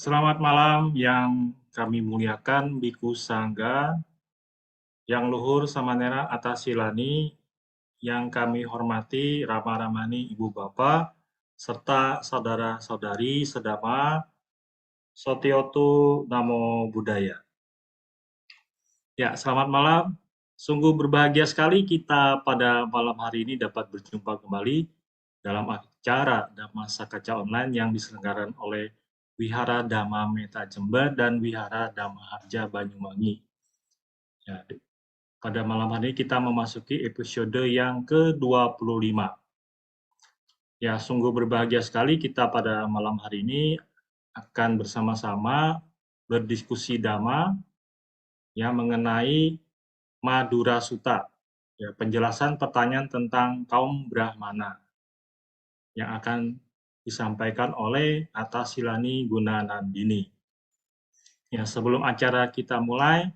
Selamat malam yang kami muliakan Biku Sangga, yang luhur Samanera Atasilani, yang kami hormati Rama Ramani Ibu Bapak, serta saudara-saudari sedama Sotiotu Namo Buddhaya. Ya, selamat malam. Sungguh berbahagia sekali kita pada malam hari ini dapat berjumpa kembali dalam acara Dhamma Sakaca Online yang diselenggarakan oleh Wihara Dhamma Meta Jember dan Wihara Dhamma Harja Banyuwangi. Ya, pada malam hari ini kita memasuki episode yang ke-25. Ya, sungguh berbahagia sekali kita pada malam hari ini akan bersama-sama berdiskusi Dhamma yang mengenai Madura Sutta, ya, penjelasan pertanyaan tentang kaum Brahmana yang akan disampaikan oleh Atasilani Gunanandini. Ya, sebelum acara kita mulai,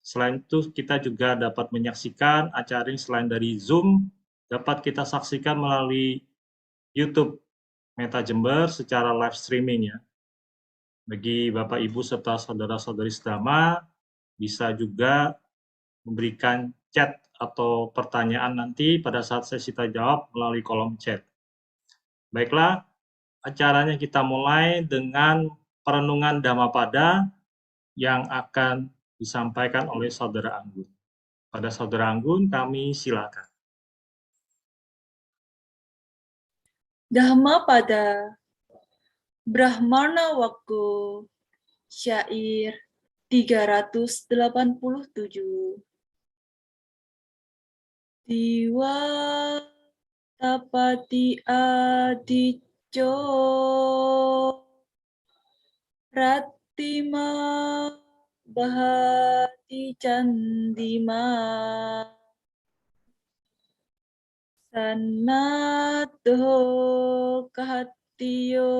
selain itu kita juga dapat menyaksikan acara ini selain dari Zoom, dapat kita saksikan melalui YouTube Meta Jember secara live streaming ya. Bagi Bapak Ibu serta saudara-saudari sedama, bisa juga memberikan chat atau pertanyaan nanti pada saat sesi tanya jawab melalui kolom chat. Baiklah, acaranya kita mulai dengan perenungan Dhammapada yang akan disampaikan oleh Saudara Anggun. Pada Saudara Anggun, kami silakan. Dhammapada Brahmana Wakku Syair 387 Diwa Tapati Adico Ratima Bahati Candima Sanatoh Kahatiyo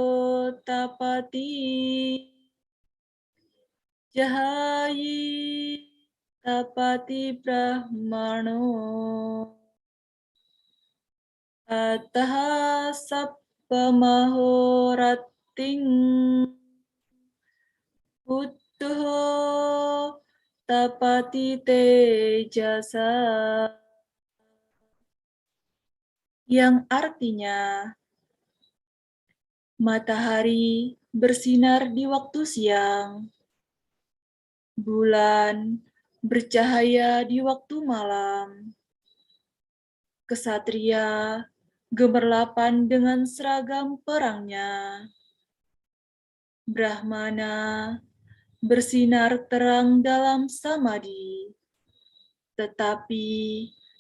Tapati Jahayi Tapati Brahmano Ataha Sappamahorating Uttuho Tapati Tejasa, yang artinya matahari bersinar di waktu siang, bulan bercahaya di waktu malam, kesatria gemerlapan dengan seragam perangnya, Brahmana bersinar terang dalam samadhi, tetapi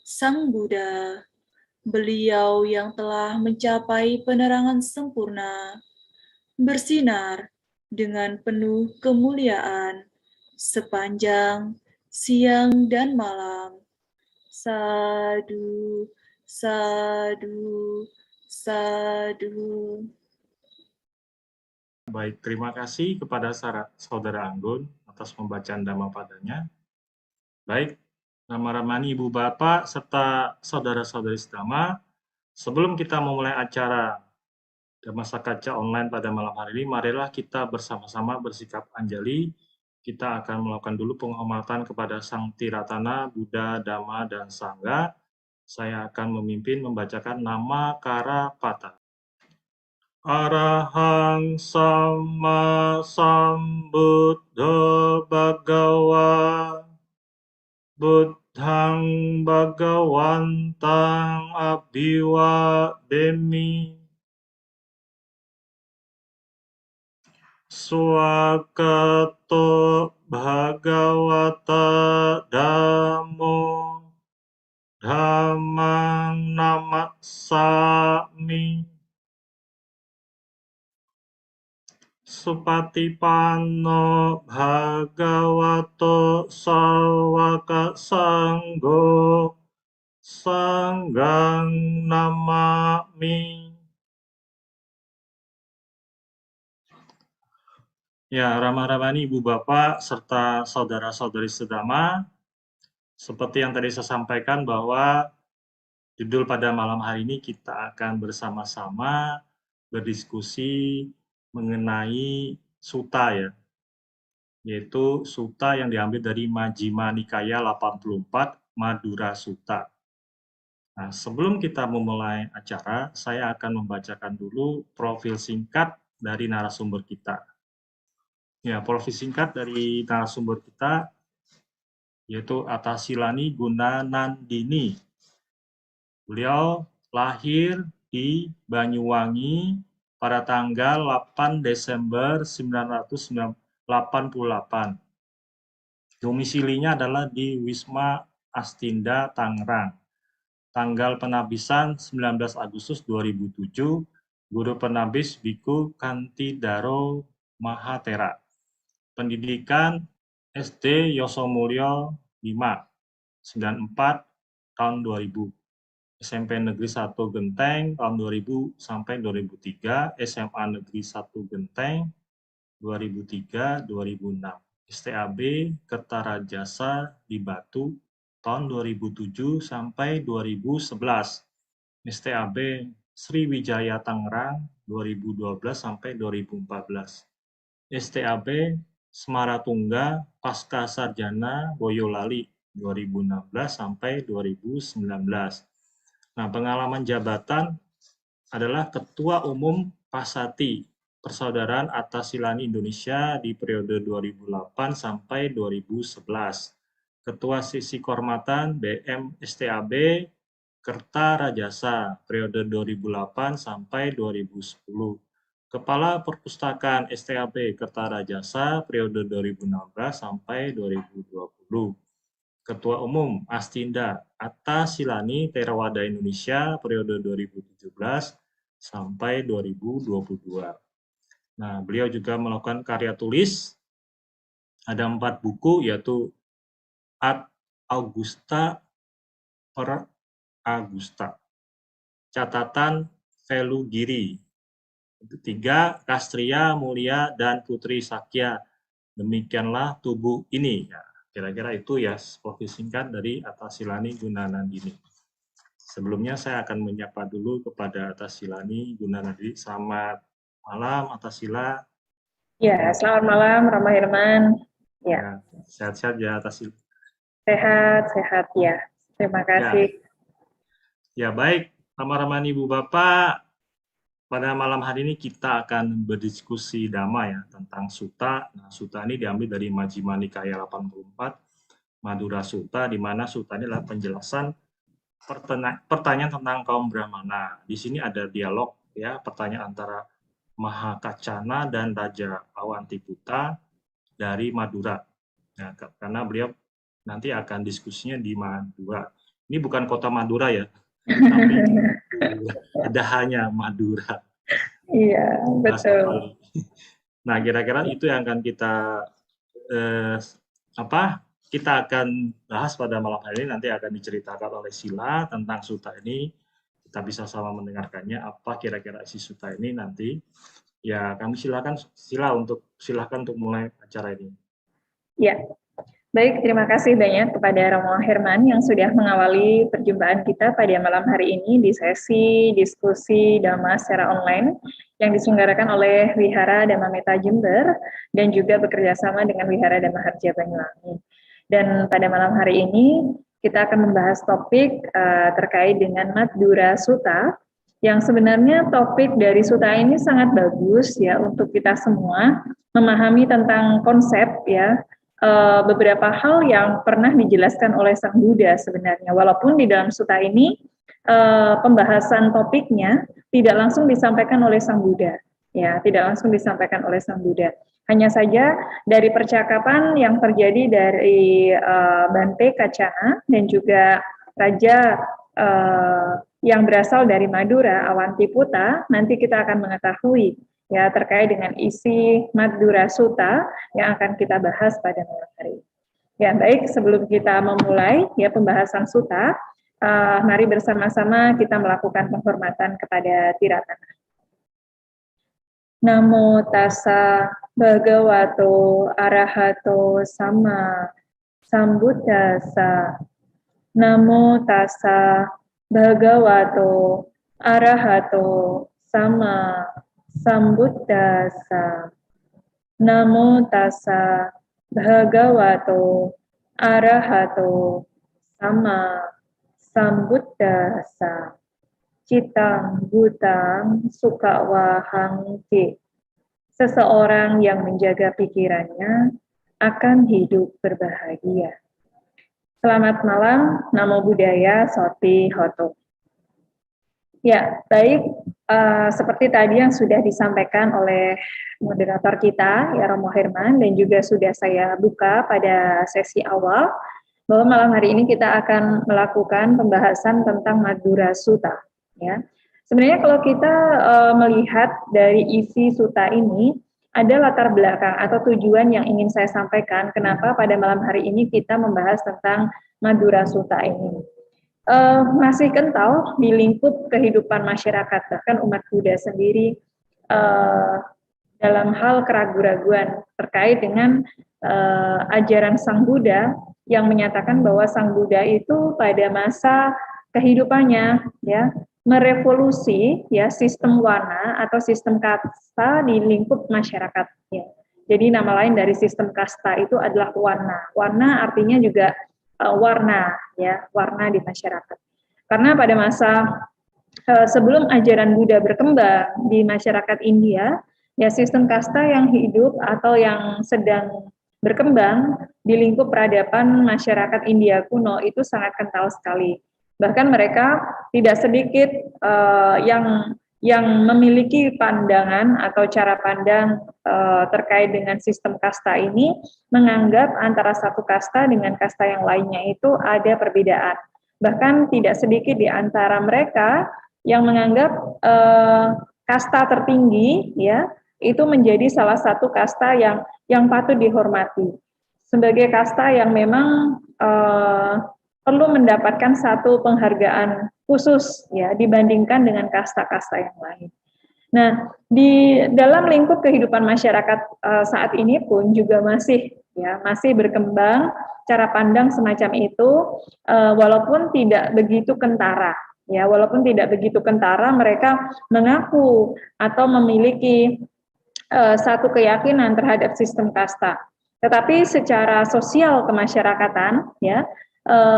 Sang Buddha, beliau yang telah mencapai penerangan sempurna, bersinar dengan penuh kemuliaan sepanjang siang dan malam. Sadu, sadu, sadu. Baik, terima kasih kepada Saudara Anggun atas pembacaan Dhammapadanya. Baik, Rama Ramani Ibu Bapak serta saudara-saudari sedama, sebelum kita memulai acara Dhamma Sakaca Online pada malam hari ini, marilah kita bersama-sama bersikap anjali. Kita akan melakukan dulu penghormatan kepada Sang Tiratana, Buddha, Dhamma, dan Sangha. Saya akan memimpin membacakan nama Karapata. Arahang Sama Sambuddha Bhagawa Buddhang Bhagawantang Abhiwademi Swakato Bhagavata Dhammo Dhammang Namassami Supatipanno Bhagavato Sawaka Sanggo Sanggang Namami. Ya, Rama Ramani Ibu Bapak serta saudara-saudari sedama, seperti yang tadi saya sampaikan bahwa judul pada malam hari ini kita akan bersama-sama berdiskusi mengenai sutta ya, yaitu sutta yang diambil dari Majjhima Nikaya 84 Madura Sutta. Nah, sebelum kita memulai acara, saya akan membacakan dulu profil singkat dari narasumber kita. Ya, profil singkat dari narasumber kita yaitu Atasilani Gunanandini. Beliau lahir di Banyuwangi pada tanggal 8 Desember 1988. Domisilinya adalah di Wisma Astinda, Tangerang. Tanggal penabisan 19 Agustus 2007, guru penabis Biku Kantidaro Mahatera. Pendidikan SD Yosomulyo 5, 94 tahun 2000. SMP Negeri 1 Genteng tahun 2000 sampai 2003, SMA Negeri 1 Genteng 2003-2006. STAB Kertarajasa di Batu tahun 2007 sampai 2011. STAB Sriwijaya Tangerang 2012 sampai 2014. STAB Semaratungga Pasca Sarjana Boyolali 2016 sampai 2019. Nah, pengalaman jabatan adalah Ketua Umum Pasati Persaudaraan Atasilani Indonesia di periode 2008 sampai 2011. Ketua Sisi Kehormatan BM STAB Kertarajasa periode 2008 sampai 2010. Kepala Perpustakaan STAB Kertarajasa periode 2016 sampai 2020. Ketua Umum Astinda Atasilani Theravada Indonesia periode 2017 sampai 2022. Nah, beliau juga melakukan karya tulis. Ada 4 buku, yaitu Ad Augusta per Augusta, Catatan Velugiri. 3, Kastria Mulia dan Putri Sakya. Demikianlah tubuh ini. Ya, kira-kira itu ya profil singkat dari Atasilani Gunanandini. Sebelumnya saya akan menyapa dulu kepada Atasilani Gunanandini. Selamat malam, Atasila. Ya, selamat malam, Rama Herman. Ya, sehat-sehat ya, Atasila. Sehat ya. Terima kasih. Ya, baik, Rama-Ramani Ibu Bapak. Pada malam hari ini kita akan berdiskusi dhamma ya tentang sutta. Nah, sutta ini diambil dari Majjhima Nikaya 84 Madura Sutta, di mana sutta ini adalah penjelasan pertanyaan tentang kaum Brahmana. Di sini ada dialog ya, pertanyaan antara Mahakacana dan Raja Awantiputa dari Madura. Nah, karena beliau nanti akan diskusinya di Madura. Ini bukan kota Madura ya, tapi ada hanya Madura. Iya, betul. Nah, kira-kira itu yang akan kita kita akan bahas pada malam hari ini. Nanti akan diceritakan oleh Sila tentang sutta ini. Kita bisa sama mendengarkannya. Apa kira-kira isi sutta ini nanti? Ya, kami silahkan untuk mulai acara ini. Ya. Baik, terima kasih banyak kepada Romo Herman yang sudah mengawali perjumpaan kita pada malam hari ini di sesi diskusi Dhamma secara online yang diselenggarakan oleh Wihara Dhamma Meta Jember dan juga bekerjasama dengan Wihara Dhamma Harja Banyuwangi. Dan pada malam hari ini kita akan membahas topik terkait dengan Madura Sutta, yang sebenarnya topik dari sutta ini sangat bagus ya untuk kita semua memahami tentang konsep ya, beberapa hal yang pernah dijelaskan oleh Sang Buddha sebenarnya, walaupun di dalam sutta ini pembahasan topiknya tidak langsung disampaikan oleh Sang Buddha, ya, tidak langsung disampaikan oleh Sang Buddha. Hanya saja dari percakapan yang terjadi dari Bante Kacana dan juga Raja yang berasal dari Madura, Awantiputa, nanti kita akan mengetahui ya terkait dengan isi Madura Sutta yang akan kita bahas pada malam hari ini. Ya, baik, sebelum kita memulai ya pembahasan sutta, mari bersama-sama kita melakukan penghormatan kepada Tiratana. Namo tassa bhagavato arahato sama sambuddhassa. Namo tassa bhagavato arahato sama Sambuddhassa. Namo tassa bhagavato arahato sama sambuddhassa. Citang butang sukawahang te. Seseorang yang menjaga pikirannya akan hidup berbahagia. Selamat malam, Namo Buddhaya, Soti Hoto. Ya, baik, seperti tadi yang sudah disampaikan oleh moderator kita, ya Romo Herman, dan juga sudah saya buka pada sesi awal, bahwa malam hari ini kita akan melakukan pembahasan tentang Madura Sutta. Ya, sebenarnya kalau kita melihat dari isi sutta ini, ada latar belakang atau tujuan yang ingin saya sampaikan. Kenapa pada malam hari ini kita membahas tentang Madura Sutta ini? Masih kental di lingkup kehidupan masyarakat, bahkan umat Buddha sendiri dalam hal keraguan-raguan terkait dengan ajaran Sang Buddha yang menyatakan bahwa Sang Buddha itu pada masa kehidupannya ya merevolusi ya sistem warna atau sistem kasta di lingkup masyarakat ya. Jadi nama lain dari sistem kasta itu adalah warna. Warna artinya juga warna ya, warna di masyarakat. Karena pada masa sebelum ajaran Buddha berkembang di masyarakat India, ya sistem kasta yang hidup atau yang sedang berkembang di lingkup peradaban masyarakat India kuno itu sangat kental sekali. Bahkan mereka tidak sedikit yang memiliki pandangan atau cara pandang terkait dengan sistem kasta ini, menganggap antara satu kasta dengan kasta yang lainnya itu ada perbedaan. Bahkan tidak sedikit di antara mereka yang menganggap kasta tertinggi ya itu menjadi salah satu kasta yang patut dihormati sebagai kasta yang memang perlu mendapatkan satu penghargaan khusus ya dibandingkan dengan kasta-kasta yang lain. Nah, di dalam lingkup kehidupan masyarakat saat ini pun juga masih berkembang cara pandang semacam itu, walaupun tidak begitu kentara. Ya, walaupun tidak begitu kentara, mereka mengaku atau memiliki satu keyakinan terhadap sistem kasta. Tetapi secara sosial kemasyarakatan, ya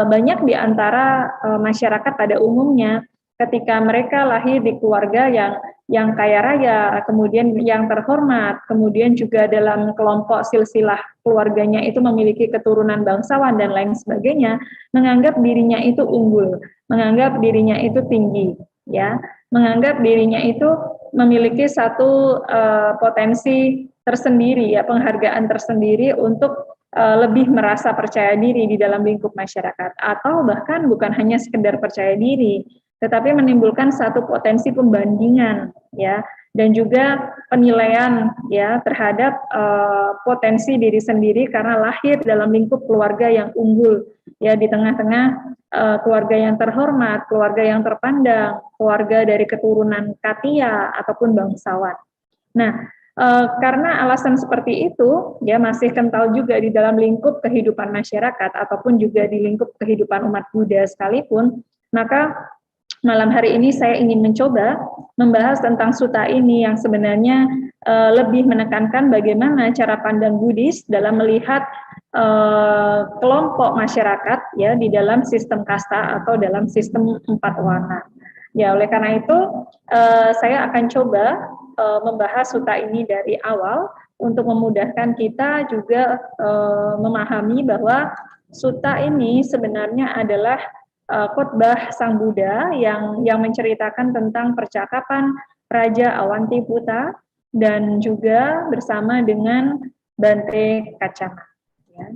banyak di antara masyarakat pada umumnya ketika mereka lahir di keluarga yang kaya raya, kemudian yang terhormat, kemudian juga dalam kelompok silsilah keluarganya itu memiliki keturunan bangsawan dan lain sebagainya, menganggap dirinya itu unggul, menganggap dirinya itu tinggi, ya, menganggap dirinya itu memiliki satu potensi tersendiri, ya, penghargaan tersendiri untuk lebih merasa percaya diri di dalam lingkup masyarakat, atau bahkan bukan hanya sekedar percaya diri, tetapi menimbulkan satu potensi pembandingan ya dan juga penilaian ya terhadap potensi diri sendiri karena lahir dalam lingkup keluarga yang unggul ya di tengah-tengah keluarga yang terhormat, keluarga yang terpandang, keluarga dari keturunan Katia ataupun bangsawan. Nah, karena alasan seperti itu, ya masih kental juga di dalam lingkup kehidupan masyarakat ataupun juga di lingkup kehidupan umat Buddha sekalipun, maka malam hari ini saya ingin mencoba membahas tentang sutta ini yang sebenarnya lebih menekankan bagaimana cara pandang Buddhis dalam melihat kelompok masyarakat ya di dalam sistem kasta atau dalam sistem 4 warna. Ya, oleh karena itu saya akan coba membahas sutta ini dari awal untuk memudahkan kita juga memahami bahwa sutta ini sebenarnya adalah khotbah Sang Buddha yang menceritakan tentang percakapan Raja Awantiputa dan juga bersama dengan Bante Kacana. Ya.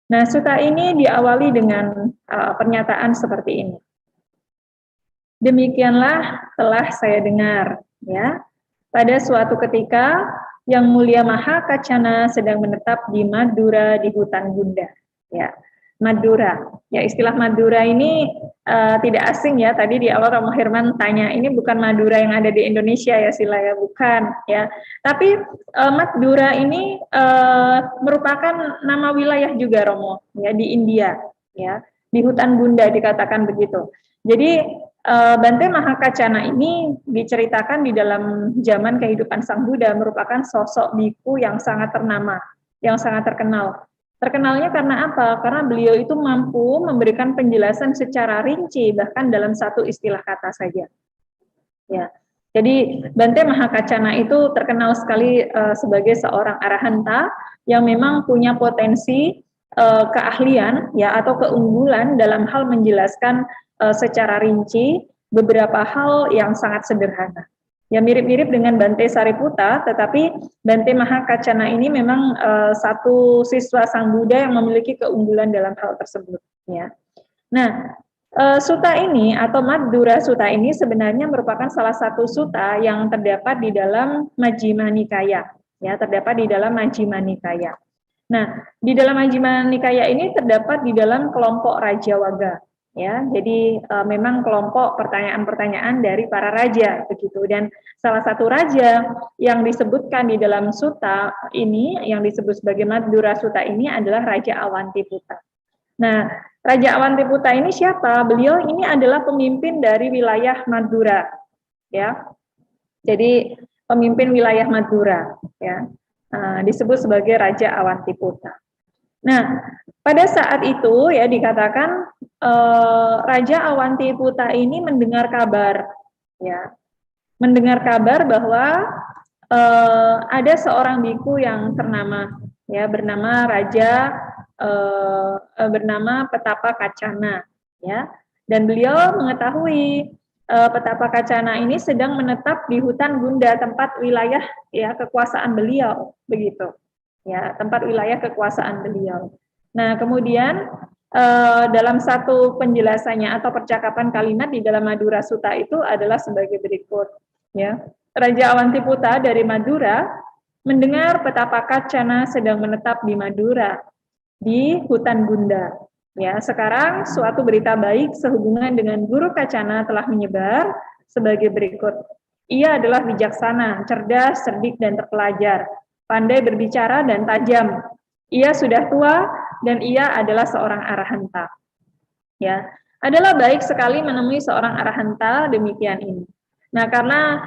Nah, sutta ini diawali dengan pernyataan seperti ini. Demikianlah telah saya dengar, ya. Pada suatu ketika, Yang Mulia Mahakacana sedang menetap di Madura di hutan Bunda. Ya, Madura. Ya, istilah Madura ini tidak asing ya. Tadi di awal Romo Herman tanya, ini bukan Madura yang ada di Indonesia ya, Sila ya, bukan. Ya, tapi Madura ini merupakan nama wilayah juga Romo, ya di India, ya di hutan Bunda dikatakan begitu. Jadi Bante Mahakacana ini diceritakan di dalam zaman kehidupan Sang Buddha merupakan sosok biku yang sangat ternama, yang sangat terkenal. Terkenalnya karena apa? Karena beliau itu mampu memberikan penjelasan secara rinci, bahkan dalam satu istilah kata saja. Ya, jadi Bante Mahakacana itu terkenal sekali sebagai seorang arahanta yang memang punya potensi keahlian ya atau keunggulan dalam hal menjelaskan secara rinci beberapa hal yang sangat sederhana. Ya mirip-mirip dengan Bante Sariputta, tetapi Bante Mahakacana ini memang satu siswa Sang Buddha yang memiliki keunggulan dalam hal tersebut. Ya. Nah, sutta ini atau Madhura Sutta ini sebenarnya merupakan salah satu sutta yang terdapat di dalam Majjhima Nikaya. Ya, terdapat di dalam Majjhima Nikaya. Nah, di dalam Majjhima Nikaya ini terdapat di dalam kelompok Raja Waga. Ya, jadi memang kelompok pertanyaan-pertanyaan dari para raja begitu. Dan salah satu raja yang disebutkan di dalam sutta ini, yang disebut sebagai Madhura Sutta ini adalah Raja Awantiputta. Nah, Raja Awantiputta ini siapa? Beliau ini adalah pemimpin dari wilayah Madura, ya. Jadi pemimpin wilayah Madura, ya. Disebut sebagai Raja Awantiputta. Nah, pada saat itu ya dikatakan Raja Awantiputta ini mendengar kabar, ya, mendengar kabar bahwa ada seorang biku yang ternama, ya, bernama Raja bernama Petapa Kacana, ya, dan beliau mengetahui Petapa Kacana ini sedang menetap di hutan Gunda, tempat wilayah ya kekuasaan beliau, begitu. Ya, tempat wilayah kekuasaan beliau. Nah, kemudian dalam satu penjelasannya atau percakapan kalimat di dalam Madhura Sutta itu adalah sebagai berikut. Ya, Raja Awantiputta dari Madura mendengar Petapa Kacana sedang menetap di Madura di hutan Gunda. Ya, sekarang suatu berita baik sehubungan dengan Guru Kacana telah menyebar sebagai berikut. Ia adalah bijaksana, cerdas, cerdik, dan terpelajar, pandai berbicara dan tajam. Ia sudah tua dan ia adalah seorang arahanta. Ya, adalah baik sekali menemui seorang arahanta demikian ini. Nah, karena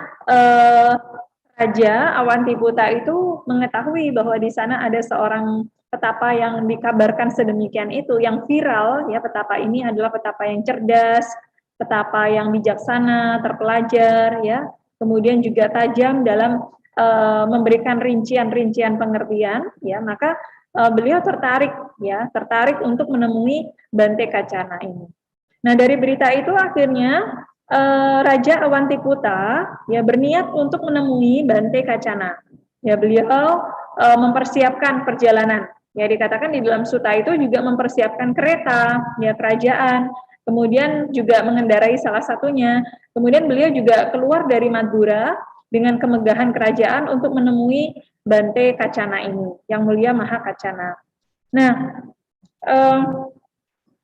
Raja Awantiputta itu mengetahui bahwa di sana ada seorang petapa yang dikabarkan sedemikian itu, yang viral, ya, petapa ini adalah petapa yang cerdas, petapa yang bijaksana, terpelajar, ya, kemudian juga tajam dalam memberikan rincian-rincian pengertian, ya, maka beliau tertarik, ya, tertarik untuk menemui Bante Kacana ini. Nah, dari berita itu akhirnya Raja Awantiputta ya berniat untuk menemui Bante Kacana. Ya, beliau mempersiapkan perjalanan. Ya, dikatakan di dalam sutta itu juga mempersiapkan kereta, ya, kerajaan, kemudian juga mengendarai salah satunya. Kemudian beliau juga keluar dari Madura dengan kemegahan kerajaan untuk menemui Bante Kacana ini, yang mulia Mahakacana. Nah,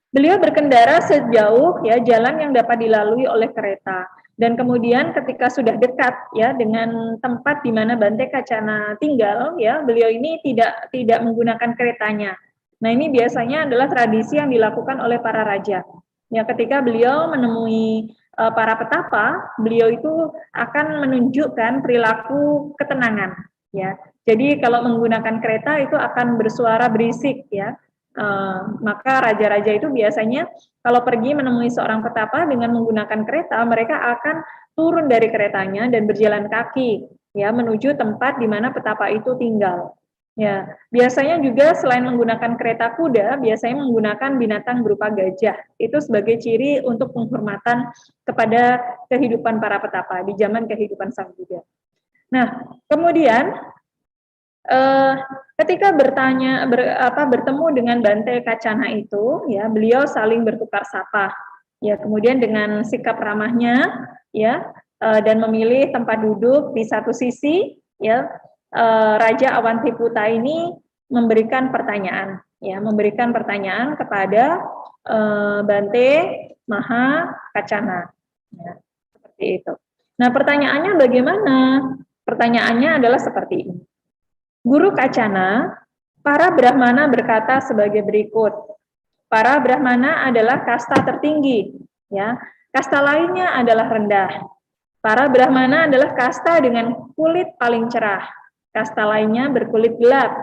beliau berkendara sejauh ya jalan yang dapat dilalui oleh kereta. Dan kemudian ketika sudah dekat ya dengan tempat di mana Bante Kacana tinggal, ya beliau ini tidak menggunakan keretanya. Nah, ini biasanya adalah tradisi yang dilakukan oleh para raja. Ya, ketika beliau menemui para petapa, beliau itu akan menunjukkan perilaku ketenangan. Ya, jadi kalau menggunakan kereta itu akan bersuara berisik, ya. Maka raja-raja itu biasanya kalau pergi menemui seorang petapa dengan menggunakan kereta, mereka akan turun dari keretanya dan berjalan kaki, ya, menuju tempat di mana petapa itu tinggal. Ya, biasanya juga selain menggunakan kereta kuda, biasanya menggunakan binatang berupa gajah. Itu sebagai ciri untuk penghormatan kepada kehidupan para petapa di zaman kehidupan Sang Buddha. Nah, kemudian ketika bertemu dengan Bante Kacana itu, ya, beliau saling bertukar sapa. Ya, kemudian dengan sikap ramahnya, ya, dan memilih tempat duduk di satu sisi, ya, Raja Awantiputta ini memberikan pertanyaan, ya, memberikan pertanyaan kepada Bante Mahakacana, ya, seperti itu. Nah, pertanyaannya bagaimana? Pertanyaannya adalah seperti ini. Guru Kacana, para Brahmana berkata sebagai berikut. Para Brahmana adalah kasta tertinggi, ya. Kasta lainnya adalah rendah. Para Brahmana adalah kasta dengan kulit paling cerah. Kasta lainnya berkulit gelap.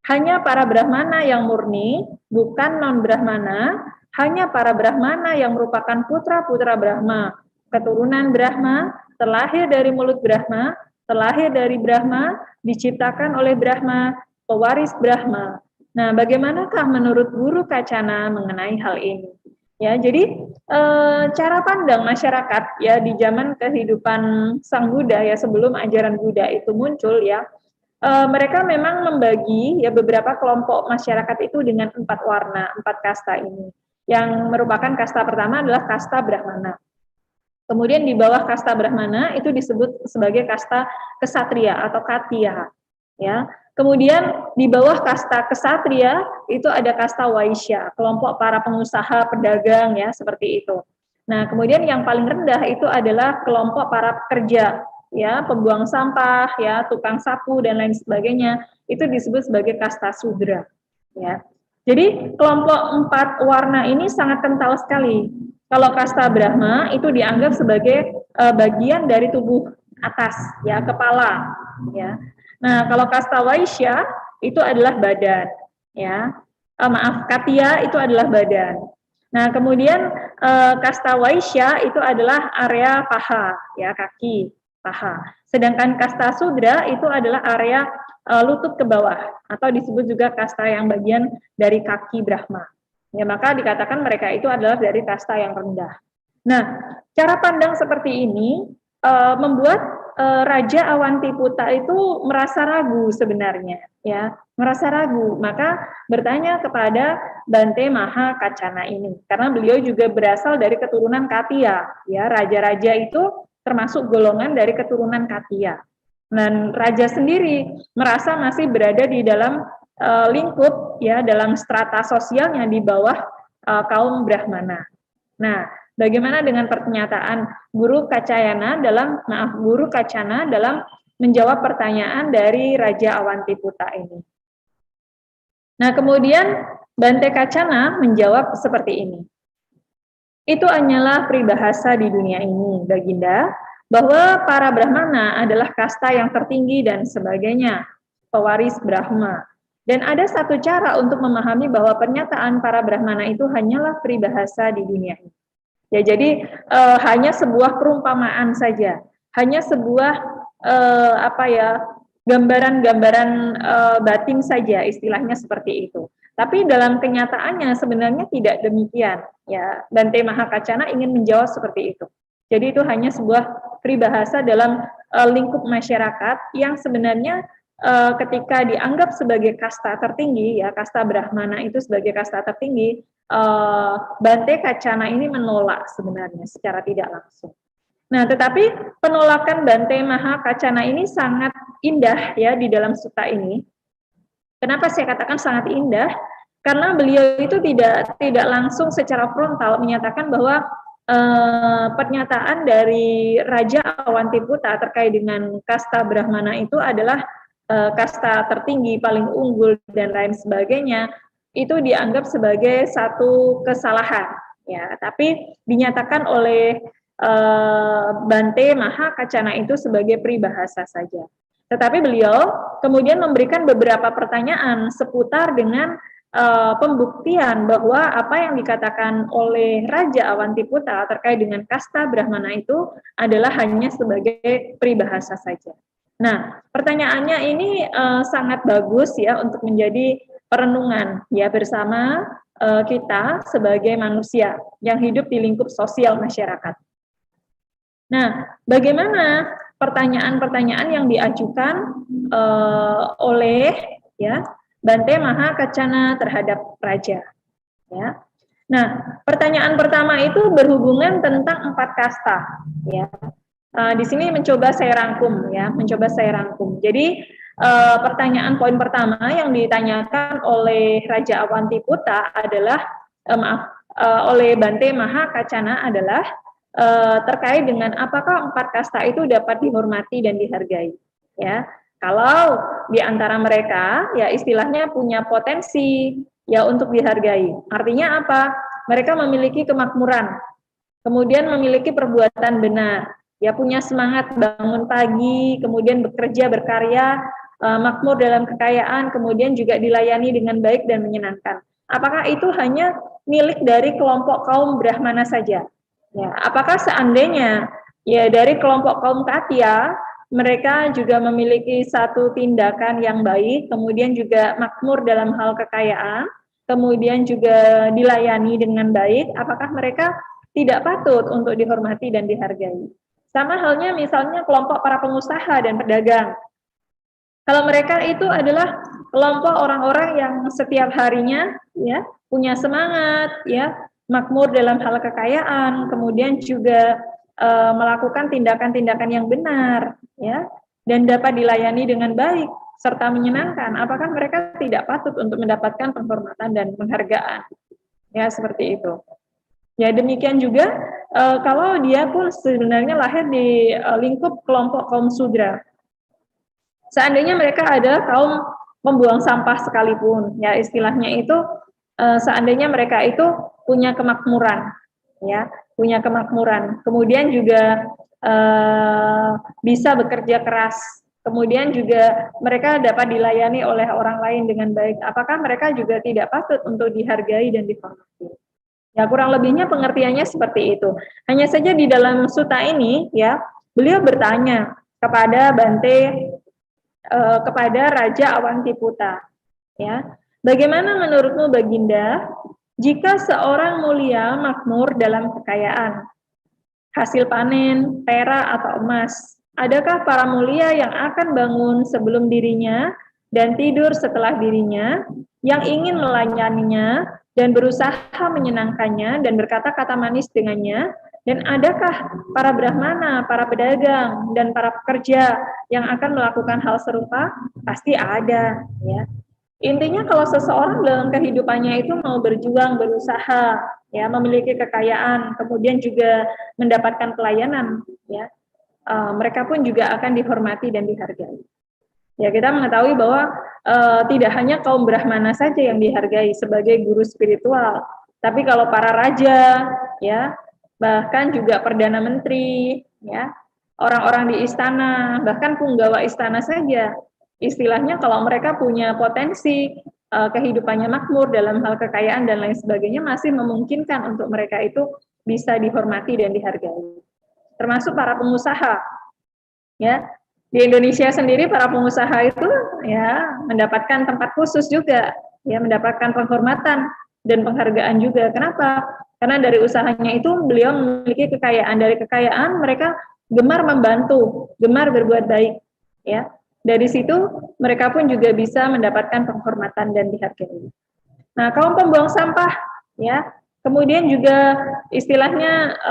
Hanya para Brahmana yang murni, bukan non-Brahmana, hanya para Brahmana yang merupakan putra-putra Brahma, keturunan Brahma, terlahir dari mulut Brahma, terlahir dari Brahma, diciptakan oleh Brahma, pewaris Brahma. Nah, bagaimanakah menurut Guru Kacana mengenai hal ini? Ya, jadi cara pandang masyarakat ya di zaman kehidupan Sang Buddha ya sebelum ajaran Buddha itu muncul ya, mereka memang membagi ya beberapa kelompok masyarakat itu dengan 4 warna, 4 kasta ini. Yang merupakan kasta pertama adalah kasta Brahmana. Kemudian di bawah kasta Brahmana itu disebut sebagai kasta kesatria atau Katya. Ya. Kemudian di bawah kasta kesatria itu ada kasta Waisya, kelompok para pengusaha, pedagang ya seperti itu. Nah, kemudian yang paling rendah itu adalah kelompok para pekerja, ya, pembuang sampah, ya, tukang sapu dan lain sebagainya. Itu disebut sebagai kasta Sudra, ya. Jadi kelompok 4 warna ini sangat kental sekali. Kalau kasta Brahma itu dianggap sebagai bagian dari tubuh atas, ya, kepala, ya. Nah, kalau kasta Waisya itu adalah badan, ya. Katya itu adalah badan. Nah, kemudian kasta Waisya itu adalah area paha, ya, kaki, paha. Sedangkan kasta Sudra itu adalah area lutut ke bawah atau disebut juga kasta yang bagian dari kaki Brahma. Ya, maka dikatakan mereka itu adalah dari kasta yang rendah. Nah, cara pandang seperti ini membuat Raja Awantiputa itu merasa ragu sebenarnya, ya, merasa ragu. Maka bertanya kepada Bante Maha Kacana ini, karena beliau juga berasal dari keturunan Katya, ya, raja-raja itu termasuk golongan dari keturunan Katya. Dan raja sendiri merasa masih berada di dalam lingkup, ya, dalam strata sosialnya di bawah kaum Brahmana. Nah, bagaimana dengan pernyataan Guru Kacana dalam menjawab pertanyaan dari Raja Awantiputa ini? Nah, kemudian Bante Kacana menjawab seperti ini. Itu hanyalah peribahasa di dunia ini, Baginda, bahwa para Brahmana adalah kasta yang tertinggi dan sebagainya, pewaris Brahma. Dan ada satu cara untuk memahami bahwa pernyataan para Brahmana itu hanyalah peribahasa di dunia ini. Ya, jadi hanya sebuah perumpamaan saja, hanya sebuah gambaran-gambaran batin saja, istilahnya seperti itu. Tapi dalam kenyataannya sebenarnya tidak demikian. Ya, Bante Mahakacana ingin menjawab seperti itu. Jadi itu hanya sebuah peribahasa dalam lingkup masyarakat yang sebenarnya ketika dianggap sebagai kasta tertinggi, ya, kasta Brahmana itu sebagai kasta tertinggi, Bante Kacana ini menolak sebenarnya secara tidak langsung. Nah, tetapi penolakan Bante Mahakacana ini sangat indah ya di dalam sutta ini. Kenapa saya katakan sangat indah? Karena beliau itu tidak langsung secara frontal menyatakan bahwa pernyataan dari Raja Awantiputa terkait dengan kasta Brahmana itu adalah kasta tertinggi, paling unggul dan lain sebagainya, itu dianggap sebagai satu kesalahan, ya. Tapi dinyatakan oleh Bante Mahakacana itu sebagai peribahasa saja. Tetapi beliau kemudian memberikan beberapa pertanyaan seputar dengan pembuktian bahwa apa yang dikatakan oleh Raja Awantiputa terkait dengan kasta Brahmana itu adalah hanya sebagai peribahasa saja. Nah, pertanyaannya ini sangat bagus ya untuk menjadi perenungan ya bersama kita sebagai manusia yang hidup di lingkup sosial masyarakat. Nah, bagaimana pertanyaan-pertanyaan yang diajukan oleh ya Bante Mahakacana terhadap raja. Ya. Nah, pertanyaan pertama itu berhubungan tentang 4 kasta. Ya. Di sini mencoba saya rangkum. Jadi pertanyaan poin pertama yang ditanyakan oleh Raja Awantiputa adalah oleh Bante Mahakacana adalah terkait dengan apakah 4 kasta itu dapat dihormati dan dihargai. Ya. Kalau di antara mereka, ya istilahnya punya potensi ya untuk dihargai. Artinya apa? Mereka memiliki kemakmuran, kemudian memiliki perbuatan benar, ya punya semangat bangun pagi, kemudian bekerja, berkarya, makmur dalam kekayaan, kemudian juga dilayani dengan baik dan menyenangkan. Apakah itu hanya milik dari kelompok kaum Brahmana saja? Ya, apakah seandainya ya dari kelompok kaum Katya mereka juga memiliki satu tindakan yang baik, kemudian juga makmur dalam hal kekayaan, kemudian juga dilayani dengan baik, apakah mereka tidak patut untuk dihormati dan dihargai? Sama halnya misalnya kelompok para pengusaha dan pedagang. Kalau mereka itu adalah kelompok orang-orang yang setiap harinya ya punya semangat, ya makmur dalam hal kekayaan, kemudian juga melakukan tindakan-tindakan yang benar, ya, dan dapat dilayani dengan baik serta menyenangkan. Apakah mereka tidak patut untuk mendapatkan penghormatan dan penghargaan? Ya, seperti itu. Ya, demikian juga kalau dia pun sebenarnya lahir di lingkup kelompok kaum Sudra. Seandainya mereka ada kaum pembuang sampah sekalipun, ya istilahnya itu seandainya mereka itu punya kemakmuran, ya punya kemakmuran, kemudian juga bisa bekerja keras, kemudian juga mereka dapat dilayani oleh orang lain dengan baik. Apakah mereka juga tidak patut untuk dihargai dan dihormati? Ya kurang lebihnya pengertiannya seperti itu. Hanya saja di dalam sutta ini, ya beliau bertanya kepada Bante kepada Raja Awantiputa, ya. Bagaimana menurutmu Baginda, jika seorang mulia makmur dalam kekayaan, hasil panen, perak atau emas, adakah para mulia yang akan bangun sebelum dirinya dan tidur setelah dirinya, yang ingin melayaninya dan berusaha menyenangkannya dan berkata-kata manis dengannya? Dan adakah para brahmana, para pedagang, dan para pekerja yang akan melakukan hal serupa? Pasti ada, ya. Intinya kalau seseorang dalam kehidupannya itu mau berjuang, berusaha, ya, memiliki kekayaan, kemudian juga mendapatkan pelayanan, ya, mereka pun juga akan dihormati dan dihargai. Ya, kita mengetahui bahwa tidak hanya kaum Brahmana saja yang dihargai sebagai guru spiritual, tapi kalau para raja, ya, bahkan juga perdana menteri, ya, orang-orang di istana, bahkan punggawa istana saja, istilahnya kalau mereka punya potensi kehidupannya makmur dalam hal kekayaan dan lain sebagainya, masih memungkinkan untuk mereka itu bisa dihormati dan dihargai. Termasuk para pengusaha, ya. Di Indonesia sendiri para pengusaha itu ya mendapatkan tempat khusus juga, ya mendapatkan penghormatan dan penghargaan juga. Kenapa? Karena dari usahanya itu beliau memiliki kekayaan. Dari kekayaan mereka gemar membantu, gemar berbuat baik, ya. Dari situ mereka pun juga bisa mendapatkan penghormatan dan dihargai. Nah, kaum pembuang sampah, ya, kemudian juga istilahnya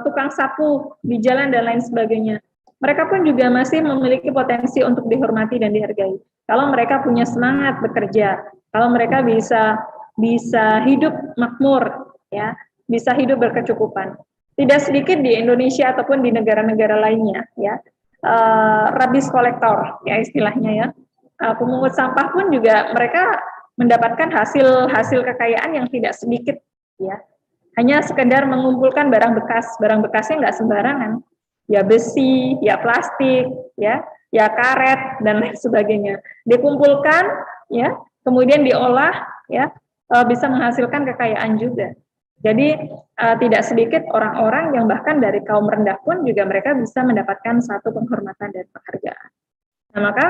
tukang sapu di jalan dan lain sebagainya. Mereka pun juga masih memiliki potensi untuk dihormati dan dihargai. Kalau mereka punya semangat bekerja, kalau mereka bisa hidup makmur, ya, bisa hidup berkecukupan. Tidak sedikit di Indonesia ataupun di negara-negara lainnya, ya, rubbish kolektor, ya istilahnya, ya, pemungut sampah pun juga mereka mendapatkan hasil kekayaan yang tidak sedikit, ya. Hanya sekedar mengumpulkan barang bekasnya nggak sembarangan. Ya besi, ya plastik, ya karet dan lain sebagainya. Dikumpulkan, ya, kemudian diolah, ya, bisa menghasilkan kekayaan juga. Jadi tidak sedikit orang-orang yang bahkan dari kaum rendah pun juga mereka bisa mendapatkan satu penghormatan dan penghargaan. Nah, maka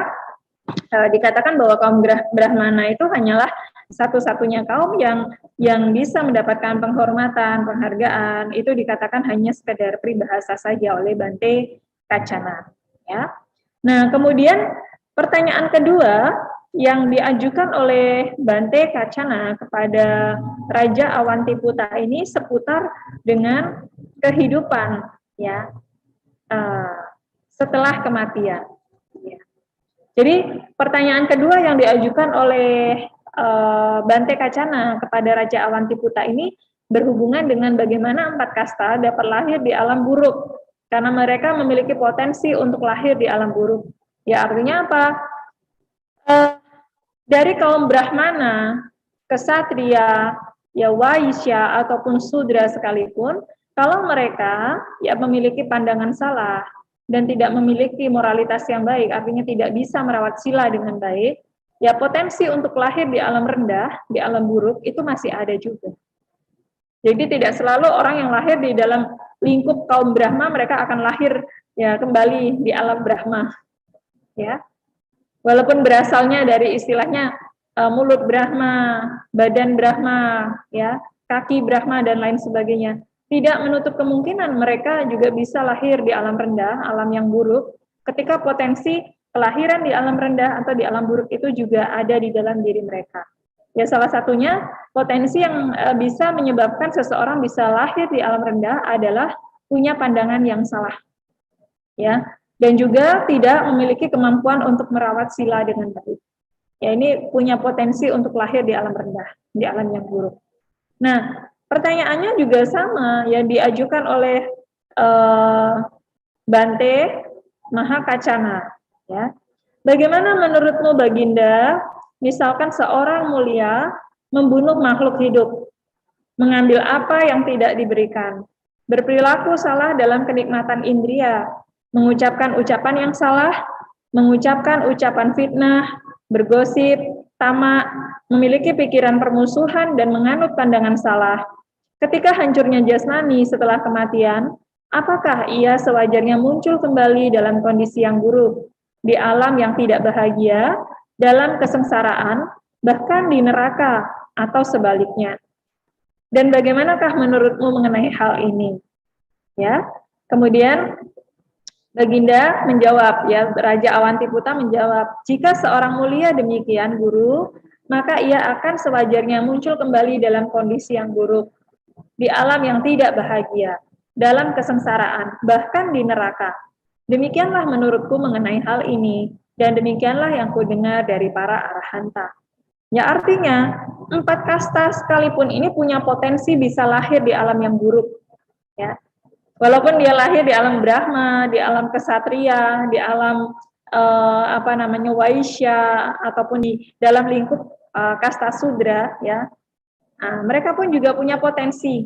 dikatakan bahwa kaum Brahmana itu hanyalah satu-satunya kaum yang bisa mendapatkan penghormatan, penghargaan, itu dikatakan hanya sekedar peribahasa saja oleh Bante Kacana, ya. Nah, kemudian pertanyaan kedua yang diajukan oleh Bante Kacana kepada Raja Awantiputa ini seputar dengan kehidupan, ya, setelah kematian. Ya. Jadi pertanyaan kedua yang diajukan oleh Bante Kacana kepada Raja Awantiputa ini berhubungan dengan bagaimana 4 kasta dapat lahir di alam buruk, karena mereka memiliki potensi untuk lahir di alam buruk. Ya, artinya apa? Dari kaum Brahmana, Kesatria, ya Waisya ataupun Sudra sekalipun, Kalau mereka ya memiliki pandangan salah dan tidak memiliki moralitas yang baik, artinya tidak bisa merawat sila dengan baik, ya potensi untuk lahir di alam rendah, di alam buruk itu masih ada juga. Jadi tidak selalu orang yang lahir di dalam lingkup kaum Brahma mereka akan lahir ya kembali di alam Brahma. Ya. Walaupun berasalnya dari istilahnya mulut Brahma, badan Brahma, ya, kaki Brahma dan lain sebagainya. Tidak menutup kemungkinan mereka juga bisa lahir di alam rendah, alam yang buruk, ketika potensi kelahiran di alam rendah atau di alam buruk itu juga ada di dalam diri mereka. Ya, salah satunya potensi yang bisa menyebabkan seseorang bisa lahir di alam rendah adalah punya pandangan yang salah. Ya, dan juga tidak memiliki kemampuan untuk merawat sila dengan baik. Ya, ini punya potensi untuk lahir di alam rendah, di alam yang buruk. Nah, pertanyaannya juga sama, ya diajukan oleh Bante Mahakacana. Ya, bagaimana menurutmu Baginda? Misalkan seorang mulia membunuh makhluk hidup, mengambil apa yang tidak diberikan, berperilaku salah dalam kenikmatan indria, mengucapkan ucapan yang salah, mengucapkan ucapan fitnah, bergosip, tamak, memiliki pikiran permusuhan dan menganut pandangan salah. Ketika hancurnya jasmani setelah kematian, apakah ia sewajarnya muncul kembali dalam kondisi yang buruk, di alam yang tidak bahagia, dalam kesengsaraan, bahkan di neraka atau sebaliknya? Dan bagaimanakah menurutmu mengenai hal ini? Ya, kemudian Baginda menjawab, ya Raja Awantiputa menjawab, jika seorang mulia demikian, Guru, maka ia akan sewajarnya muncul kembali dalam kondisi yang buruk, di alam yang tidak bahagia, dalam kesengsaraan, bahkan di neraka. Demikianlah menurutku mengenai hal ini, dan demikianlah yang kudengar dari para arahanta. Ya artinya, 4 kasta sekalipun ini punya potensi bisa lahir di alam yang buruk. Ya. Walaupun dia lahir di alam Brahma, di alam kesatria, di alam Waisya, ataupun di dalam lingkup kasta Sudra, ya, mereka pun juga punya potensi,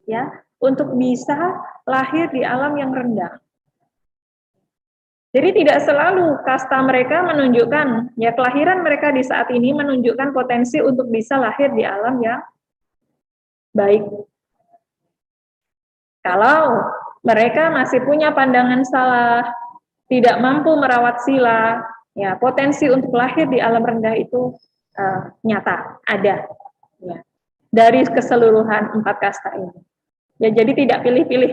ya, untuk bisa lahir di alam yang rendah. Jadi tidak selalu kasta mereka menunjukkan, ya kelahiran mereka di saat ini menunjukkan potensi untuk bisa lahir di alam yang baik. Kalau mereka masih punya pandangan salah, tidak mampu merawat sila, ya potensi untuk lahir di alam rendah itu nyata, ada. Ya. Dari keseluruhan 4 kasta ini. Ya, jadi tidak pilih-pilih,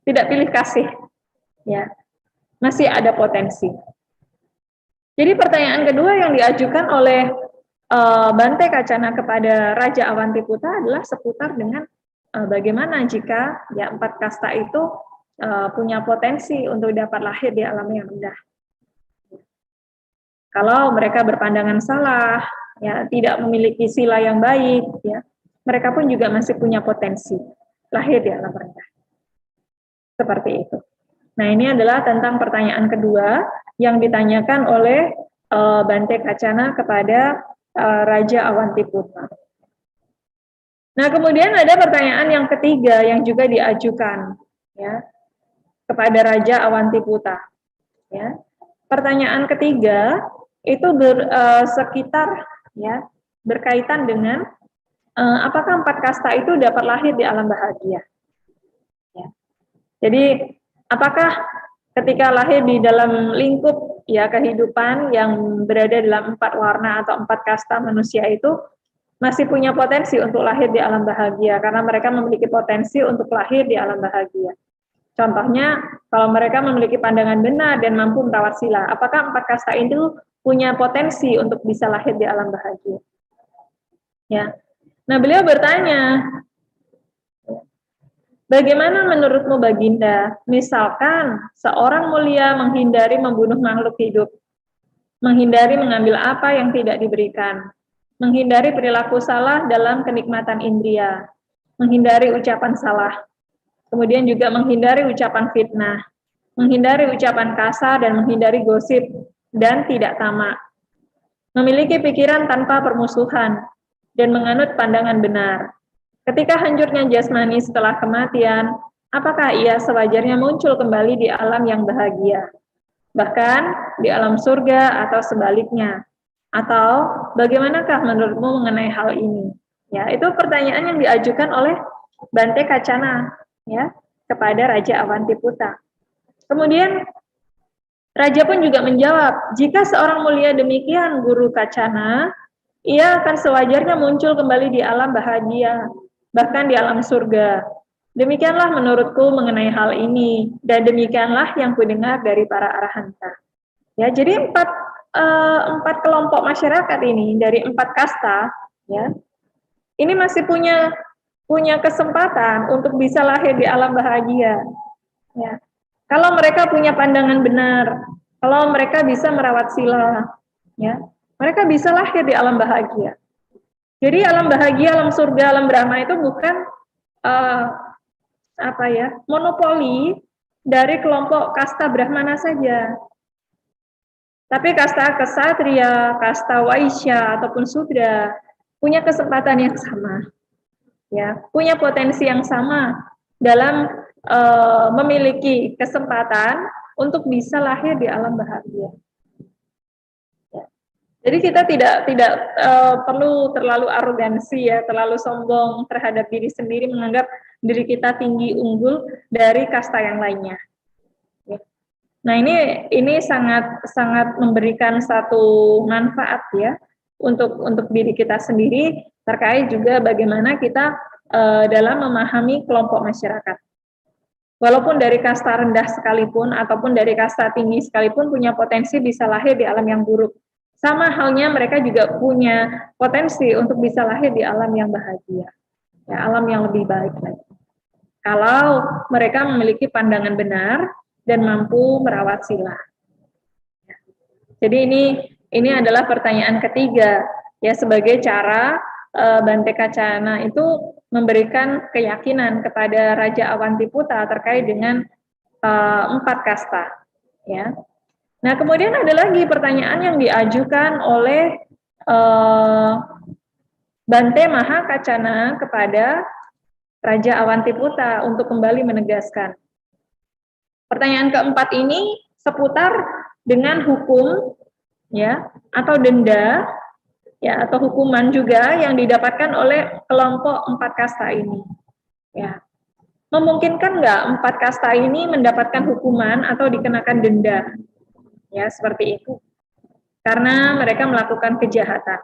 tidak pilih kasih. Ya. Masih ada potensi. Jadi pertanyaan kedua yang diajukan oleh Bante Kacana kepada Raja Awantiputa adalah seputar dengan bagaimana jika ya 4 kasta itu punya potensi untuk dapat lahir di alam yang rendah. Kalau mereka berpandangan salah, ya tidak memiliki sila yang baik, ya mereka pun juga masih punya potensi lahir di alam rendah. Seperti itu. Nah, ini adalah tentang pertanyaan kedua yang ditanyakan oleh Bante Kacana kepada Raja Awantiputa. Nah, kemudian ada pertanyaan yang ketiga yang juga diajukan, ya, kepada Raja Awantiputa. Ya. Pertanyaan ketiga itu sekitar, ya, berkaitan dengan apakah 4 kasta itu dapat lahir di alam bahagia. Ya. Jadi apakah ketika lahir di dalam lingkup ya kehidupan yang berada dalam 4 warna atau 4 kasta manusia itu masih punya potensi untuk lahir di alam bahagia karena mereka memiliki potensi untuk lahir di alam bahagia. Contohnya kalau mereka memiliki pandangan benar dan mampu merawat sila, apakah 4 kasta itu punya potensi untuk bisa lahir di alam bahagia? Ya. Nah, beliau bertanya, bagaimana menurutmu Baginda, misalkan seorang mulia menghindari membunuh makhluk hidup, menghindari mengambil apa yang tidak diberikan, menghindari perilaku salah dalam kenikmatan indria, menghindari ucapan salah, kemudian juga menghindari ucapan fitnah, menghindari ucapan kasar dan menghindari gosip, dan tidak tamak, memiliki pikiran tanpa permusuhan, dan menganut pandangan benar. Ketika hancurnya jasmani setelah kematian, apakah ia sewajarnya muncul kembali di alam yang bahagia, bahkan di alam surga atau sebaliknya? Atau bagaimanakah menurutmu mengenai hal ini? Ya, itu pertanyaan yang diajukan oleh Bante Kacana, ya, kepada Raja Awantiputa. Kemudian Raja pun juga menjawab, jika seorang mulia demikian, Guru Kacana, ia akan sewajarnya muncul kembali di alam bahagia, bahkan di alam surga. Demikianlah menurutku mengenai hal ini, dan demikianlah yang kudengar dari para arahanta. Ya, jadi empat kelompok masyarakat ini dari 4 kasta, ya, ini masih punya kesempatan untuk bisa lahir di alam bahagia. Ya, kalau mereka punya pandangan benar, kalau mereka bisa merawat sila, ya, mereka bisa lahir di alam bahagia. Jadi alam bahagia, alam surga, alam Brahma itu bukan monopoli dari kelompok kasta Brahmana saja. Tapi kasta Ksatria, kasta Waisya ataupun Sudra punya kesempatan yang sama, ya, punya potensi yang sama dalam memiliki kesempatan untuk bisa lahir di alam bahagia. Jadi kita tidak perlu terlalu arogansi, ya, terlalu sombong terhadap diri sendiri, menganggap diri kita tinggi unggul dari kasta yang lainnya. Nah, ini sangat memberikan satu manfaat, ya, untuk diri kita sendiri, terkait juga bagaimana kita dalam memahami kelompok masyarakat. Walaupun dari kasta rendah sekalipun ataupun dari kasta tinggi sekalipun punya potensi bisa lahir di alam yang buruk. Sama halnya mereka juga punya potensi untuk bisa lahir di alam yang bahagia, ya, alam yang lebih baik lagi. Kalau mereka memiliki pandangan benar dan mampu merawat sila. Jadi ini adalah pertanyaan ketiga, ya, sebagai cara Bante Kacana itu memberikan keyakinan kepada Raja Awantiputa terkait dengan 4 kasta, ya. Nah, kemudian ada lagi pertanyaan yang diajukan oleh Bante Mahakacana kepada Raja Awantiputa untuk kembali menegaskan. Pertanyaan keempat ini seputar dengan hukum, ya, atau denda, ya, atau hukuman juga yang didapatkan oleh kelompok 4 kasta ini. Ya. Memungkinkan nggak 4 kasta ini mendapatkan hukuman atau dikenakan denda? Ya, seperti itu. Karena mereka melakukan kejahatan.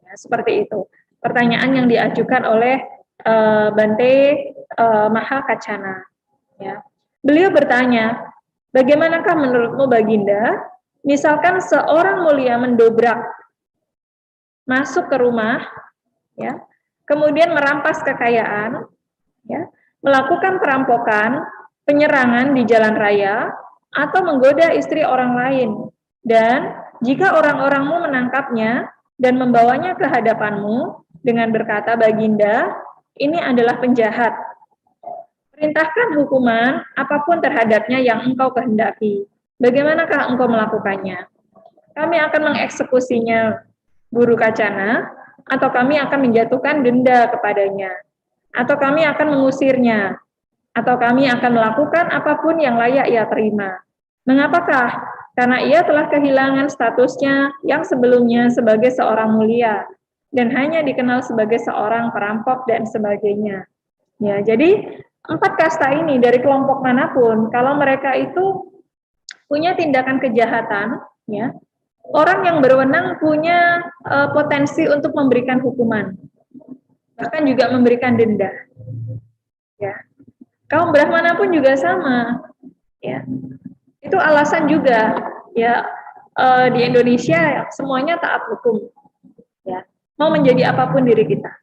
Ya, seperti itu. Pertanyaan yang diajukan oleh Bante Mahakacana. Ya. Beliau bertanya, bagaimanakah menurutmu Baginda, misalkan seorang mulia mendobrak masuk ke rumah, ya, kemudian merampas kekayaan, ya, melakukan perampokan, penyerangan di jalan raya, atau menggoda istri orang lain, dan jika orang-orangmu menangkapnya dan membawanya ke hadapanmu dengan berkata, Baginda, ini adalah penjahat. Perintahkan hukuman apapun terhadapnya yang engkau kehendaki. Bagaimanakah engkau melakukannya? Kami akan mengeksekusinya, Guru Kacana, atau kami akan menjatuhkan denda kepadanya, atau kami akan mengusirnya, atau kami akan melakukan apapun yang layak ia terima. Mengapakah? Karena ia telah kehilangan statusnya yang sebelumnya sebagai seorang mulia, dan hanya dikenal sebagai seorang perampok dan sebagainya. Ya, jadi 4 kasta ini dari kelompok manapun, kalau mereka itu punya tindakan kejahatan, ya, orang yang berwenang punya potensi untuk memberikan hukuman, bahkan juga memberikan denda. Ya, kaum Brahmana pun juga sama. Ya, itu alasan juga, ya, di Indonesia semuanya taat hukum. Ya, mau menjadi apapun diri kita.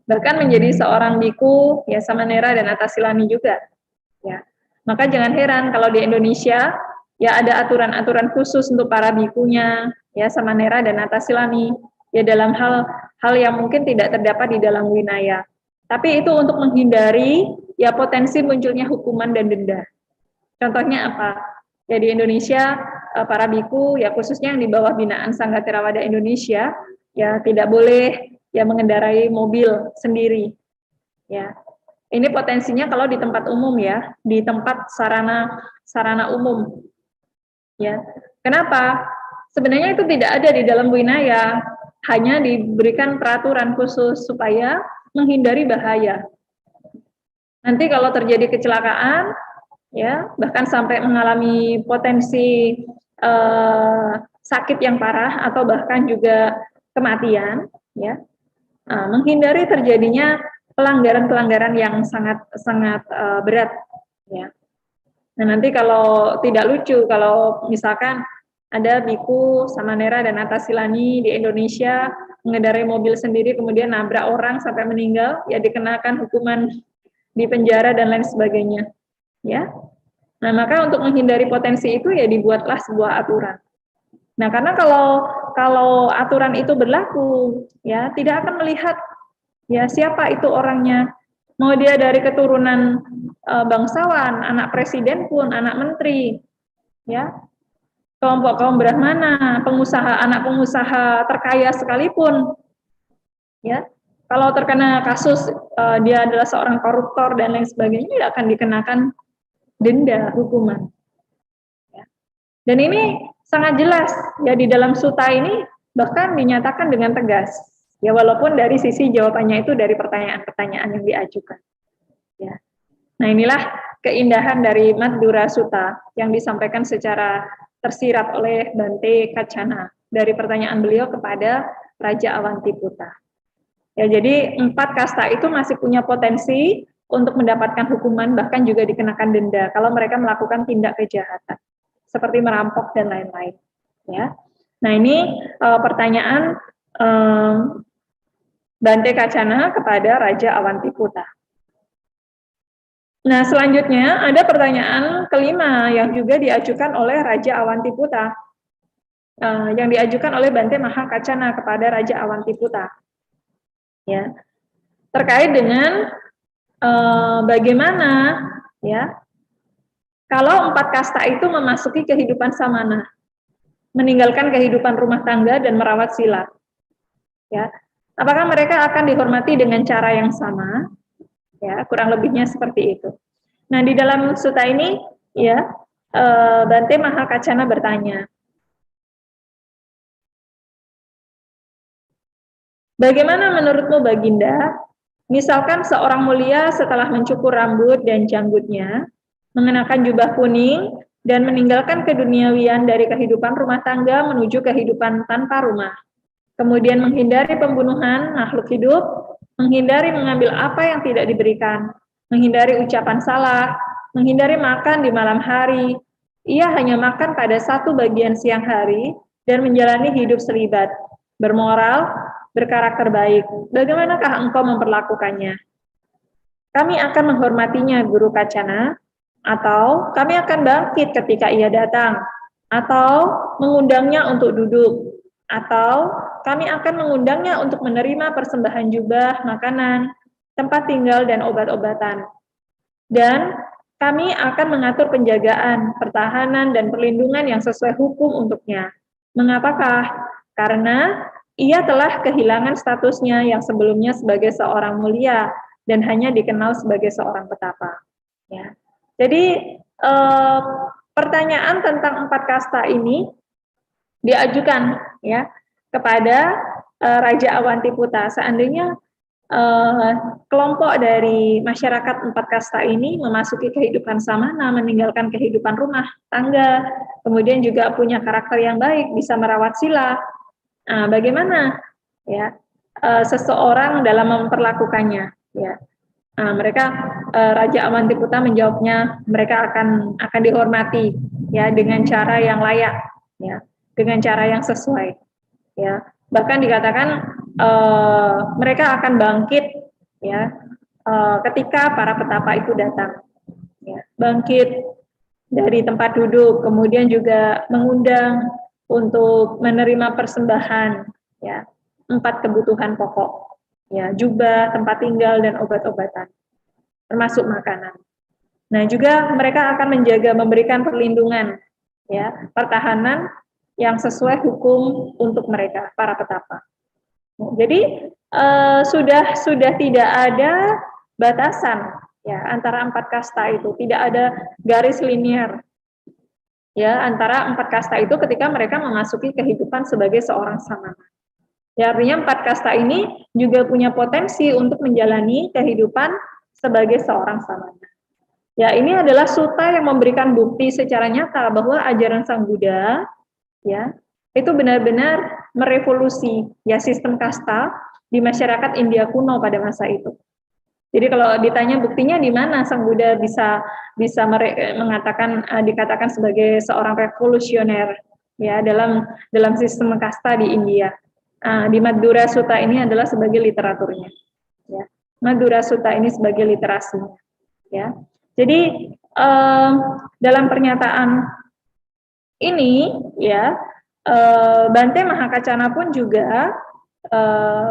Bahkan menjadi seorang biku, ya, samanera dan atasilani juga, ya. Maka jangan heran kalau di Indonesia, ya, ada aturan-aturan khusus untuk para bikunya, ya, samanera dan atasilani, ya, dalam hal yang mungkin tidak terdapat di dalam Winaya. Tapi itu untuk menghindari, ya, potensi munculnya hukuman dan denda. Contohnya apa? Ya, di Indonesia para biku, ya, khususnya yang di bawah binaan Sangga Theravada Indonesia, ya, tidak boleh, ya, mengendarai mobil sendiri, ya. Ini potensinya kalau di tempat umum ya, di tempat sarana umum. Ya. Kenapa? Sebenarnya itu tidak ada di dalam Winaya, hanya diberikan peraturan khusus supaya menghindari bahaya. Nanti kalau terjadi kecelakaan, ya bahkan sampai mengalami potensi sakit yang parah atau bahkan juga kematian, ya menghindari terjadinya pelanggaran-pelanggaran yang sangat berat, ya. Nah nanti kalau tidak lucu kalau misalkan ada biku Samanera dan Atasilani di Indonesia mengendarai mobil sendiri kemudian nabrak orang sampai meninggal, ya dikenakan hukuman di penjara dan lain sebagainya, ya. Nah maka untuk menghindari potensi itu ya dibuatlah sebuah aturan. Nah karena kalau aturan itu berlaku, ya tidak akan melihat ya siapa itu orangnya, mau dia dari keturunan bangsawan, anak presiden pun, anak menteri, ya kelompok kaum Brahmana, pengusaha, anak pengusaha terkaya sekalipun, ya kalau terkena kasus dia adalah seorang koruptor dan lain sebagainya, dia akan dikenakan denda hukuman. Ya. Dan ini sangat jelas ya di dalam suta ini bahkan dinyatakan dengan tegas. Ya walaupun dari sisi jawabannya itu dari pertanyaan-pertanyaan yang diajukan. Ya. Nah inilah keindahan dari Madura Sutta yang disampaikan secara tersirat oleh Bante Kacana dari pertanyaan beliau kepada Raja Awantiputa. Ya, jadi 4 kasta itu masih punya potensi untuk mendapatkan hukuman, bahkan juga dikenakan denda kalau mereka melakukan tindak kejahatan seperti merampok dan lain-lain. Ya, nah ini pertanyaan Bante Kacana kepada Raja Awantiputa. Nah, selanjutnya ada pertanyaan kelima yang juga diajukan oleh Raja Awantiputa, yang diajukan oleh Bante Mahakacana kepada Raja Awantiputa, ya, terkait dengan bagaimana, ya, kalau 4 kasta itu memasuki kehidupan samana, meninggalkan kehidupan rumah tangga dan merawat sila, ya, apakah mereka akan dihormati dengan cara yang sama? Ya, kurang lebihnya seperti itu. Nah, di dalam sutta ini, ya, Bante Mahakacana bertanya, bagaimana menurutmu Baginda, misalkan seorang mulia setelah mencukur rambut dan janggutnya, mengenakan jubah kuning, dan meninggalkan keduniawian dari kehidupan rumah tangga menuju kehidupan tanpa rumah, kemudian menghindari pembunuhan makhluk hidup, menghindari mengambil apa yang tidak diberikan, menghindari ucapan salah, menghindari makan di malam hari, ia hanya makan pada 1 bagian siang hari, dan menjalani hidup selibat, bermoral, berkarakter baik. Bagaimanakah engkau memperlakukannya? Kami akan menghormatinya, Guru Kacana, atau kami akan bangkit ketika ia datang, atau mengundangnya untuk duduk, atau kami akan mengundangnya untuk menerima persembahan jubah, makanan, tempat tinggal, dan obat-obatan. Dan kami akan mengatur penjagaan, pertahanan, dan perlindungan yang sesuai hukum untuknya. Mengapakah? Karena ia telah kehilangan statusnya yang sebelumnya sebagai seorang mulia dan hanya dikenal sebagai seorang petapa. Ya. Jadi pertanyaan tentang 4 kasta ini diajukan ya kepada Raja Awantiputa. Seandainya kelompok dari masyarakat 4 kasta ini memasuki kehidupan samana, meninggalkan kehidupan rumah tangga, kemudian juga punya karakter yang baik, bisa merawat sila. Nah, bagaimana ya seseorang dalam memperlakukannya? Ya, nah, mereka Raja Awantiputa menjawabnya, mereka akan dihormati ya dengan cara yang layak, ya, dengan cara yang sesuai. Ya, bahkan dikatakan mereka akan bangkit ya ketika para petapa itu datang, ya, bangkit dari tempat duduk, kemudian juga mengundang untuk menerima persembahan ya 4 kebutuhan pokok, ya, jubah, tempat tinggal, dan obat-obatan termasuk makanan. Nah, juga mereka akan menjaga, memberikan perlindungan ya, pertahanan yang sesuai hukum untuk mereka para petapa. Jadi sudah tidak ada batasan ya antara 4 kasta itu, tidak ada garis linear ya antara 4 kasta itu ketika mereka memasuki kehidupan sebagai seorang samana. Ya, artinya 4 kasta ini juga punya potensi untuk menjalani kehidupan sebagai seorang samana. Ya, ini adalah sutta yang memberikan bukti secara nyata bahwa ajaran Sang Buddha ya, itu benar-benar merevolusi ya sistem kasta di masyarakat India kuno pada masa itu. Jadi kalau ditanya buktinya di mana Sang Buddha bisa mengatakan dikatakan sebagai seorang revolusioner ya dalam sistem kasta di India. Di Madhura Sutta ini adalah sebagai literaturnya. Ya. Madhura Sutta ini sebagai literasinya. Ya. Jadi dalam pernyataan ini ya Bante Mahakacana pun juga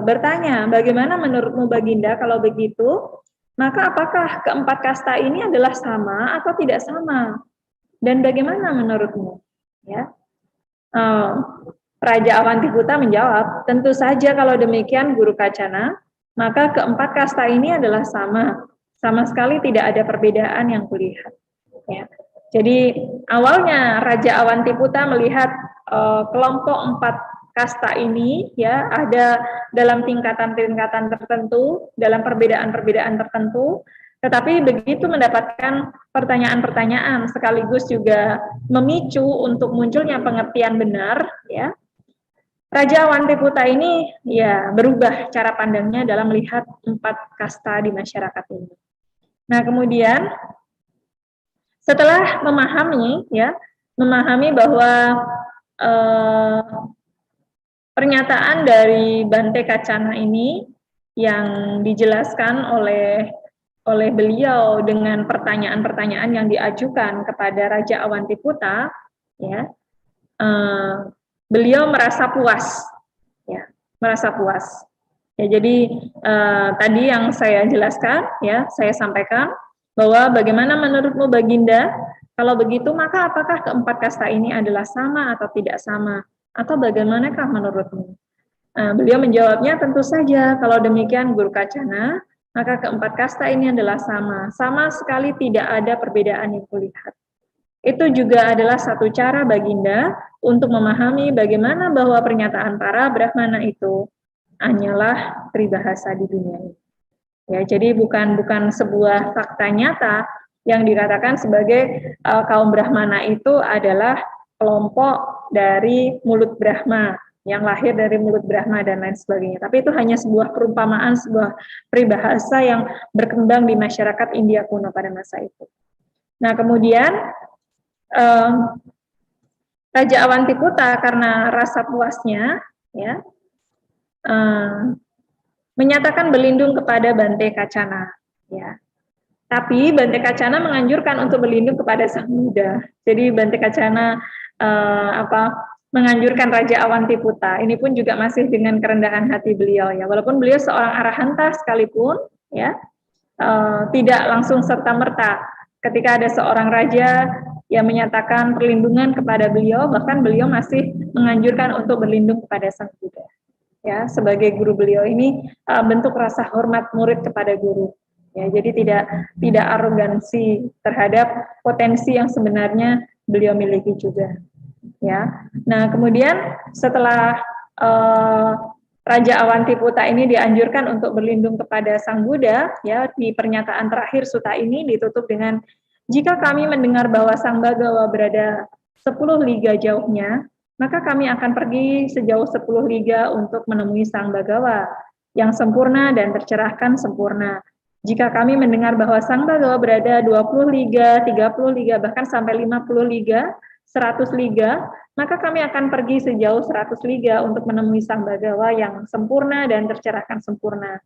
bertanya, bagaimana menurutmu Baginda kalau begitu? Maka apakah keempat kasta ini adalah sama atau tidak sama? Dan bagaimana menurutmu? Ya, Raja Awantiputa menjawab, tentu saja kalau demikian Guru Kacana, maka keempat kasta ini adalah sama sekali tidak ada perbedaan yang kulihat. Ya. Jadi awalnya Raja Awantiputa melihat kelompok 4 kasta ini ya ada dalam tingkatan-tingkatan tertentu, dalam perbedaan-perbedaan tertentu, tetapi begitu mendapatkan pertanyaan-pertanyaan sekaligus juga memicu untuk munculnya pengertian benar ya. Raja Awantiputa ini ya berubah cara pandangnya dalam melihat 4 kasta di masyarakat ini. Nah, kemudian setelah memahami bahwa pernyataan dari Bante Kacana ini yang dijelaskan oleh beliau dengan pertanyaan-pertanyaan yang diajukan kepada Raja Awantiputa, ya, beliau merasa puas, ya, merasa puas. Ya, jadi tadi yang saya jelaskan, ya, saya sampaikan bahwa bagaimana menurutmu Baginda, kalau begitu maka apakah keempat kasta ini adalah sama atau tidak sama? Atau bagaimanakah menurutmu? Beliau menjawabnya, tentu saja kalau demikian Guru Kacana, maka keempat kasta ini adalah sama sekali tidak ada perbedaan yang kulihat. Itu juga adalah satu cara Baginda untuk memahami bagaimana bahwa pernyataan para Brahmana itu hanyalah peribahasa di dunia ini. Ya, jadi bukan sebuah fakta nyata yang dikatakan sebagai kaum Brahmana itu adalah kelompok dari mulut Brahma, yang lahir dari mulut Brahma dan lain sebagainya. Tapi itu hanya sebuah perumpamaan, sebuah peribahasa yang berkembang di masyarakat India kuno pada masa itu. Nah, kemudian Raja Awantiputa karena rasa puasnya, ya, menyatakan berlindung kepada Bante Kacana, ya. Tapi Bante Kacana menganjurkan untuk berlindung kepada Sang Buddha. Jadi Bante Kacana menganjurkan Raja Awantiputa. Ini pun juga masih dengan kerendahan hati beliau, ya. Walaupun beliau seorang arahanta sekalipun, ya, tidak langsung serta-merta ketika ada seorang raja yang menyatakan perlindungan kepada beliau, bahkan beliau masih menganjurkan untuk berlindung kepada Sang Buddha. Ya, sebagai guru beliau ini bentuk rasa hormat murid kepada guru. Ya, jadi tidak arogansi terhadap potensi yang sebenarnya beliau miliki juga. Ya, nah kemudian setelah Raja Awantiputa ini dianjurkan untuk berlindung kepada Sang Buddha, ya, di pernyataan terakhir sutta ini ditutup dengan, jika kami mendengar bahwa Sang Bagawa berada 10 liga jauhnya, maka kami akan pergi sejauh 10 liga untuk menemui Sang Bagawa yang sempurna dan tercerahkan sempurna. Jika kami mendengar bahwa Sang Bagawa berada 20 liga, 30 liga, bahkan sampai 50 liga, 100 liga, maka kami akan pergi sejauh 100 liga untuk menemui Sang Bagawa yang sempurna dan tercerahkan sempurna.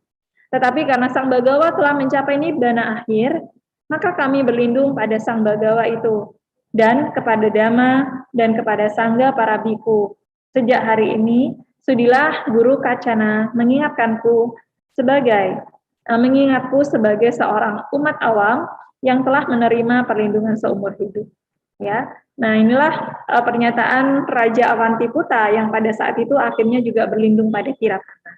Tetapi karena Sang Bagawa telah mencapai nibbana akhir, maka kami berlindung pada Sang Bagawa itu, dan kepada Dhamma, dan kepada Sangga para biku. Sejak hari ini, sudilah Guru Kacana mengingatku sebagai seorang umat awam yang telah menerima perlindungan seumur hidup. Ya, nah inilah pernyataan Raja Awantiputa yang pada saat itu akhirnya juga berlindung pada Kiratana.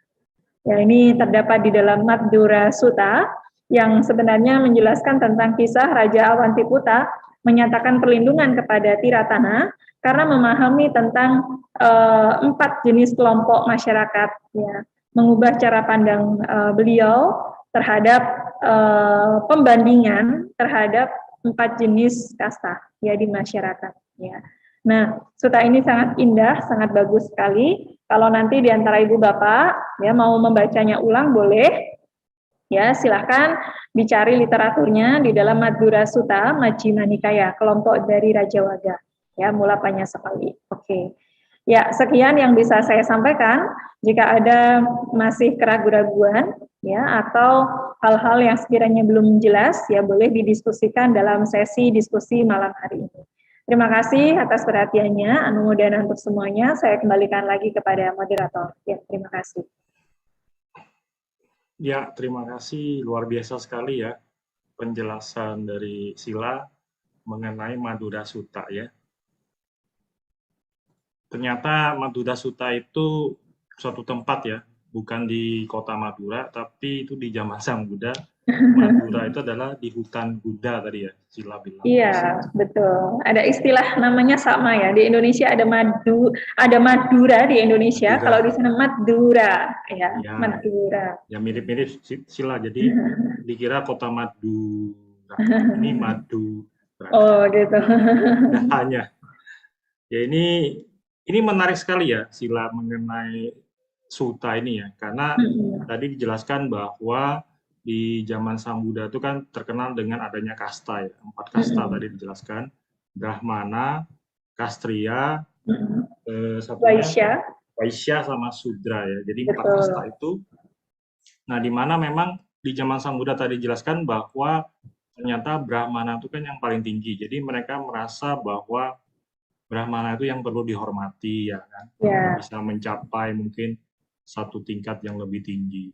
Ya, ini terdapat di dalam Madhura Sutta yang sebenarnya menjelaskan tentang kisah Raja Awantiputa menyatakan perlindungan kepada Tiratana karena memahami tentang 4 jenis kelompok masyarakat, ya, mengubah cara pandang beliau terhadap pembandingan terhadap 4 jenis kasta ya di masyarakat, ya. Nah, suta ini sangat indah, sangat bagus sekali. Kalau nanti di antara ibu bapak ya mau membacanya ulang boleh, ya silahkan dicari literaturnya di dalam Madura Sutta Majjhima Nikaya, kelompok dari Raja Waga, ya mulapanya sekali. Oke. Ya, sekian yang bisa saya sampaikan. Jika ada masih keraguan-raguan ya atau hal-hal yang sekiranya belum jelas, ya boleh didiskusikan dalam sesi diskusi malam hari ini. Terima kasih atas perhatiannya, anumodana untuk semuanya. Saya kembalikan lagi kepada moderator. Ya, terima kasih. Ya, terima kasih. Luar biasa sekali ya penjelasan dari Sila mengenai Madura Sutta ya. Ternyata Madura Sutta itu suatu tempat ya, bukan di kota Madura, tapi itu di zaman Sang Buddha. Madura itu adalah di hutan Buddha tadi ya, Sila bilang. Iya, betul. Ada istilah namanya sama ya. Di Indonesia ada Madura di Indonesia. Madura. Kalau di sana Madura, ya, Madura. Ya mirip-mirip Sila. Jadi dikira kota Madura. Ini Madu. Oh, gitu. Hanya. Ya ini menarik sekali ya Sila mengenai Sutta ini ya, karena tadi dijelaskan bahwa di zaman Sang Buddha itu kan terkenal dengan adanya kasta ya, 4 kasta tadi dijelaskan, Brahmana, Kastriya, Vaishya sama Sudra ya, jadi 4 kasta itu. Nah di mana memang di zaman Sang Buddha tadi dijelaskan bahwa ternyata Brahmana itu kan yang paling tinggi, jadi mereka merasa bahwa Brahmana itu yang perlu dihormati ya kan, bisa mencapai mungkin satu tingkat yang lebih tinggi.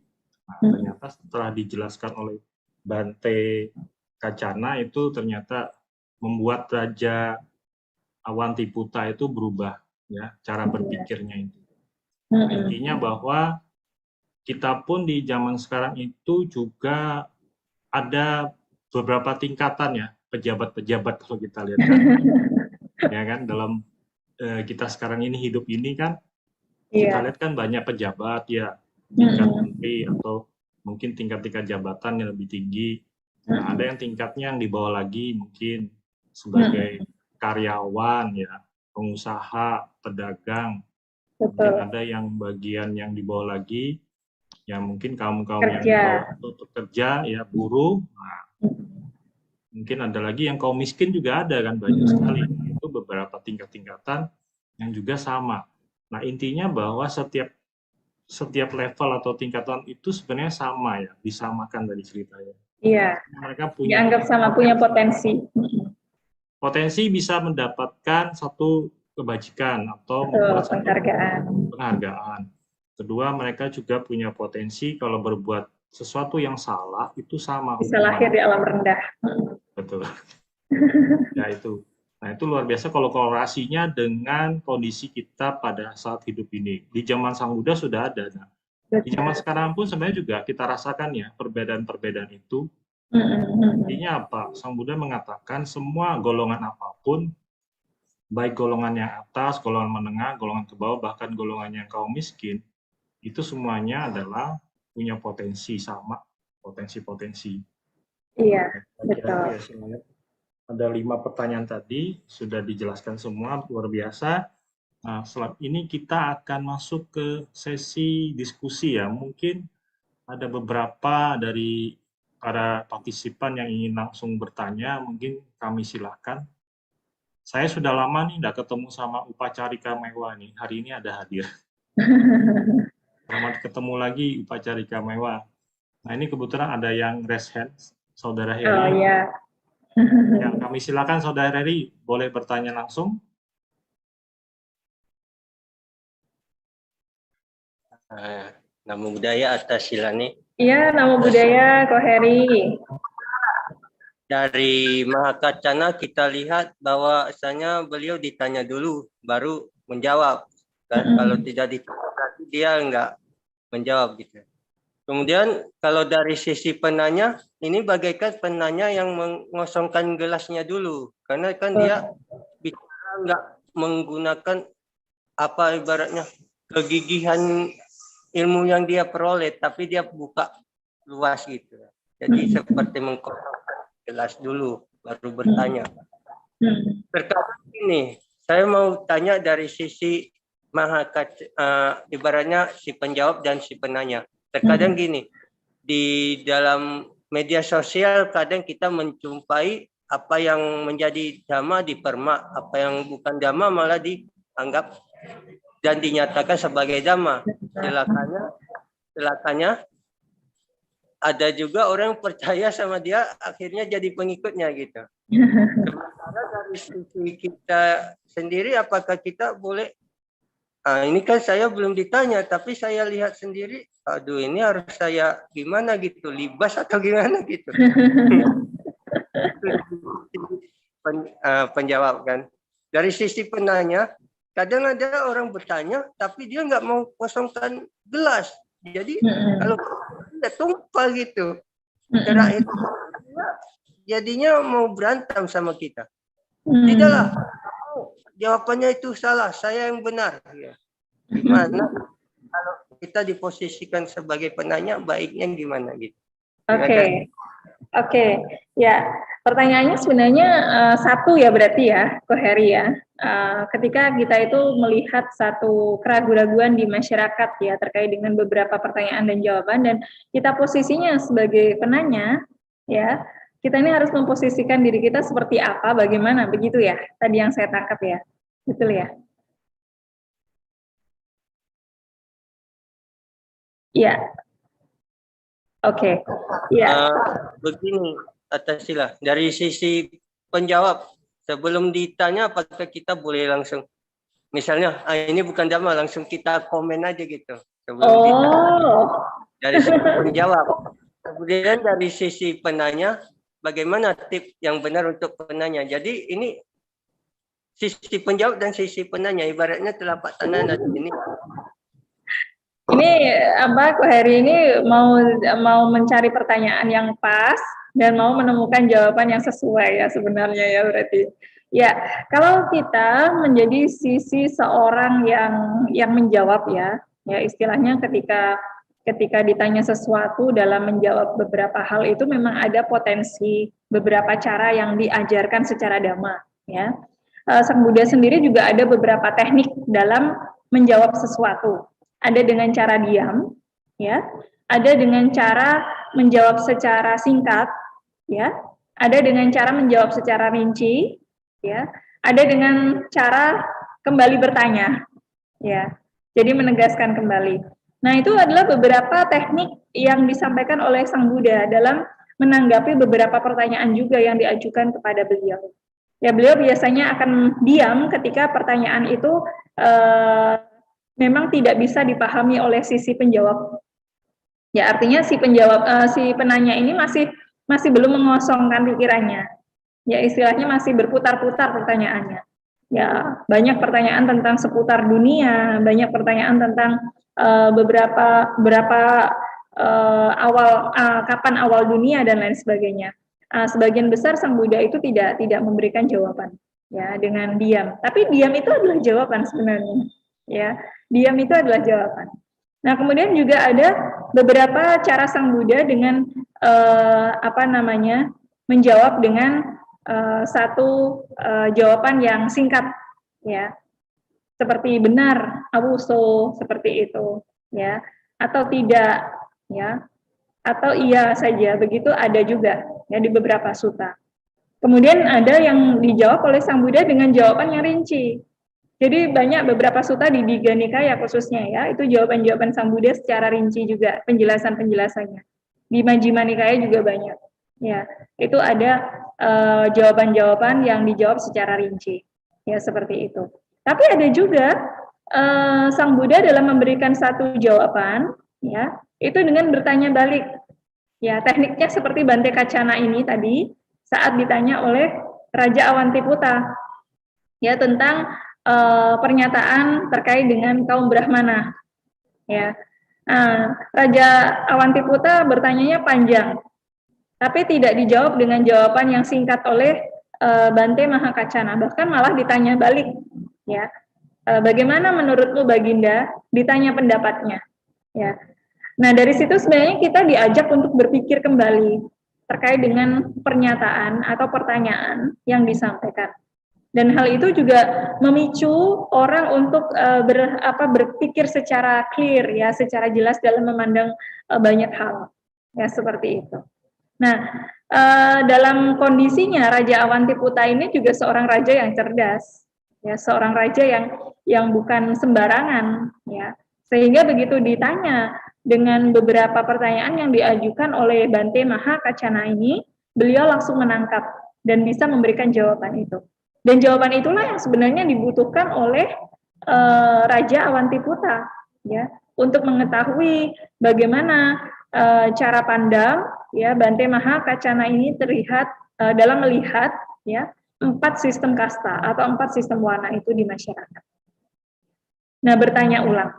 Nah, ternyata setelah dijelaskan oleh Bante Kacana itu ternyata membuat Raja Awantiputa itu berubah ya cara berpikirnya itu. Intinya bahwa kita pun di zaman sekarang itu juga ada beberapa tingkatan ya pejabat-pejabat kalau kita lihat kan. Ya kan dalam kita sekarang ini hidup ini kan kita lihat kan banyak pejabat ya tingkat menteri atau mungkin tingkat-tingkat jabatan yang lebih tinggi. Nah, ada yang tingkatnya yang di bawah lagi mungkin sebagai karyawan ya, pengusaha, pedagang. Mungkin ada yang bagian yang di bawah lagi ya mungkin kaum-kaum yang di bawah atau pekerja ya buruh. Nah, mungkin ada lagi yang kaum miskin juga ada kan banyak sekali. Itu beberapa tingkat-tingkatan yang juga sama. Nah intinya bahwa setiap level atau tingkatan itu sebenarnya sama ya, disamakan dari ceritanya. Iya. Mereka punya dianggap sama punya potensi. Potensi bisa mendapatkan satu kebajikan atau membuat satu penghargaan. Kedua mereka juga punya potensi kalau berbuat sesuatu yang salah itu sama. Bisa lahir di alam rendah. Betul. Ya itu. Nah itu luar biasa kalau korelasinya dengan kondisi kita pada saat hidup ini. Di zaman Sang Buddha sudah ada. Nah, di zaman sekarang pun sebenarnya juga kita rasakan ya perbedaan-perbedaan itu. Intinya apa? Sang Buddha mengatakan semua golongan apapun, baik golongan yang atas, golongan menengah, golongan ke bawah, bahkan golongan yang kaum miskin, itu semuanya adalah punya potensi sama, potensi-potensi. Iya, betul. Ya, ada 5 pertanyaan tadi, sudah dijelaskan semua, luar biasa. Nah, setelah ini kita akan masuk ke sesi diskusi ya. Mungkin ada beberapa dari para partisipan yang ingin langsung bertanya, mungkin kami silahkan. Saya sudah lama nih nggak ketemu sama Upacarika Mewah nih, hari ini ada hadir. Selamat ketemu lagi Upacarika Mewah. Nah ini kebetulan ada yang raise hand, Saudara Heri. Oh iya. Ya, kami silakan Saudara Heri, boleh bertanya langsung. Namo Buddhaya atas Silani. Iya, Namo Buddhaya, Ko Heri. Dari Mahakacana kita lihat bahwa asalnya beliau ditanya dulu, baru menjawab. Kalau tidak ditanya, dia enggak menjawab gitu. Kemudian kalau dari sisi penanya, ini bagaikan penanya yang mengosongkan gelasnya dulu, karena kan dia bicara nggak menggunakan apa ibaratnya kegigihan ilmu yang dia peroleh, tapi dia buka luas gitu. Jadi seperti mengkosongkan gelas dulu, baru bertanya. Terkadang ini, saya mau tanya dari sisi ibaratnya si penjawab dan si penanya. Terkadang gini, di dalam media sosial kadang kita menjumpai apa yang menjadi dhamma dipermak, apa yang bukan dhamma malah dianggap dan dinyatakan sebagai dhamma. Celakanya ada juga orang percaya sama dia, akhirnya jadi pengikutnya gitu. Sementara dari sisi kita sendiri, apakah kita boleh ini kan saya belum ditanya, tapi saya lihat sendiri, aduh ini harus saya gimana gitu, libas atau gimana gitu. Penjawab kan. Dari sisi penanya, kadang ada orang bertanya, tapi dia nggak mau kosongkan gelas. Jadi kalau tidak tumpah gitu, terakhir jadinya mau berantem sama kita. Tidaklah. Jawabannya itu salah, saya yang benar. Ya. Gimana kalau kita diposisikan sebagai penanya, baiknya gimana gitu? Oke. Ya, pertanyaannya sebenarnya satu ya berarti ya, Ko Heri ya. Ketika kita itu melihat satu keraguan-raguan di masyarakat ya terkait dengan beberapa pertanyaan dan jawaban, dan kita posisinya sebagai penanya, ya. Kita ini harus memposisikan diri kita seperti apa, bagaimana, begitu ya? Tadi yang saya tangkap ya, betul ya? Ya, oke. Ya. Begini, Atasila, dari sisi penjawab, sebelum ditanya apakah kita boleh langsung, misalnya, ini bukan dhamma, langsung kita komen aja gitu. Sebelum ditanya. Dari sisi penjawab. Kemudian dari sisi penanya, bagaimana tips yang benar untuk penanya. Jadi ini sisi penjawab dan sisi penanya, ibaratnya telapak tangan ini. Ini apa, Ko Heri ini mau mencari pertanyaan yang pas dan mau menemukan jawaban yang sesuai ya sebenarnya ya berarti. Ya, kalau kita menjadi sisi seorang yang menjawab ya istilahnya ketika ditanya sesuatu dalam menjawab beberapa hal itu memang ada potensi beberapa cara yang diajarkan secara dhamma ya. Sang Buddha sendiri juga ada beberapa teknik dalam menjawab sesuatu. Ada dengan cara diam, ya. Ada dengan cara menjawab secara singkat, ya. Ada dengan cara menjawab secara rinci, ya. Ada dengan cara kembali bertanya, ya. Jadi menegaskan kembali. Nah, itu adalah beberapa teknik yang disampaikan oleh Sang Buddha dalam menanggapi beberapa pertanyaan juga yang diajukan kepada beliau. Ya, beliau biasanya akan diam ketika pertanyaan itu memang tidak bisa dipahami oleh sisi penjawab. Ya, artinya si penanya ini masih belum mengosongkan pikirannya. Ya, istilahnya masih berputar-putar pertanyaannya. Ya, banyak pertanyaan tentang seputar dunia, banyak pertanyaan tentang kapan awal dunia dan lain sebagainya. Sebagian besar Sang Buddha itu tidak memberikan jawaban ya dengan diam. Tapi diam itu adalah jawaban sebenarnya. Ya, diam itu adalah jawaban. Nah, kemudian juga ada beberapa cara Sang Buddha dengan menjawab dengan satu jawaban yang singkat, ya, seperti benar, awuso, seperti itu, ya, atau tidak, ya, atau iya saja, begitu ada juga, ya, di beberapa sutta. Kemudian ada yang dijawab oleh Sang Buddha dengan jawaban yang rinci. Jadi banyak beberapa sutta di Digha Nikaya khususnya ya, itu jawaban-jawaban Sang Buddha secara rinci juga, penjelasan-penjelasannya. Di Majjhima Nikaya juga banyak. Ya, itu ada jawaban-jawaban yang dijawab secara rinci. Ya, seperti itu. Tapi ada juga Sang Buddha dalam memberikan satu jawaban, ya, itu dengan bertanya balik. Ya, tekniknya seperti Bante Kacana ini tadi saat ditanya oleh Raja Awantiputa ya tentang pernyataan terkait dengan kaum Brahmana. Ya. Nah, Raja Awantiputra bertanyanya panjang, tapi tidak dijawab dengan jawaban yang singkat oleh Bante Mahakacana, bahkan malah ditanya balik, ya. Bagaimana menurutmu Baginda? Ditanya pendapatnya, ya. Nah, dari situ sebenarnya kita diajak untuk berpikir kembali terkait dengan pernyataan atau pertanyaan yang disampaikan. Dan hal itu juga memicu orang untuk berpikir secara clear, ya, secara jelas dalam memandang banyak hal, ya, seperti itu. Nah, dalam kondisinya Raja Awantiputra ini juga seorang raja yang cerdas, ya, seorang raja yang bukan sembarangan, ya, sehingga begitu ditanya dengan beberapa pertanyaan yang diajukan oleh Bante Mahakacana ini, beliau langsung menangkap dan bisa memberikan jawaban itu. Dan jawaban itulah yang sebenarnya dibutuhkan oleh Raja Awantiputra, ya, untuk mengetahui bagaimana cara pandang, ya, Bante Mahakacana ini terlihat dalam melihat, ya, 4 sistem kasta atau 4 sistem warna itu di masyarakat. Nah, bertanya ulang.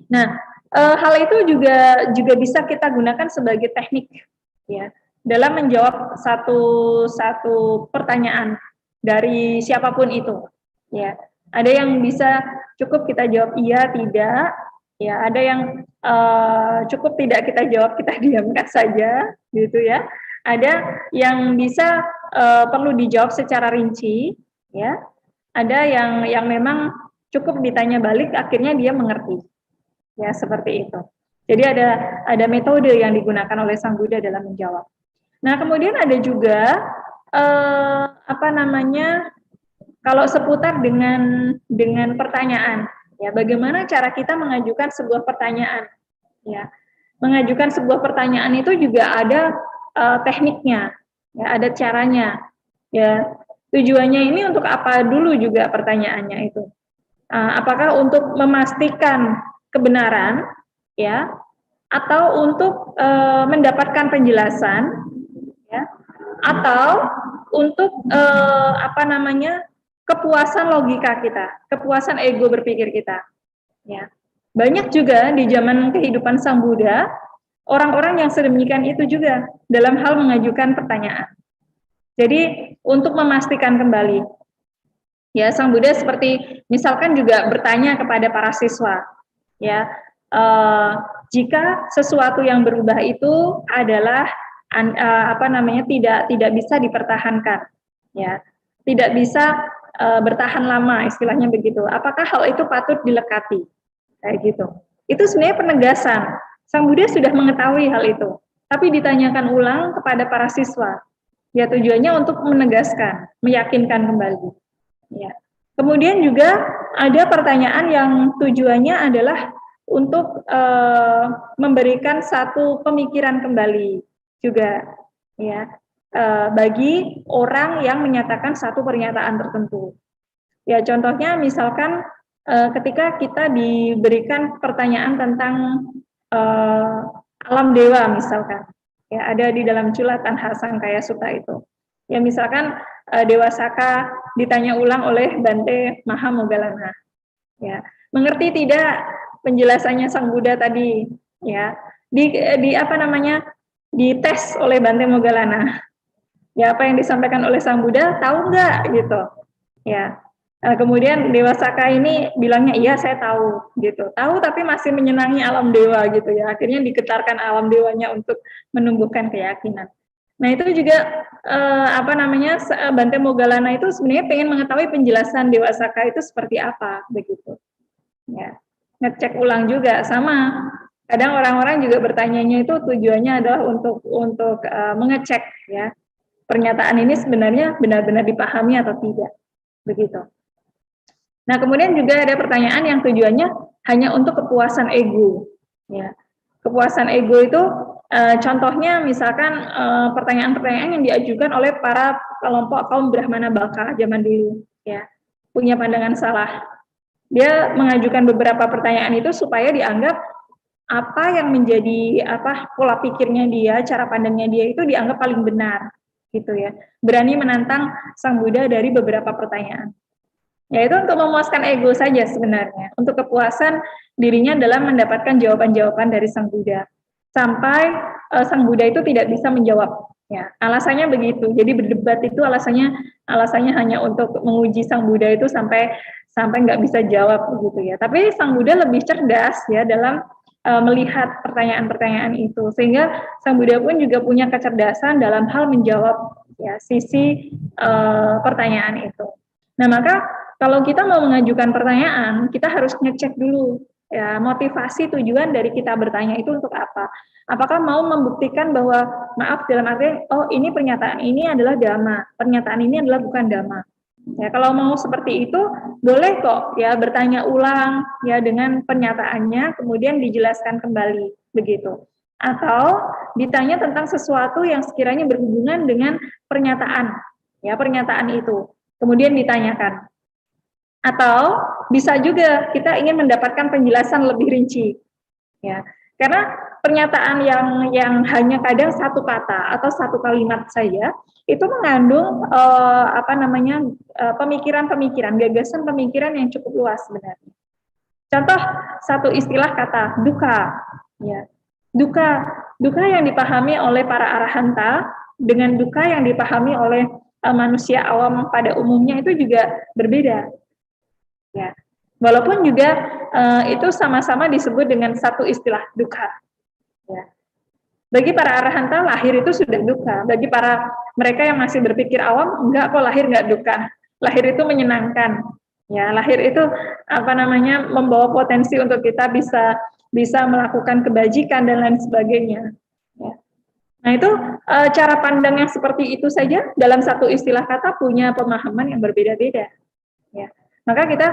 Nah, hal itu juga bisa kita gunakan sebagai teknik, ya, dalam menjawab satu pertanyaan dari siapapun itu, ya. Ada yang bisa cukup kita jawab iya, tidak, ya. Ada yang cukup tidak kita jawab, kita diamkan saja, gitu, ya. Ada yang bisa perlu dijawab secara rinci, ya. Ada yang memang cukup ditanya balik, akhirnya dia mengerti, ya, seperti itu. Jadi ada metode yang digunakan oleh Sang Buddha dalam menjawab. Nah, kemudian ada juga kalau seputar dengan pertanyaan, ya, bagaimana cara kita mengajukan sebuah pertanyaan, ya. Mengajukan sebuah pertanyaan itu juga ada tekniknya, ya, ada caranya, ya. Tujuannya ini untuk apa dulu juga pertanyaannya itu? Apakah untuk memastikan kebenaran, ya, atau untuk mendapatkan penjelasan, ya, atau untuk kepuasan logika kita, kepuasan ego berpikir kita, ya. Banyak juga di zaman kehidupan Sang Buddha orang-orang yang sedemikian itu juga dalam hal mengajukan pertanyaan. Jadi untuk memastikan kembali, ya, Sang Buddha seperti misalkan juga bertanya kepada para siswa, ya, jika sesuatu yang berubah itu adalah tidak bisa dipertahankan, ya, tidak bisa bertahan lama, istilahnya begitu. Apakah hal itu patut dilekati, kayak gitu? Itu sebenarnya penegasan. Sang Buddha sudah mengetahui hal itu, tapi ditanyakan ulang kepada para siswa. Ya, tujuannya untuk menegaskan, meyakinkan kembali. Ya. Kemudian juga ada pertanyaan yang tujuannya adalah untuk memberikan satu pemikiran kembali juga, ya, bagi orang yang menyatakan satu pernyataan tertentu. Ya, contohnya misalkan ketika kita diberikan pertanyaan tentang alam dewa misalkan, ya, ada di dalam Cula Tanha Sangkaya Sutta itu. Ya, misalkan Dewa Saka ditanya ulang oleh Bante Mahamoggallana, ya, mengerti tidak penjelasannya Sang Buddha tadi, ya, dites oleh Bante Moggallana, ya, apa yang disampaikan oleh Sang Buddha tahu nggak, gitu, ya. Kemudian Dewa Saka ini bilangnya iya saya tahu, gitu, tahu tapi masih menyenangi alam dewa, gitu, ya, akhirnya diketarkan alam dewanya untuk menumbuhkan keyakinan. Nah, itu juga Bante Moggallana itu sebenarnya pengen mengetahui penjelasan Dewa Saka itu seperti apa, begitu, ya. Ngecek ulang juga sama. Kadang orang-orang juga bertanyanya itu tujuannya adalah untuk mengecek, ya, pernyataan ini sebenarnya benar-benar dipahami atau tidak, begitu. Nah, kemudian juga ada pertanyaan yang tujuannya hanya untuk kepuasan ego, ya. Kepuasan ego itu contohnya misalkan pertanyaan-pertanyaan yang diajukan oleh para kelompok kaum Brahmana Baka zaman dulu, ya, punya pandangan salah. Dia mengajukan beberapa pertanyaan itu supaya dianggap apa yang menjadi pola pikirnya dia, cara pandangnya dia itu dianggap paling benar, gitu, ya. Berani menantang Sang Buddha dari beberapa pertanyaan. Ya, itu untuk memuaskan ego saja sebenarnya, untuk kepuasan dirinya dalam mendapatkan jawaban-jawaban dari Sang Buddha. Sampai Sang Buddha itu tidak bisa menjawab. Ya, alasannya begitu. Jadi berdebat itu alasannya hanya untuk menguji Sang Buddha itu sampai nggak bisa jawab begitu ya. Tapi Sang Buddha lebih cerdas ya dalam melihat pertanyaan-pertanyaan itu, sehingga Sang Buddha pun juga punya kecerdasan dalam hal menjawab ya sisi pertanyaan itu. Nah, maka kalau kita mau mengajukan pertanyaan, kita harus ngecek dulu ya motivasi tujuan dari kita bertanya itu untuk apa. Apakah mau membuktikan bahwa maaf dalam arti ini pernyataan ini adalah dhamma, pernyataan ini adalah bukan dhamma. Ya, kalau mau seperti itu boleh kok ya bertanya ulang ya dengan pernyataannya kemudian dijelaskan kembali begitu. Atau ditanya tentang sesuatu yang sekiranya berhubungan dengan pernyataan itu. Kemudian ditanyakan. Atau bisa juga kita ingin mendapatkan penjelasan lebih rinci. Ya. Karena pernyataan yang hanya kadang satu kata atau satu kalimat saja itu mengandung pemikiran-pemikiran, gagasan pemikiran yang cukup luas sebenarnya. Contoh satu istilah kata duka, ya. Duka yang dipahami oleh para arahanta dengan duka yang dipahami oleh manusia awam pada umumnya itu juga berbeda. Ya. Walaupun juga itu sama-sama disebut dengan satu istilah duka. Ya. Bagi para arahanta lahir itu sudah duka. Bagi para mereka yang masih berpikir awam, enggak kok lahir enggak duka. Lahir itu menyenangkan. Ya, lahir itu membawa potensi untuk kita bisa melakukan kebajikan dan lain sebagainya. Ya. Nah itu cara pandang yang seperti itu saja dalam satu istilah kata punya pemahaman yang berbeda-beda. Ya. Maka kita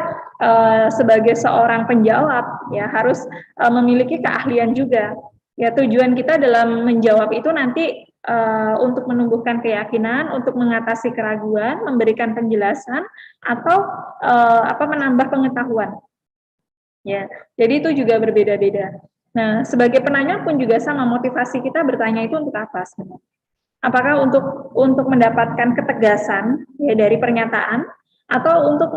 sebagai seorang penjawab ya harus memiliki keahlian juga. Ya tujuan kita dalam menjawab itu nanti untuk menumbuhkan keyakinan, untuk mengatasi keraguan, memberikan penjelasan atau menambah pengetahuan. Ya, jadi itu juga berbeda-beda. Nah, sebagai penanya pun juga sama, motivasi kita bertanya itu untuk apa sebenarnya? Apakah untuk mendapatkan ketegasan ya dari pernyataan atau untuk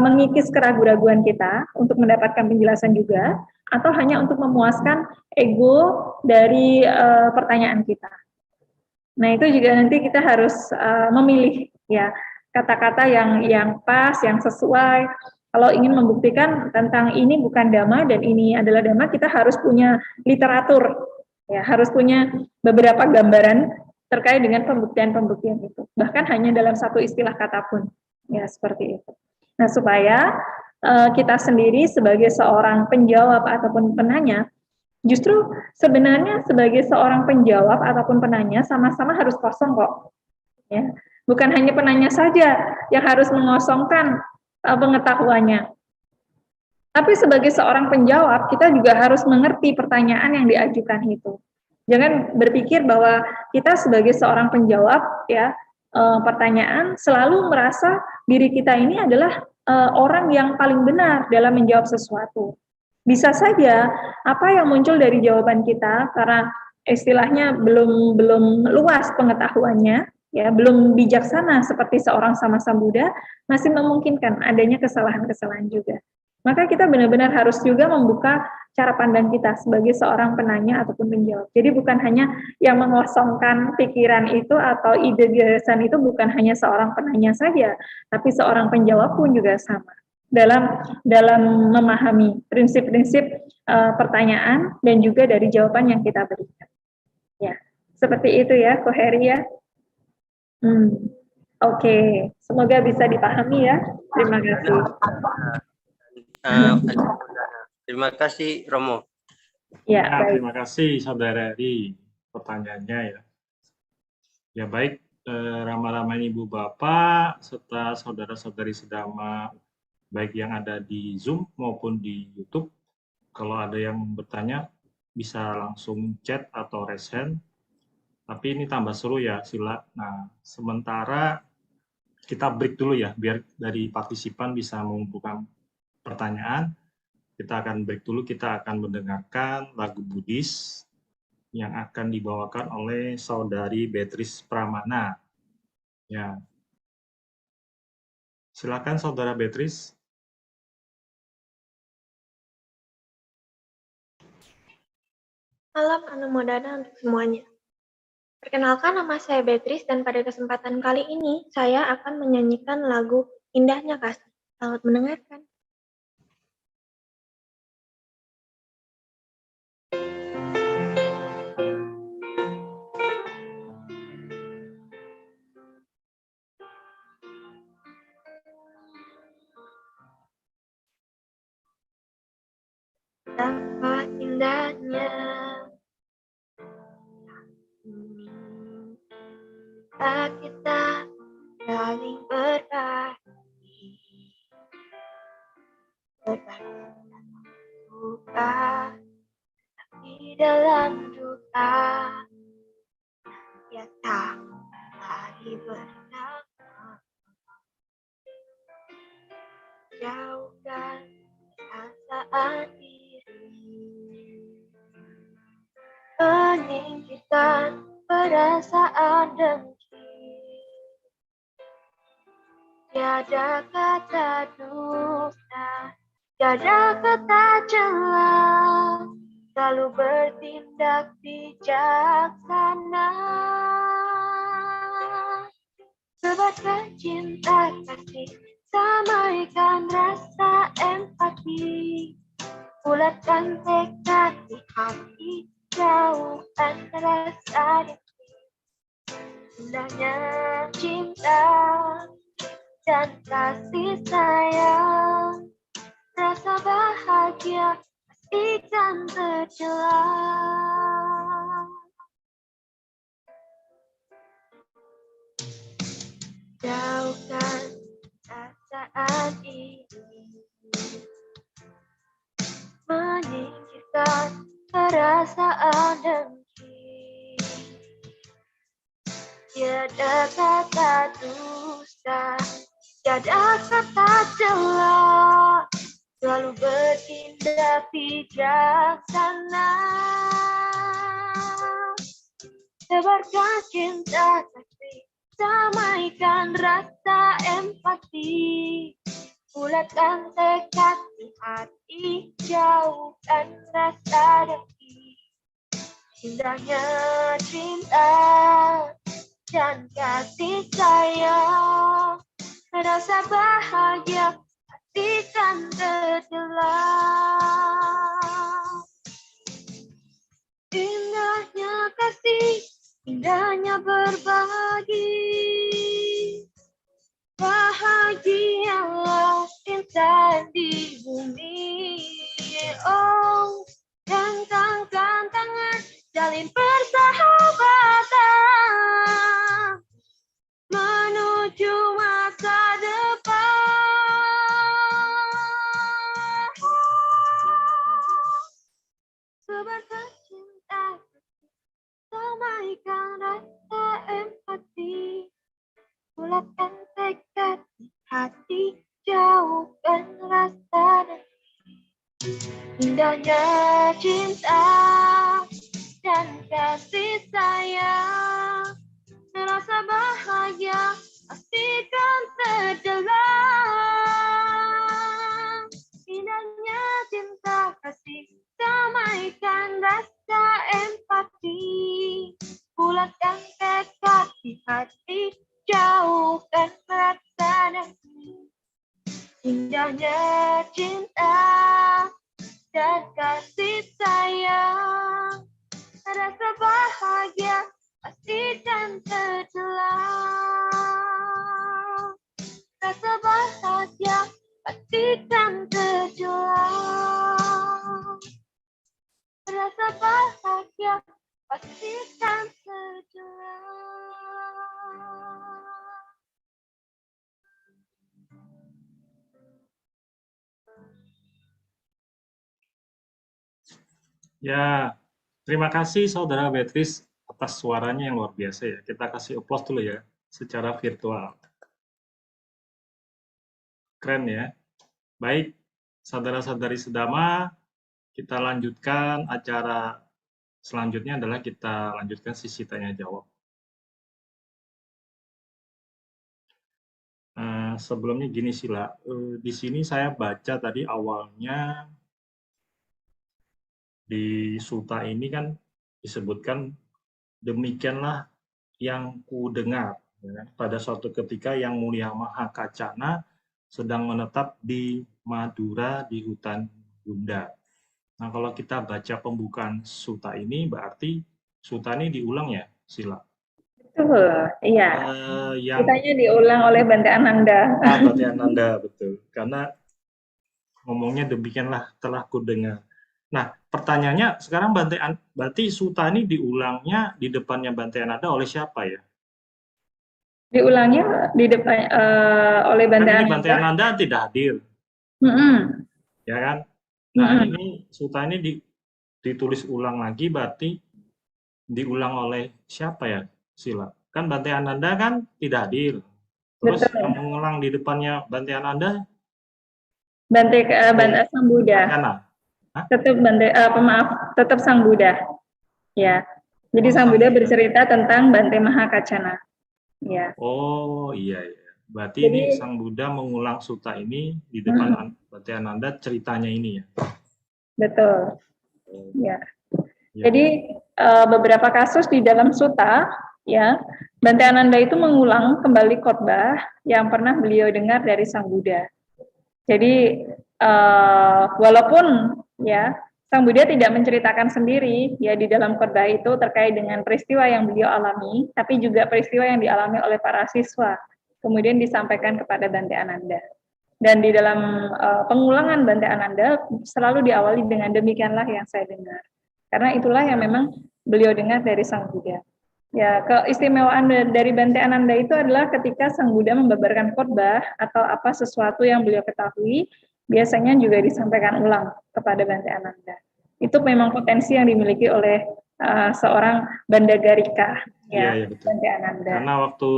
mengikis keraguan-raguan kita untuk mendapatkan penjelasan juga atau hanya untuk memuaskan ego dari pertanyaan kita. Nah, itu juga nanti kita harus memilih ya kata-kata yang pas, yang sesuai. Kalau ingin membuktikan tentang ini bukan dhamma dan ini adalah dhamma, kita harus punya literatur. Ya, harus punya beberapa gambaran terkait dengan pembuktian-pembuktian itu. Bahkan hanya dalam satu istilah kata pun. Ya, seperti itu. Nah, supaya kita sendiri sebagai seorang penjawab ataupun penanya, justru sebenarnya sebagai seorang penjawab ataupun penanya sama-sama harus kosong kok. Ya. Bukan hanya penanya saja yang harus mengosongkan pengetahuannya. Tapi sebagai seorang penjawab, kita juga harus mengerti pertanyaan yang diajukan itu. Jangan berpikir bahwa kita sebagai seorang penjawab ya pertanyaan selalu merasa diri kita ini adalah orang yang paling benar dalam menjawab sesuatu. Bisa saja apa yang muncul dari jawaban kita karena istilahnya belum luas pengetahuannya, ya belum bijaksana seperti seorang sama Sang Buddha, masih memungkinkan adanya kesalahan-kesalahan juga. Maka kita benar-benar harus juga membuka cara pandang kita sebagai seorang penanya ataupun penjawab. Jadi bukan hanya yang mengosongkan pikiran itu atau ide gagasan itu bukan hanya seorang penanya saja, tapi seorang penjawab pun juga sama dalam memahami prinsip-prinsip pertanyaan dan juga dari jawaban yang kita berikan. Ya, seperti itu ya, Koheri ya. Oke, semoga bisa dipahami ya. Terima kasih. Terima kasih Romo. Ya, baik. Terima kasih Saudara Eri pertanyaannya ya. Ya baik, Rama-Rama Ibu Bapak serta saudara-saudari sedama baik yang ada di Zoom maupun di YouTube. Kalau ada yang bertanya bisa langsung chat atau raise hand. Tapi ini tambah seru ya, sila. Nah, sementara kita break dulu ya biar dari partisipan bisa mengumpulkan pertanyaan. Kita akan break dulu, kita akan mendengarkan lagu Buddhis yang akan dibawakan oleh Saudari Beatrice Pramana. Ya. Silakan Saudara Beatrice. Malam Anumodana untuk semuanya. Perkenalkan, nama saya Beatrice dan pada kesempatan kali ini saya akan menyanyikan lagu Indahnya Kasih. Selamat mendengarkan. Betapa indahnya kita saling berbagi duka di dalam duka ya tak lagi bernama jauhkan perasaan diri meninggikan perasaan dengki tiada kata dusta tiada kata cela selalu bertindak bijaksana sebarkan cinta kasih samaikan rasa empati bulatkan tekad di hati jauhkan rasa dengki indahnya cinta dan kasih sayang rasa bahagia pastikan tercela jauhkan perasaan ini menyingkirkan perasaan dengki tiada kata dusta tiada kata cela selalu bertindak bijaksana sebarkan cinta kasih samaikan rasa empati bulatkan tekad di hati jauhkan rasa dengki indahnya cinta dan kasih sayang rasa bahagia pastikan tercela indahnya kasih indahnya berbagi bahagialah insan di bumi oh gantangkan tangan jalin persahabatan menuju masa depan sebarkan cinta samaikan rasa empati bulatkan tekad di hati jauhkan rasa dengki indahnya cinta dan kasih sayang rasa bahagia pastikan tercela indahnya cinta kasih samaikan rasa empati bulatkan tekad di hati jauhkan rasa dengki indahnya cinta dan kasih sayang rasa bahagia pastikan tercela rasa bahagia pastikan tercela rasa bahagia pastikan tercela Ya, terima kasih Saudara Beatrice atas suaranya yang luar biasa ya. Kita kasih applause dulu ya, secara virtual. Keren ya. Baik, saudara-saudari sedama, kita lanjutkan acara selanjutnya adalah kita lanjutkan sisi tanya jawab. Sebelumnya gini Sila, di sini saya baca tadi awalnya di Suta ini kan disebutkan, demikianlah yang ku dengar, ya kan? Pada suatu ketika yang mulia Mahakacana sedang menetap di Madura di hutan Bunda. Nah, kalau kita baca pembukaan suta ini, berarti suta ini diulang ya, Sila? Betul, iya. Yang Kitanya diulang oleh Bante Ananda. Bante Ananda, betul. Karena ngomongnya demikianlah telah ku dengar. Nah, pertanyaannya sekarang berarti suta ini diulangnya di depannya Bante Ananda oleh siapa ya? Diulangnya di depan oleh Bante Kan ini Ananda. Bante Ananda tidak hadir, ya kan? Nah, ini suta ini ditulis ulang lagi, berarti diulang oleh siapa ya, Sila? Kan Bante Ananda kan tidak hadir. Terus Betul. yang mengulang di depannya Bante Ananda? Bante Sang Buddha. Tetap tetap Sang Buddha. Ya. Jadi Sang Buddha bercerita tentang Bante Mahakacana. Ya. Oh iya. Berarti ini Sang Buddha mengulang suta ini di depan Bante Ananda, ceritanya ini ya. Betul. Ya. Jadi beberapa kasus di dalam suta, ya, Bante Ananda itu mengulang kembali khotbah yang pernah beliau dengar dari Sang Buddha. Jadi walaupun ya Sang Buddha tidak menceritakan sendiri ya di dalam khotbah itu terkait dengan peristiwa yang beliau alami, tapi juga peristiwa yang dialami oleh para siswa, kemudian disampaikan kepada Bante Ananda. Dan di dalam pengulangan Bante Ananda selalu diawali dengan demikianlah yang saya dengar. Karena itulah yang memang beliau dengar dari Sang Buddha. Ya, keistimewaan dari Bante Ananda itu adalah ketika Sang Buddha membabarkan khotbah atau apa sesuatu yang beliau ketahui, biasanya juga disampaikan ulang kepada Bante Ananda. Itu memang potensi yang dimiliki oleh seorang Bandagarika, ya, betul. Bante Ananda. Karena waktu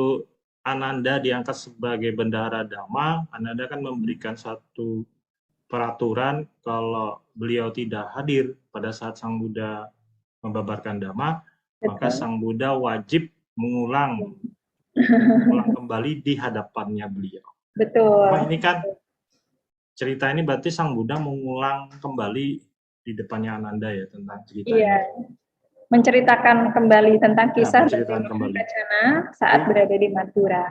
Ananda diangkat sebagai bendahara Dhamma, Ananda kan memberikan satu peraturan kalau beliau tidak hadir pada saat Sang Buddha membabarkan Dhamma, maka Sang Buddha wajib mengulang kembali di hadapannya beliau. Betul. Nah, ini kan cerita ini berarti Sang Buddha mengulang kembali di depannya Ananda ya tentang cerita ini. Menceritakan kembali tentang kisah Bante Mahakacana saat berada di Madura.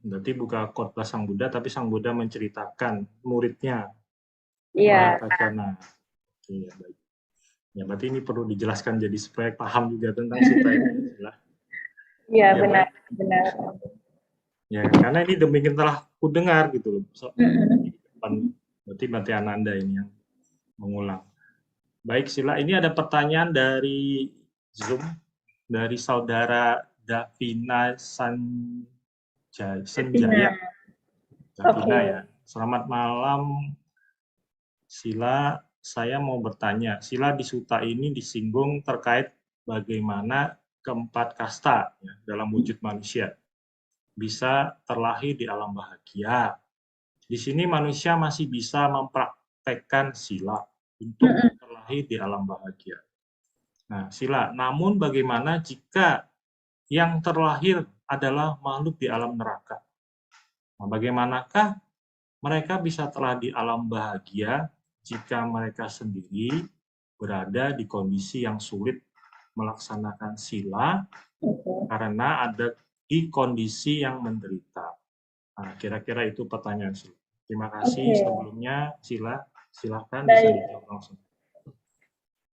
Berarti bukan khotbah Sang Buddha, tapi Sang Buddha menceritakan muridnya Mahakacana. Iya, baik. Ya, berarti ini perlu dijelaskan jadi supaya paham juga tentang suta ini. Iya, benar. Ya, karena ini demikian telah ku dengar gitu loh. Berarti Bante Ananda ini yang mengulang. Baik, Sila. Ini ada pertanyaan dari Zoom dari saudara Davina Senjaya. Davina ya. Selamat malam, Sila. Saya mau bertanya, Sila di suta ini disinggung terkait bagaimana keempat kasta ya, dalam wujud manusia bisa terlahir di alam bahagia. Di sini manusia masih bisa mempraktekkan sila untuk terlahir di alam bahagia. Nah, Sila, namun bagaimana jika yang terlahir adalah makhluk di alam neraka? Nah, bagaimanakah mereka bisa terlahir di alam bahagia jika mereka sendiri berada di kondisi yang sulit melaksanakan sila karena ada di kondisi yang menderita? Nah, kira-kira itu pertanyaan Sila. Terima kasih sebelumnya, Sila. Silakan bisa dijawab langsung.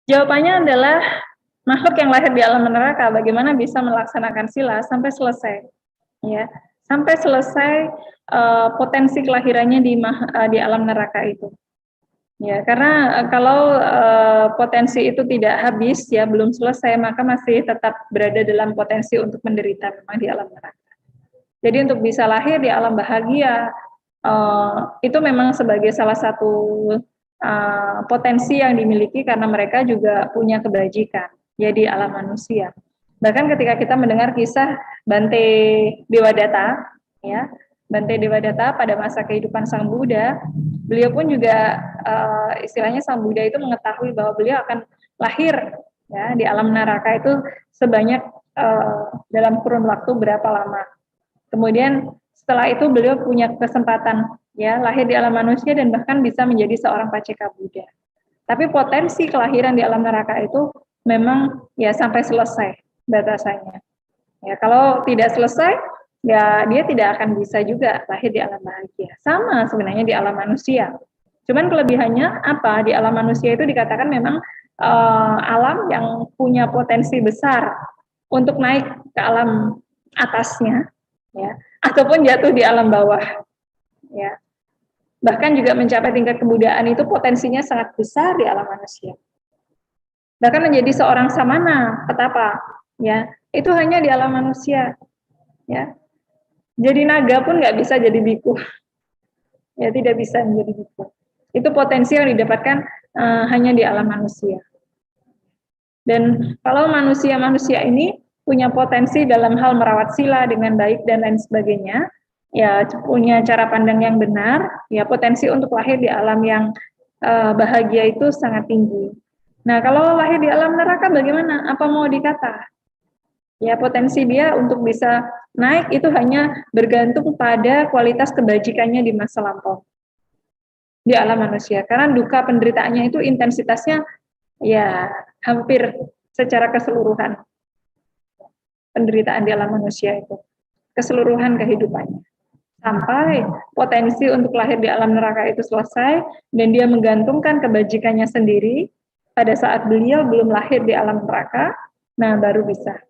Jawabannya adalah makhluk yang lahir di alam neraka bagaimana bisa melaksanakan sila sampai selesai, ya, sampai selesai potensi kelahirannya di alam neraka itu. Ya, karena kalau potensi itu tidak habis, ya belum selesai, maka masih tetap berada dalam potensi untuk menderita memang di alam neraka. Jadi untuk bisa lahir di alam bahagia, itu memang sebagai salah satu potensi yang dimiliki karena mereka juga punya kebajikan, ya di alam manusia. Bahkan ketika kita mendengar kisah Bante Devadatta, ya, Bante Devadatta pada masa kehidupan Sang Buddha, beliau pun juga istilahnya Sang Buddha itu mengetahui bahwa beliau akan lahir ya di alam neraka itu sebanyak dalam kurun waktu berapa lama. Kemudian setelah itu beliau punya kesempatan ya lahir di alam manusia dan bahkan bisa menjadi seorang Paceka Buddha. Tapi potensi kelahiran di alam neraka itu memang ya sampai selesai batasannya. Ya, kalau tidak selesai, ya dia tidak akan bisa juga lahir di alam bahagia. Sama sebenarnya di alam manusia. Cuman kelebihannya apa? Di alam manusia itu dikatakan memang alam yang punya potensi besar untuk naik ke alam atasnya, ya, ataupun jatuh di alam bawah, ya. Bahkan juga mencapai tingkat kebudayaan itu potensinya sangat besar di alam manusia. Bahkan menjadi seorang samana, petapa, ya, itu hanya di alam manusia, ya. Jadi naga pun nggak bisa jadi biku, ya, tidak bisa menjadi biku. Itu potensi yang didapatkan hanya di alam manusia. Dan kalau manusia-manusia ini punya potensi dalam hal merawat sila dengan baik dan lain sebagainya, ya punya cara pandang yang benar, ya potensi untuk lahir di alam yang bahagia itu sangat tinggi. Nah, kalau lahir di alam neraka bagaimana? Apa mau dikata? Ya, potensi dia untuk bisa naik itu hanya bergantung pada kualitas kebajikannya di masa lampau di alam manusia. Karena duka penderitaannya itu intensitasnya ya hampir secara keseluruhan penderitaan di alam manusia itu, keseluruhan kehidupannya. Sampai potensi untuk lahir di alam neraka itu selesai dan dia menggantungkan kebajikannya sendiri pada saat beliau belum lahir di alam neraka, nah baru bisa.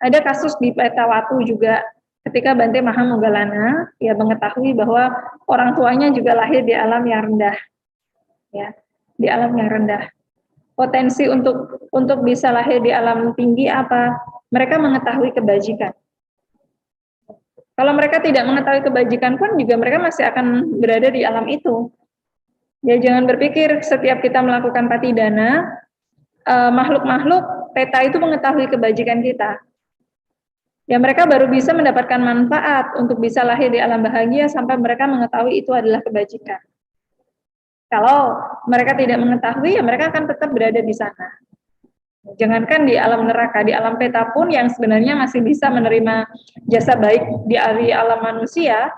Ada kasus di Petawatu juga ketika Bante Mahamoggallana ya mengetahui bahwa orang tuanya juga lahir di alam yang rendah, ya, di alam yang rendah. Potensi untuk bisa lahir di alam tinggi apa? Mereka mengetahui kebajikan. Kalau mereka tidak mengetahui kebajikan pun juga mereka masih akan berada di alam itu. Ya jangan berpikir setiap kita melakukan patidana, makhluk-makhluk peta itu mengetahui kebajikan kita. Ya mereka baru bisa mendapatkan manfaat untuk bisa lahir di alam bahagia sampai mereka mengetahui itu adalah kebajikan. Kalau mereka tidak mengetahui, ya mereka akan tetap berada di sana. Jangankan di alam neraka, di alam peta pun yang sebenarnya masih bisa menerima jasa baik di alam manusia,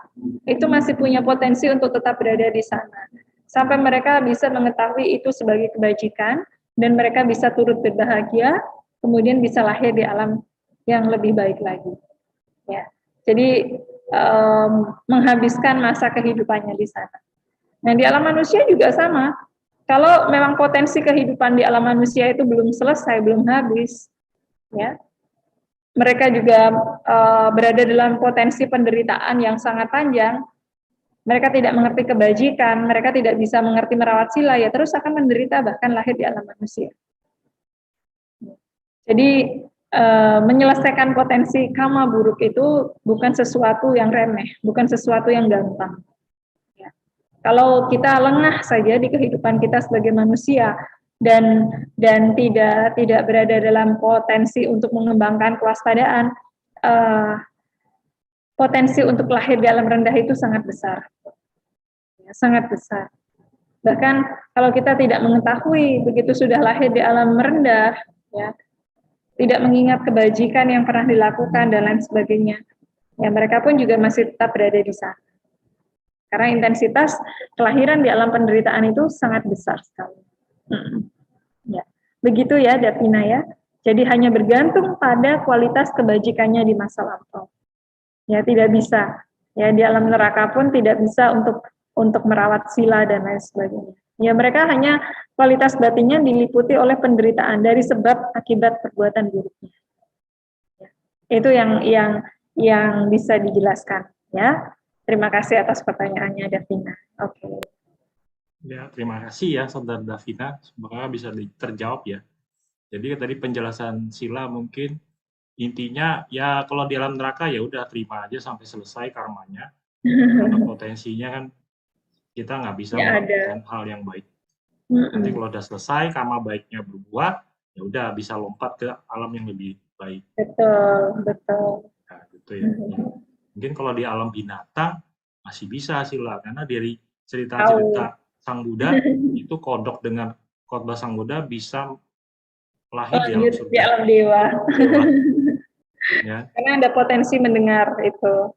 itu masih punya potensi untuk tetap berada di sana. Sampai mereka bisa mengetahui itu sebagai kebajikan, dan mereka bisa turut berbahagia, kemudian bisa lahir di alam yang lebih baik lagi. Ya, jadi menghabiskan masa kehidupannya di sana. Nah, di alam manusia juga sama. Kalau memang potensi kehidupan di alam manusia itu belum selesai, belum habis, ya, mereka juga berada dalam potensi penderitaan yang sangat panjang. Mereka tidak mengerti kebajikan, mereka tidak bisa mengerti merawat sila, ya terus akan menderita bahkan lahir di alam manusia. Jadi menyelesaikan potensi karma buruk itu bukan sesuatu yang remeh, bukan sesuatu yang gampang. Ya. Kalau kita lengah saja di kehidupan kita sebagai manusia dan tidak berada dalam potensi untuk mengembangkan kewaspadaan, potensi untuk lahir di alam rendah itu sangat besar, ya, sangat besar. Bahkan kalau kita tidak mengetahui begitu sudah lahir di alam rendah, ya, tidak mengingat kebajikan yang pernah dilakukan dan lain sebagainya, ya mereka pun juga masih tetap berada di sana. Karena intensitas kelahiran di alam penderitaan itu sangat besar sekali. Ya. Begitu ya Davina ya. Jadi hanya bergantung pada kualitas kebajikannya di masa lampau. Ya tidak bisa. Ya di alam neraka pun tidak bisa untuk merawat sila dan lain sebagainya. Ya mereka hanya kualitas batinnya diliputi oleh penderitaan dari sebab akibat perbuatan buruknya. Ya. Itu yang bisa dijelaskan. Ya, terima kasih atas pertanyaannya, Davina. Oke. Ya, terima kasih ya, Saudara Davina. Semoga bisa terjawab ya. Jadi tadi penjelasan sila mungkin intinya ya kalau di alam neraka ya udah terima aja sampai selesai karmanya. Karena potensinya kan kita nggak bisa melakukan hal yang baik. Nanti kalau udah selesai karma baiknya berbuat, ya udah bisa lompat ke alam yang lebih baik. Betul. Nah, gitu ya. Mungkin kalau di alam binatang masih bisa sila karena dari cerita-cerita Sang Buddha itu kodok dengan khotbah Sang Buddha bisa lahir di alam surga. Di alam dewa. Ya. Karena ada potensi mendengar itu.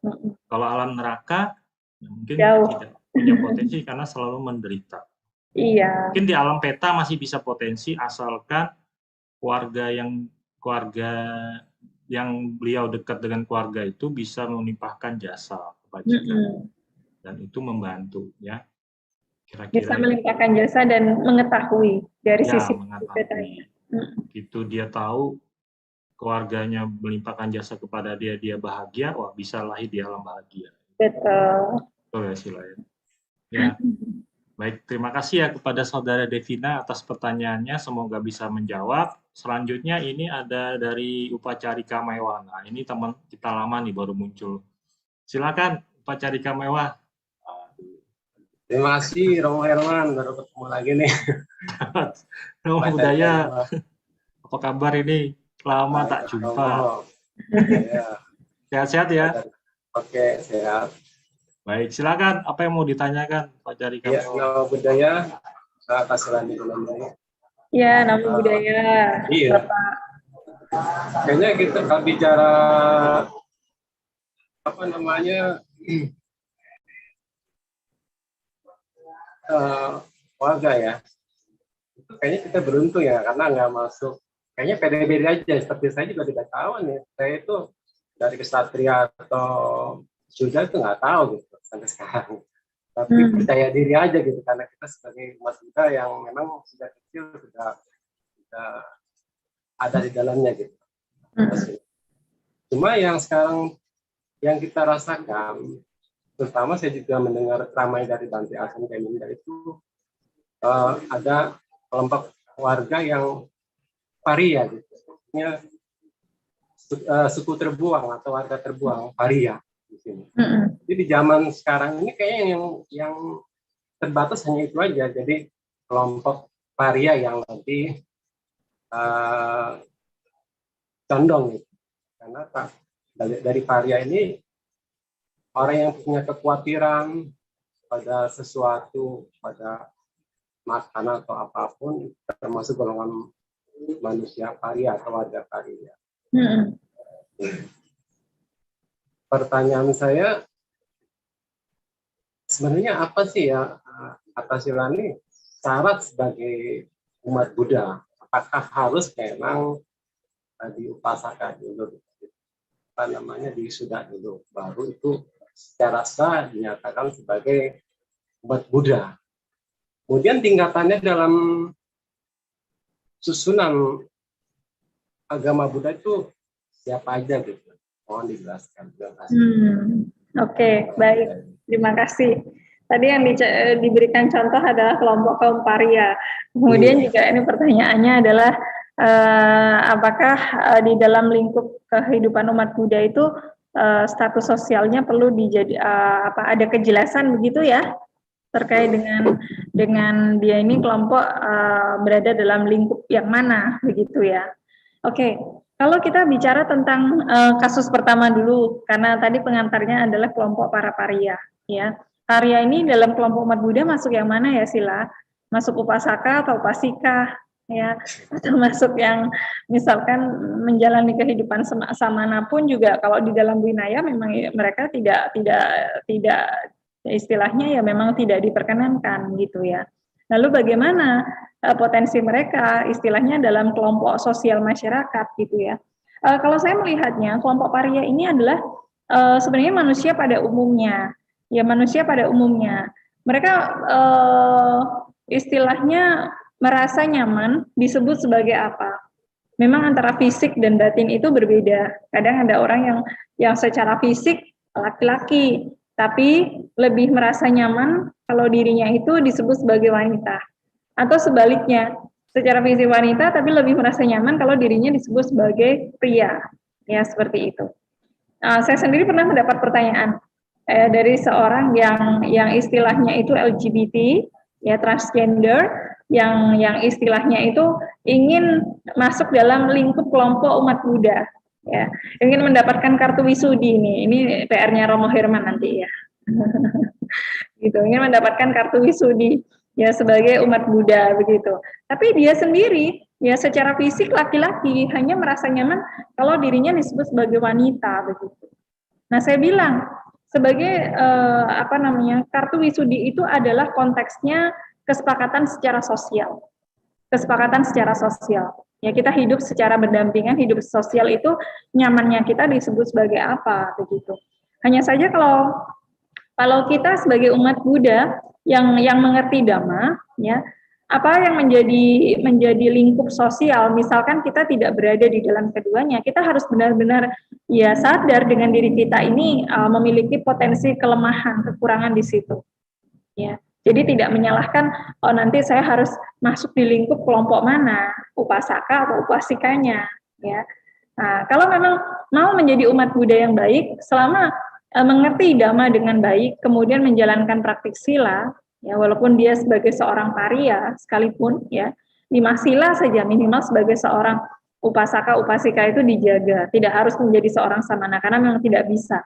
Kalau alam neraka ya mungkin jauh. Tidak punya potensi karena selalu menderita. Iya. Mungkin di alam peta masih bisa potensi asalkan keluarga yang beliau dekat dengan keluarga itu bisa melimpahkan jasa kebajikan dan itu membantu ya. Bisa Kira-kira melimpahkan jasa dan mengetahui dari ya sisi mengetahui. Begitu dia tahu keluarganya melimpahkan jasa kepada dia bahagia, wah bisa lahir di alam bahagia. Betul. Betul ya Sila ya. Ya. Baik, terima kasih ya kepada Saudara Devina atas pertanyaannya, semoga bisa menjawab. Selanjutnya ini ada dari Upacarika Mewah. Nah, ini teman kita lama nih baru muncul. Silakan Upacarika Mewah. Terima kasih Romo Herman, baru ketemu lagi nih. Romo Budaya, apa kabar ini? Lama tak jumpa. Sehat-sehat ya? Oke, sehat. Baik, silakan. Apa yang mau ditanyakan Pak Carika? Ya, nama budaya, atas Silani Gunandari. Ya, nama budaya. Iya. Kayaknya kita kalau bicara apa namanya warga ya, itu kayaknya kita beruntung ya karena nggak masuk. Kayaknya pede-pede aja. Seperti saya juga tidak tahu nih. Saya itu dari kesatria atau sudah itu nggak tahu gitu sampai sekarang. Tapi percaya diri aja gitu karena kita sebagai umat Buddha yang memang sudah kecil sudah ada di dalamnya gitu. Cuma yang sekarang yang kita rasakan, terutama saya juga mendengar ramai dari Bante Asam Keminda itu ada kelompok warga yang paria gitu, suku terbuang atau warga terbuang paria di sini. Jadi di zaman sekarang ini kayaknya yang terbatas hanya itu aja. Jadi kelompok paria yang lebih condong gitu. Karena dari paria ini orang yang punya kekhawatiran pada sesuatu, pada makanan atau apapun, termasuk golongan manusia paria atau warga paria. Pertanyaan saya, sebenarnya apa sih ya atas Silani syarat sebagai umat Buddha? Apakah harus memang diupasakan dulu, apa namanya disudah dulu, baru itu secara sah dinyatakan sebagai umat Buddha? Kemudian tingkatannya dalam susunan agama Buddha itu siapa aja gitu? Mohon dijelaskan. Oke, baik. Terima kasih. Tadi yang diberikan contoh adalah kelompok kaum paria. Kemudian juga ini pertanyaannya adalah apakah di dalam lingkup kehidupan umat Buddha itu status sosialnya perlu ada kejelasan begitu ya terkait dengan dia ini kelompok berada dalam lingkup yang mana begitu ya. Oke. Kalau kita bicara tentang kasus pertama dulu, karena tadi pengantarnya adalah kelompok para paria, ya. Paria ini dalam kelompok umat Buddha masuk yang mana ya Sila? Masuk upasaka atau upasika, ya? Atau masuk yang misalkan menjalani kehidupan samana pun juga kalau di dalam winaya memang mereka tidak istilahnya ya memang tidak diperkenankan gitu ya. Lalu bagaimana potensi mereka istilahnya dalam kelompok sosial masyarakat gitu ya. Kalau saya melihatnya kelompok paria ini adalah sebenarnya manusia pada umumnya. Ya manusia pada umumnya. Mereka istilahnya merasa nyaman disebut sebagai apa? Memang antara fisik dan batin itu berbeda. Kadang ada orang yang secara fisik laki-laki, tapi lebih merasa nyaman kalau dirinya itu disebut sebagai wanita. Atau sebaliknya, secara fisik wanita tapi lebih merasa nyaman kalau dirinya disebut sebagai pria. Ya, seperti itu. Saya sendiri pernah mendapat pertanyaan dari seorang yang istilahnya itu LGBT, ya transgender, yang istilahnya itu ingin masuk dalam lingkup kelompok umat Buddha. Ya, ingin mendapatkan kartu wisudi ini PR-nya Romo Herman nanti ya. Gitu, ingin mendapatkan kartu wisudi ya sebagai umat Buddha begitu. Tapi dia sendiri ya secara fisik laki-laki hanya merasa nyaman kalau dirinya disebut sebagai wanita begitu. Nah, saya bilang sebagai kartu wisudi itu adalah konteksnya kesepakatan secara sosial. Kesepakatan secara sosial. Ya, kita hidup secara berdampingan, hidup sosial itu nyamannya kita disebut sebagai apa begitu. Hanya saja kalau kita sebagai umat Buddha yang mengerti Dhamma, ya, apa yang menjadi lingkup sosial, misalkan kita tidak berada di dalam keduanya, kita harus benar-benar ya sadar dengan diri kita ini memiliki potensi kelemahan, kekurangan di situ. Ya. Jadi tidak menyalahkan, oh nanti saya harus masuk di lingkup kelompok mana, upasaka atau upasikanya, ya. Nah, kalau memang mau menjadi umat Buddha yang baik, selama mengerti Dhamma dengan baik, kemudian menjalankan praktik sila, ya walaupun dia sebagai seorang pariya sekalipun, ya 5 sila saja minimal sebagai seorang upasaka upasika itu dijaga, tidak harus menjadi seorang samana karena memang tidak bisa.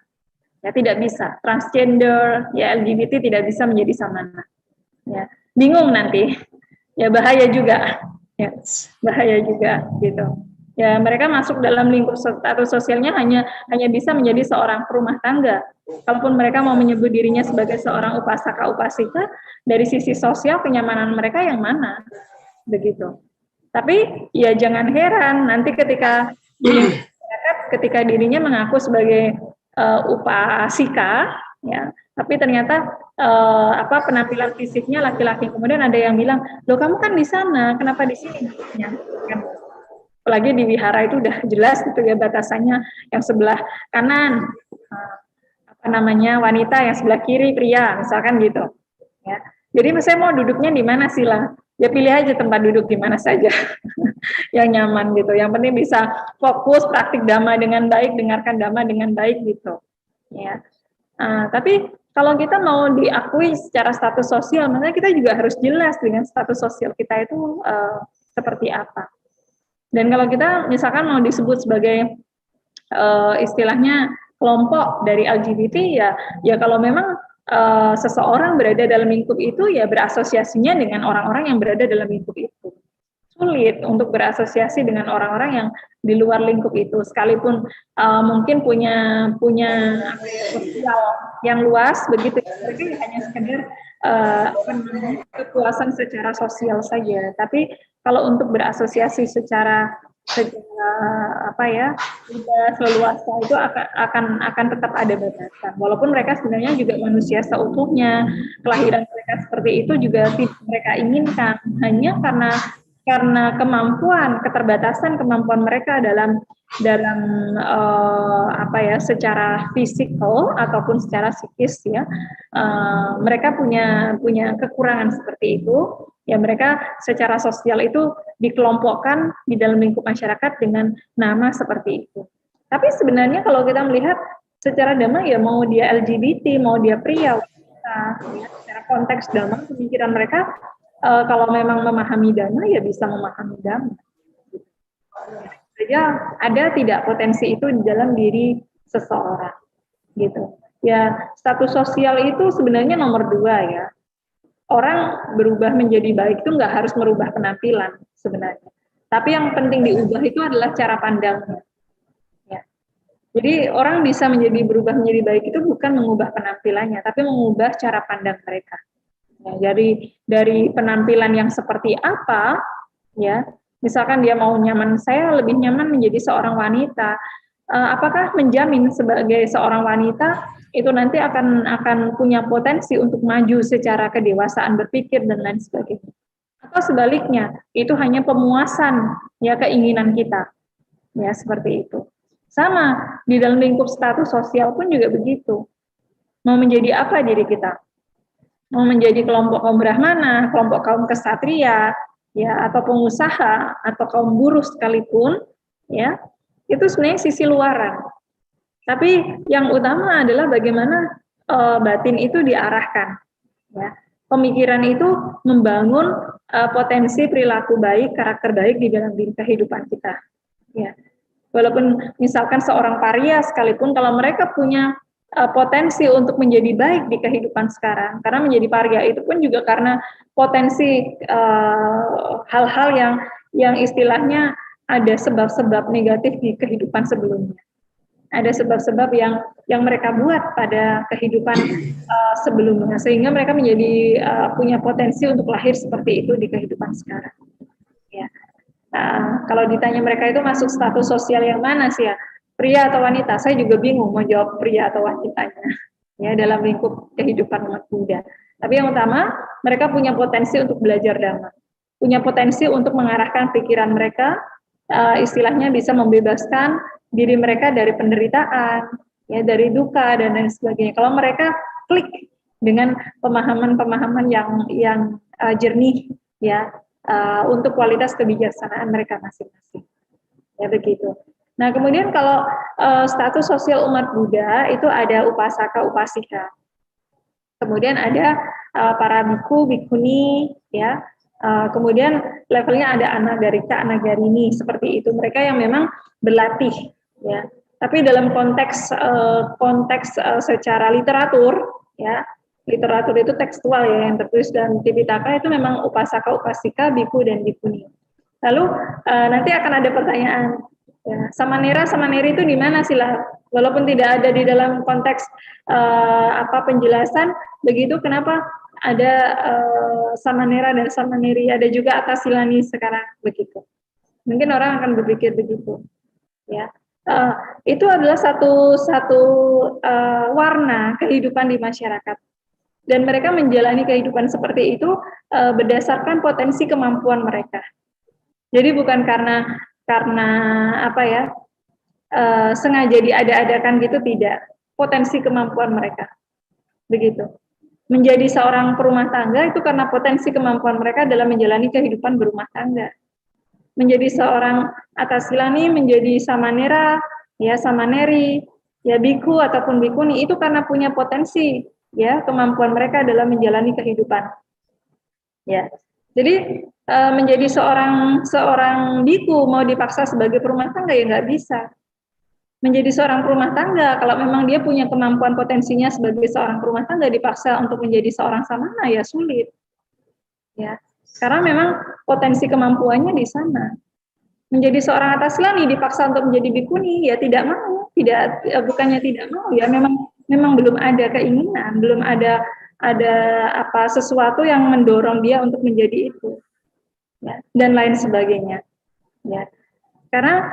Ya tidak bisa, transgender, ya LGBT tidak bisa menjadi samana. Ya, bingung nanti. Ya bahaya juga. Ya, bahaya juga gitu. Ya mereka masuk dalam lingkup status sosialnya hanya bisa menjadi seorang perumah tangga. Kalaupun mereka mau menyebut dirinya sebagai seorang upasaka upasika, dari sisi sosial kenyamanan mereka yang mana? Begitu. Tapi ya jangan heran nanti ketika dirinya mengaku sebagai upasika, ya, tapi ternyata penampilan fisiknya laki-laki. Kemudian ada yang bilang, loh kamu kan di sana, kenapa di sini? Ya, kan. Apalagi di wihara itu udah jelas gitu ya batasannya, yang sebelah kanan wanita, yang sebelah kiri pria, misalkan gitu. Ya. Jadi saya mau duduknya di mana sila? Ya pilih aja tempat duduk di mana saja yang nyaman gitu. Yang penting bisa fokus praktik Dhamma dengan baik, dengarkan Dhamma dengan baik gitu. Ya. Tapi kalau kita mau diakui secara status sosial, makanya kita juga harus jelas dengan status sosial kita itu seperti apa. Dan kalau kita misalkan mau disebut sebagai istilahnya kelompok dari LGBT, ya kalau memang seseorang berada dalam lingkup itu, ya berasosiasinya dengan orang-orang yang berada dalam lingkup itu. Sulit untuk berasosiasi dengan orang-orang yang di luar lingkup itu, sekalipun mungkin punya sosial yang luas begitu, mereka hanya sekedar kepuasan secara sosial saja. Tapi kalau untuk berasosiasi secara bebas leluasa itu akan tetap ada batasan. Walaupun mereka sebenarnya juga manusia seutuhnya, kelahiran mereka seperti itu juga tidak mereka inginkan, hanya karena keterbatasan kemampuan mereka dalam secara fisikal ataupun secara psikis, ya mereka punya kekurangan seperti itu, ya mereka secara sosial itu dikelompokkan di dalam lingkup masyarakat dengan nama seperti itu. Tapi sebenarnya kalau kita melihat secara Dhamma, ya mau dia LGBT, mau dia pria, ya, secara konteks Dhamma, pemikiran mereka kalau memang memahami Dhamma, ya bisa memahami Dhamma. Saja ada tidak potensi itu di dalam diri seseorang, gitu. Ya status sosial itu sebenarnya nomor 2 ya. Orang berubah menjadi baik itu nggak harus merubah penampilan sebenarnya. Tapi yang penting diubah itu adalah cara pandangnya. Ya. Jadi orang bisa berubah menjadi baik itu bukan mengubah penampilannya, tapi mengubah cara pandang mereka. Ya, dari penampilan yang seperti apa, ya, misalkan dia mau nyaman, saya lebih nyaman menjadi seorang wanita. Apakah menjamin sebagai seorang wanita itu nanti akan punya potensi untuk maju secara kedewasaan berpikir dan lain sebagainya? Atau sebaliknya, itu hanya pemuasan ya keinginan kita, ya seperti itu. Sama di dalam lingkup status sosial pun juga begitu. Mau menjadi apa diri kita? Mau menjadi kelompok kaum brahmana, kelompok kaum kesatria, ya atau pengusaha atau kaum buruh sekalipun, ya itu sebenarnya sisi luaran. Tapi yang utama adalah bagaimana batin itu diarahkan. Ya. Pemikiran itu membangun potensi perilaku baik, karakter baik di dalam kehidupan kita. Ya. Walaupun misalkan seorang pariya sekalipun, kalau mereka punya potensi untuk menjadi baik di kehidupan sekarang, karena menjadi pariya itu pun juga karena potensi hal-hal yang istilahnya ada sebab-sebab negatif di kehidupan sebelumnya. Ada sebab-sebab yang mereka buat pada kehidupan sebelumnya, sehingga mereka menjadi punya potensi untuk lahir seperti itu di kehidupan sekarang. Ya. Kalau ditanya mereka itu masuk status sosial yang mana sih ya, pria atau wanita? Saya juga bingung mau jawab pria atau wanitanya ya dalam lingkup kehidupan umat Buddha. Tapi yang utama, mereka punya potensi untuk belajar Dhamma, punya potensi untuk mengarahkan pikiran mereka, istilahnya bisa membebaskan diri mereka dari penderitaan, ya dari duka dan lain sebagainya. Kalau mereka klik dengan pemahaman-pemahaman yang jernih, ya untuk kualitas kebijaksanaan mereka masing-masing. Ya begitu. Nah, kemudian kalau status sosial umat Buddha itu ada upasaka, upasika. Kemudian ada para biku, bikuni, ya. Kemudian levelnya ada anagarika, anagarini, seperti itu. Mereka yang memang berlatih, ya. Tapi dalam konteks secara literatur, ya, literatur itu tekstual ya yang tertulis dalam Tipitaka itu memang upasaka, upasika, biku dan bikuni. Lalu nanti akan ada pertanyaan, ya, samanera, samaneri itu di mana sih lah? Walaupun tidak ada di dalam konteks penjelasan, begitu kenapa ada samanera dan samaneri, ada juga atasilani sekarang begitu. Mungkin orang akan berpikir begitu, ya. Itu adalah satu warna kehidupan di masyarakat. Dan mereka menjalani kehidupan seperti itu berdasarkan potensi kemampuan mereka. Jadi bukan karena sengaja diada-adakan gitu, tidak. Potensi kemampuan mereka. Begitu. Menjadi seorang perumah tangga itu karena potensi kemampuan mereka dalam menjalani kehidupan berumah tangga. Menjadi seorang atasilani, menjadi samanera, ya samaneri, ya biku ataupun bikuni itu karena punya potensi, ya kemampuan mereka dalam menjalani kehidupan. Ya, jadi menjadi seorang biku mau dipaksa sebagai perumah tangga ya nggak bisa. Menjadi seorang perumah tangga kalau memang dia punya kemampuan potensinya sebagai seorang perumah tangga dipaksa untuk menjadi seorang samana ya sulit. Ya. Karena memang potensi kemampuannya di sana. Menjadi seorang atasilani dipaksa untuk menjadi bikuni ya tidak mau, bukannya tidak mau ya memang belum ada keinginan, belum ada sesuatu yang mendorong dia untuk menjadi itu. Ya, dan lain sebagainya. Ya. Karena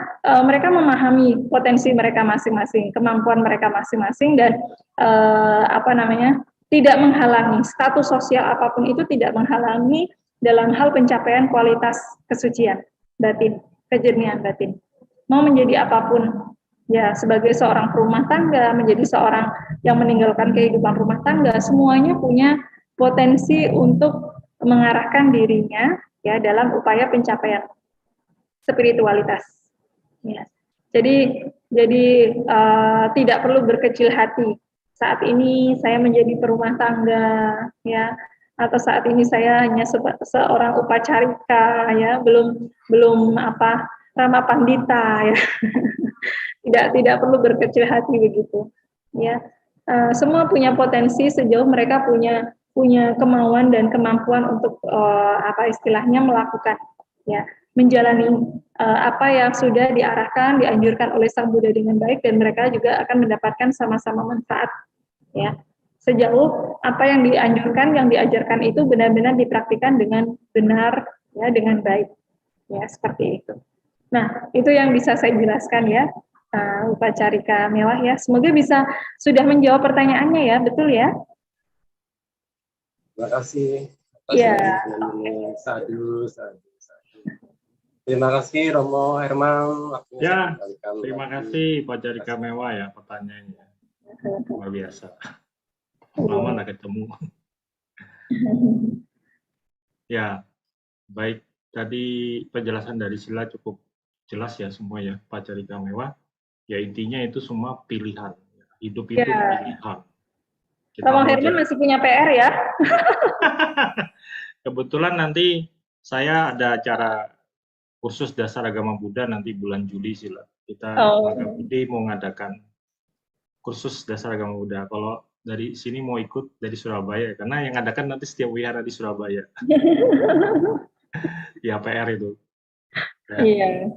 mereka memahami potensi mereka masing-masing, kemampuan mereka masing-masing dan tidak menghalangi status sosial apapun itu tidak menghalangi dalam hal pencapaian kualitas kesucian batin, kejernihan batin. Mau menjadi apapun, ya sebagai seorang perumah tangga, menjadi seorang yang meninggalkan kehidupan rumah tangga, semuanya punya potensi untuk mengarahkan dirinya ya dalam upaya pencapaian spiritualitas. Ya. Jadi tidak perlu berkecil hati. Saat ini saya menjadi perumah tangga, ya, atau saat ini saya hanya seorang upacarika, ya, belum Rama Pandita, ya. tidak perlu berkecil hati begitu, ya. Semua punya potensi sejauh mereka punya kemauan dan kemampuan untuk istilahnya melakukan, ya, menjalani apa yang sudah diarahkan, dianjurkan oleh Sang Buddha dengan baik, dan mereka juga akan mendapatkan sama-sama manfaat, ya. Sejauh apa yang dianjurkan, yang diajarkan itu benar-benar dipraktikkan dengan benar, ya, dengan baik, ya, seperti itu. Nah, itu yang bisa saya jelaskan ya, upacarika mewah ya. Semoga bisa sudah menjawab pertanyaannya ya, betul ya? Terima kasih. Ya. Sadu. Terima kasih Romo Herman. Ya, terima kasih upacarika mewah ya pertanyaannya. Luar biasa. Lama nggak ketemu. Ya, baik. Tadi penjelasan dari Sila cukup jelas ya semua ya, upacarika mewah. Ya intinya itu semua pilihan. Hidup itu pilihan. Romo Herman masih punya PR ya? Kebetulan nanti saya ada acara kursus dasar agama Buddha nanti bulan Juli Sila. Kita Agama Buddha mau ngadakan kursus dasar agama Buddha. Kalau dari sini mau ikut dari Surabaya, karena yang ngadakan nanti setiap wihara di Surabaya. Ya PR itu. Iya.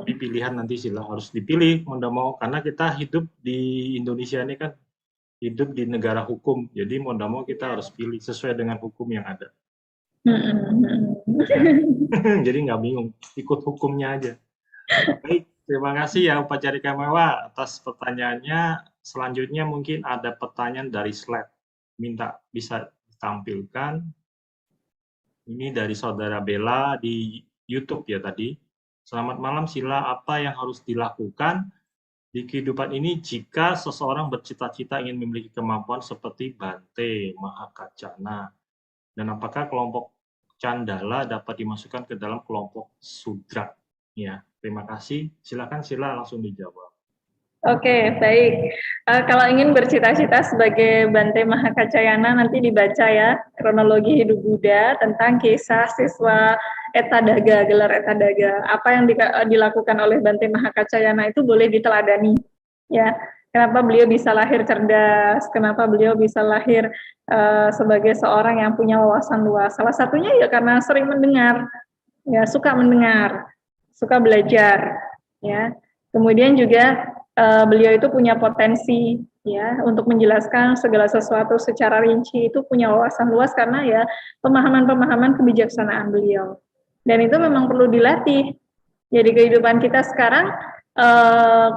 Ini pilihan nanti Sila harus dipilih mau tidak mau, karena kita hidup di Indonesia ini kan hidup di negara hukum, jadi mau tidak mau kita harus pilih sesuai dengan hukum yang ada. Jadi nggak bingung, ikut hukumnya aja. Baik, terima kasih ya Upacarika Mewah atas pertanyaannya. Selanjutnya mungkin ada pertanyaan dari slide. Minta bisa ditampilkan. Ini dari Saudara Bella di YouTube ya tadi. Selamat malam, Sila. Apa yang harus dilakukan di kehidupan ini jika seseorang bercita-cita ingin memiliki kemampuan seperti Bante Mahakacana? Dan apakah kelompok Candala dapat dimasukkan ke dalam kelompok Sudra? Ya, terima kasih. Silakan Sila langsung dijawab. Oke, baik. Kalau ingin bercita-cita sebagai Bante Mahakacayana, nanti dibaca ya kronologi hidup Buddha tentang kisah siswa Etadaga, gelar Etadaga. Apa yang dilakukan oleh Bante Mahakacayana itu boleh diteladani. Ya, kenapa beliau bisa lahir cerdas? Kenapa beliau bisa lahir sebagai seorang yang punya wawasan luas? Salah satunya ya karena sering mendengar, ya suka mendengar, suka belajar, ya. Kemudian juga beliau itu punya potensi ya untuk menjelaskan segala sesuatu secara rinci, itu punya wawasan luas karena ya pemahaman-pemahaman kebijaksanaan beliau. Dan itu memang perlu dilatih. Jadi kehidupan kita sekarang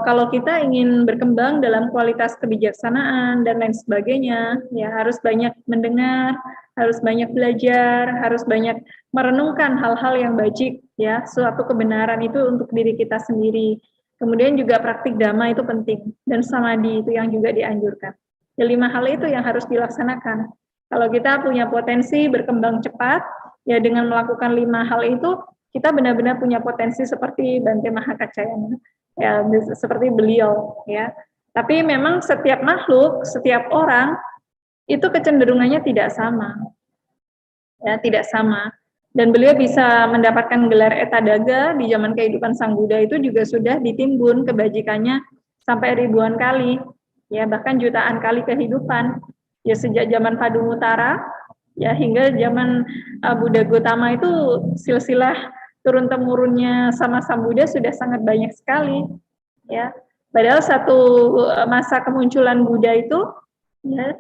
kalau kita ingin berkembang dalam kualitas kebijaksanaan dan lain sebagainya, ya harus banyak mendengar, harus banyak belajar, harus banyak merenungkan hal-hal yang bajik ya, suatu kebenaran itu untuk diri kita sendiri. Kemudian juga praktik dhamma itu penting, dan samadhi itu yang juga dianjurkan. Ya, 5 hal itu yang harus dilaksanakan. Kalau kita punya potensi berkembang cepat, ya dengan melakukan 5 hal itu, kita benar-benar punya potensi seperti Bante Mahakacayana, ya seperti beliau, ya. Tapi memang setiap makhluk, setiap orang itu kecenderungannya tidak sama, ya tidak sama. Dan beliau bisa mendapatkan gelar Etadaga di zaman kehidupan Sang Buddha itu juga sudah ditimbun kebajikannya sampai ribuan kali, ya bahkan jutaan kali kehidupan, ya sejak zaman Padumutara, ya hingga zaman Buddha Gotama itu silsilah turun-temurunnya sama Sang Buddha sudah sangat banyak sekali, ya. Padahal satu masa kemunculan Buddha itu, ya,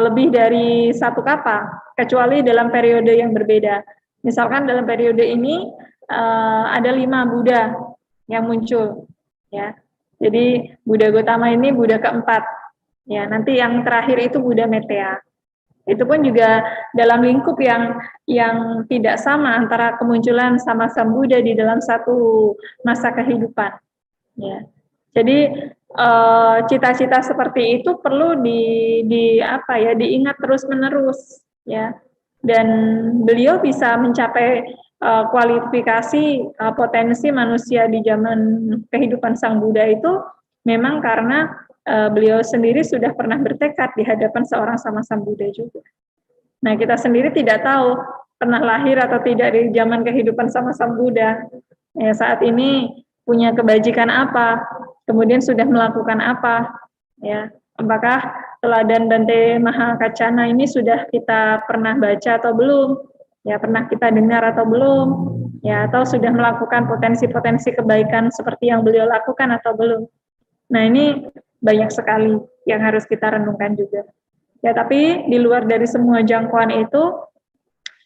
lebih dari 1 kapal, kecuali dalam periode yang berbeda. Misalkan dalam periode ini ada 5 Buddha yang muncul, ya. Jadi Buddha Gotama ini Buddha keempat, ya. Nanti yang terakhir itu Buddha Metteyya. Itu pun juga dalam lingkup yang tidak sama antara kemunculan sama Sang Buddha di dalam satu masa kehidupan, ya. Jadi cita-cita seperti itu perlu diingat terus-menerus, ya. Dan beliau bisa mencapai kualifikasi potensi manusia di zaman kehidupan Sang Buddha itu memang karena beliau sendiri sudah pernah bertekad di hadapan seorang sama Sang Buddha juga. Nah, kita sendiri tidak tahu pernah lahir atau tidak di zaman kehidupan sama Sang Buddha. Ya, saat ini punya kebajikan apa, kemudian sudah melakukan apa, ya. Apakah teladan Bante Mahakacana ini sudah kita pernah baca atau belum? Ya, pernah kita dengar atau belum? Ya, atau sudah melakukan potensi-potensi kebaikan seperti yang beliau lakukan atau belum? Nah, ini banyak sekali yang harus kita renungkan juga. Ya, tapi di luar dari semua jangkauan itu,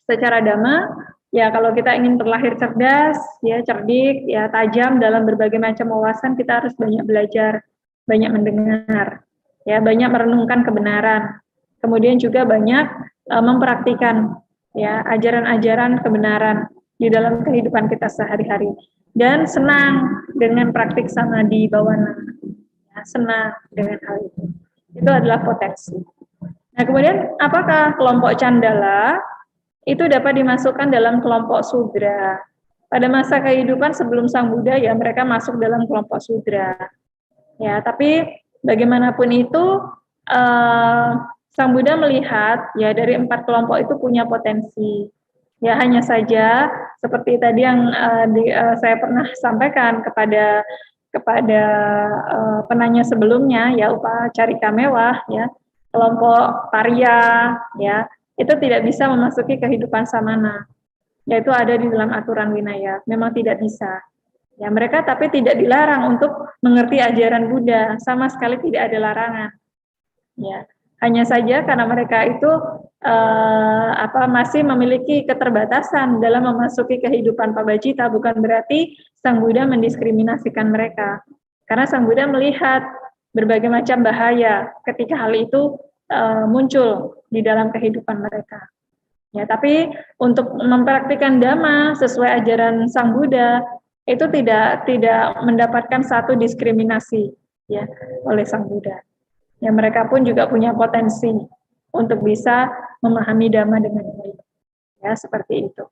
secara dhamma, ya kalau kita ingin terlahir cerdas, ya cerdik, ya tajam dalam berbagai macam wawasan, kita harus banyak belajar, banyak mendengar, ya banyak merenungkan kebenaran. Kemudian juga banyak mempraktikkan ya ajaran-ajaran kebenaran di dalam kehidupan kita sehari-hari. Dan senang dengan praktik samadhi bawana. Ya, senang dengan hal itu. Itu adalah potensi. Nah, kemudian apakah kelompok Candala itu dapat dimasukkan dalam kelompok Sudra? Pada masa kehidupan sebelum Sang Buddha ya mereka masuk dalam kelompok Sudra. Ya, tapi bagaimanapun itu Sang Buddha melihat ya dari 4 kelompok itu punya potensi. Ya hanya saja seperti tadi yang saya pernah sampaikan kepada penanya sebelumnya ya Upacarika Mewah ya, kelompok Parya ya itu tidak bisa memasuki kehidupan samana, yaitu ada di dalam aturan Winaya, memang tidak bisa. Ya mereka tapi tidak dilarang untuk mengerti ajaran Buddha, sama sekali tidak ada larangan. Ya, Hanya saja karena mereka itu masih memiliki keterbatasan dalam memasuki kehidupan Pabajita, bukan berarti Sang Buddha mendiskriminasikan mereka. Karena Sang Buddha melihat berbagai macam bahaya ketika hal itu muncul di dalam kehidupan mereka. Ya, tapi untuk mempraktikkan Dhamma sesuai ajaran Sang Buddha itu tidak mendapatkan satu diskriminasi ya oleh Sang Buddha. Ya, mereka pun juga punya potensi untuk bisa memahami Dhamma dengan baik. Ya, seperti itu.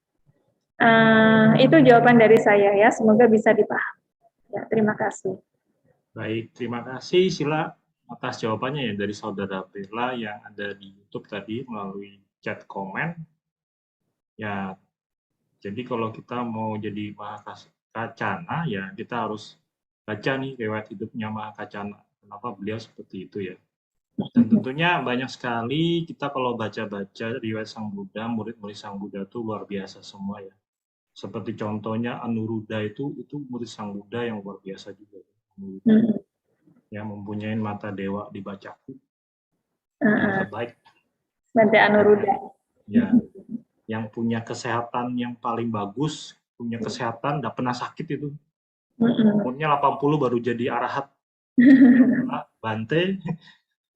Itu jawaban dari saya ya, semoga bisa dipahami. Ya, terima kasih. Baik, terima kasih Sila atas jawabannya ya dari Saudara Bella yang ada di YouTube tadi melalui chat komen. Ya, jadi kalau kita mau jadi Mahakacana ya kita harus baca nih riwayat hidupnya Mahakacana. Kenapa beliau seperti itu ya? Dan tentunya banyak sekali kita kalau baca-baca riwayat Sang Buddha, murid-murid Sang Buddha itu luar biasa semua ya. Seperti contohnya Anuruddha itu murid Sang Buddha yang luar biasa juga. Yang mempunyai mata dewa di Bacaku. Yang terbaik. Bante Anuruddha. Ya. Yang punya kesehatan yang paling bagus, punya kesehatan, nggak pernah sakit itu. Umurnya 80 baru jadi arahat. Bante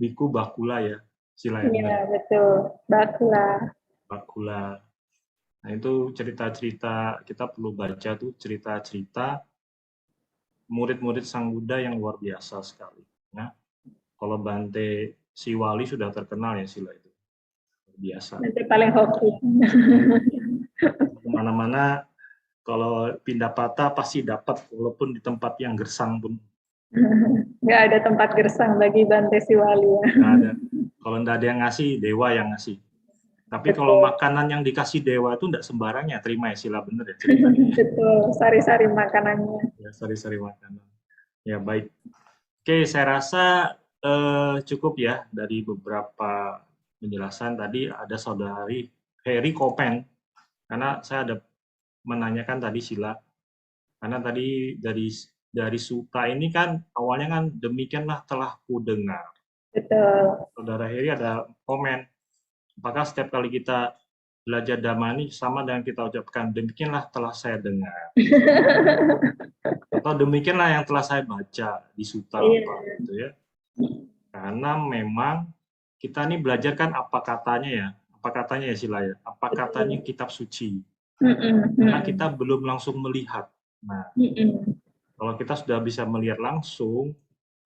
Biku Bakula ya, Sila yang iya, betul. Bakula. Nah itu cerita-cerita, kita perlu baca tuh cerita-cerita murid-murid Sang Buddha yang luar biasa sekali. Ya. Kalau Bante Siwali sudah terkenal ya Sila itu. Luar biasa. Bante paling hoki. Mana-mana kalau pindah patah pasti dapat, walaupun di tempat yang gersang pun. Nggak ada tempat gersang bagi Bante Siwali ya. Nggak ada. Kalau nggak ada yang ngasih, dewa yang ngasih. Tapi Betul. kalau makanan yang dikasih dewa itu nggak sembarangnya, terima ya Sila, bener ya? Betul, sari-sari makanannya. Ya, sari-sari makanan. Ya, baik. Oke, saya rasa cukup ya dari beberapa penjelasan. Tadi ada Saudari Heri Kopen, karena saya ada menanyakan tadi Sila, karena tadi dari Suta ini kan awalnya kan demikianlah telah ku dengar. Betul. Saudara Heri ada komen, apakah setiap kali kita belajar Dhamma ini sama dengan kita ucapkan demikianlah telah saya dengar, atau demikianlah yang telah saya baca di Suta apa gitu ya. Karena memang kita ini belajar kan apa katanya ya Sila ya, apa katanya kitab suci. Karena kita belum langsung melihat. Nah, kalau kita sudah bisa melihat langsung,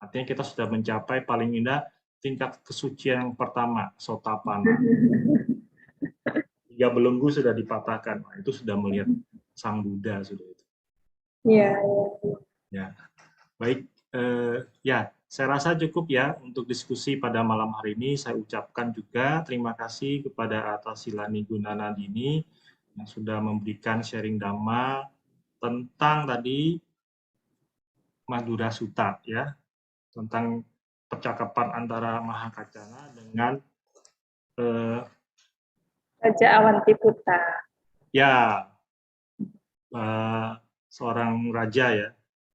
artinya kita sudah mencapai paling indah tingkat kesucian yang pertama, Sotapanna. 3 belenggu sudah dipatahkan, nah, itu sudah melihat Sang Buddha sudah itu. Iya. Ya, baik. Ya, saya rasa cukup ya untuk diskusi pada malam hari ini. Saya ucapkan juga terima kasih kepada Atta Silani Gunanandini yang sudah memberikan sharing Dhamma tentang tadi Madura Sutta ya, tentang percakapan antara Mahakacana dengan Raja Awantiputa. Ya, seorang raja ya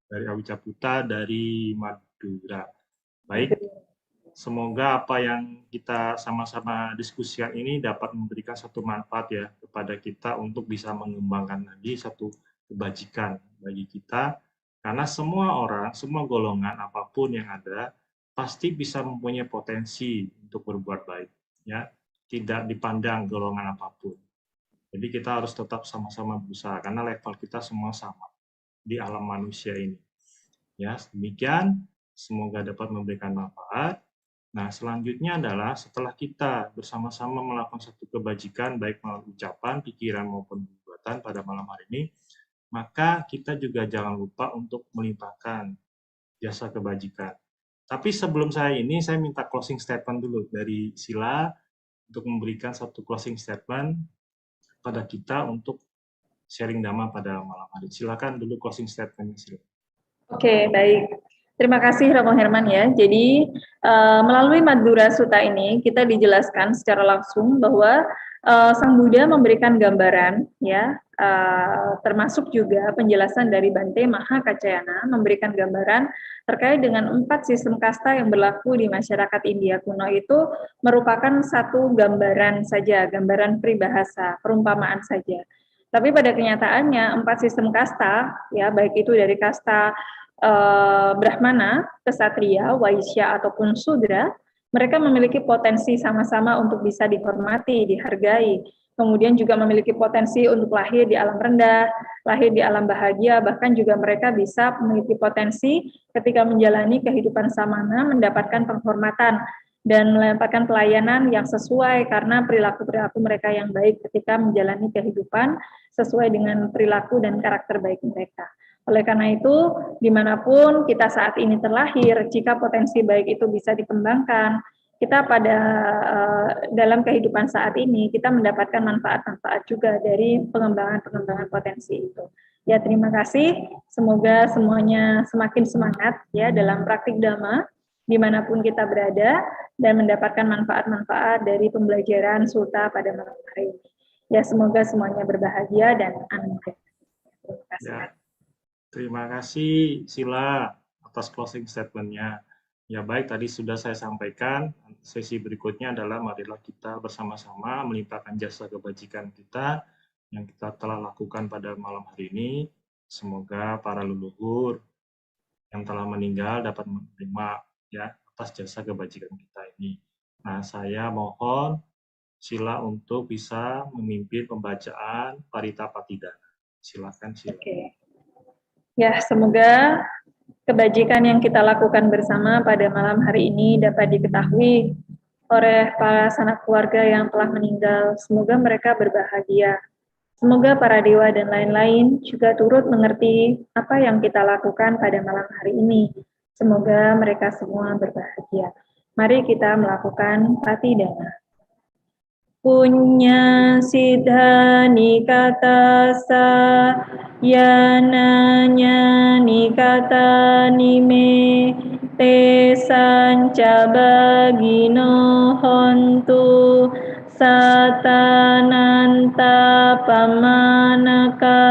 dari Awicaputa dari Madura. Baik, semoga apa yang kita sama-sama diskusikan ini dapat memberikan satu manfaat ya kepada kita untuk bisa mengembangkan lagi satu kebajikan bagi kita. Karena semua orang, semua golongan apapun yang ada pasti bisa mempunyai potensi untuk berbuat baik, ya. Tidak dipandang golongan apapun. Jadi kita harus tetap sama-sama berusaha karena level kita semua sama di alam manusia ini. Ya, demikian. Semoga dapat memberikan manfaat. Nah, selanjutnya adalah setelah kita bersama-sama melakukan satu kebajikan baik melalui ucapan, pikiran maupun perbuatan pada malam hari ini, maka kita juga jangan lupa untuk melimpahkan jasa kebajikan. Tapi sebelum saya minta closing statement dulu dari Sila untuk memberikan satu closing statement pada kita untuk sharing Dhamma pada malam hari. Silakan dulu closing statement-nya, Sila. Oke, baik. Terima kasih Romo Herman ya. Jadi melalui Madura Sutta ini kita dijelaskan secara langsung bahwa Sang Buddha memberikan gambaran ya termasuk juga penjelasan dari Bante Mahakacayana memberikan gambaran terkait dengan 4 sistem kasta yang berlaku di masyarakat India kuno itu merupakan satu gambaran saja, gambaran peribahasa, perumpamaan saja. Tapi pada kenyataannya 4 sistem kasta, ya baik itu dari kasta Brahmana, Ksatria, Waisya ataupun Sudra, mereka memiliki potensi sama-sama untuk bisa dihormati, dihargai, kemudian juga memiliki potensi untuk lahir di alam rendah, lahir di alam bahagia, bahkan juga mereka bisa memiliki potensi ketika menjalani kehidupan samana, mendapatkan penghormatan dan mendapatkan pelayanan yang sesuai karena perilaku-perilaku mereka yang baik ketika menjalani kehidupan sesuai dengan perilaku dan karakter baik mereka. Oleh karena itu, dimanapun kita saat ini terlahir, jika potensi baik itu bisa dikembangkan, kita pada dalam kehidupan saat ini kita mendapatkan manfaat-manfaat juga dari pengembangan potensi itu. Ya, terima kasih. Semoga semuanya semakin semangat ya dalam praktik dhamma dimanapun kita berada dan mendapatkan manfaat-manfaat dari pembelajaran sutta pada malam hari ini. Ya, semoga semuanya berbahagia dan anugerah. Terima kasih. Ya, terima kasih Sila atas closing statement-nya. Ya baik, tadi sudah saya sampaikan, sesi berikutnya adalah marilah kita bersama-sama melimpahkan jasa kebajikan kita yang kita telah lakukan pada malam hari ini. Semoga para leluhur yang telah meninggal dapat menerima ya atas jasa kebajikan kita ini. Nah, saya mohon Sila untuk bisa memimpin pembacaan Paritapatidana. Silakan Sila. Oke. Ya, semoga kebajikan yang kita lakukan bersama pada malam hari ini dapat diketahui oleh para sanak keluarga yang telah meninggal. Semoga mereka berbahagia. Semoga para dewa dan lain-lain juga turut mengerti apa yang kita lakukan pada malam hari ini. Semoga mereka semua berbahagia. Mari kita melakukan patidana. Punya siddha nikatasa yananya nikata nime te sanca bagino hontu satananta pamanaka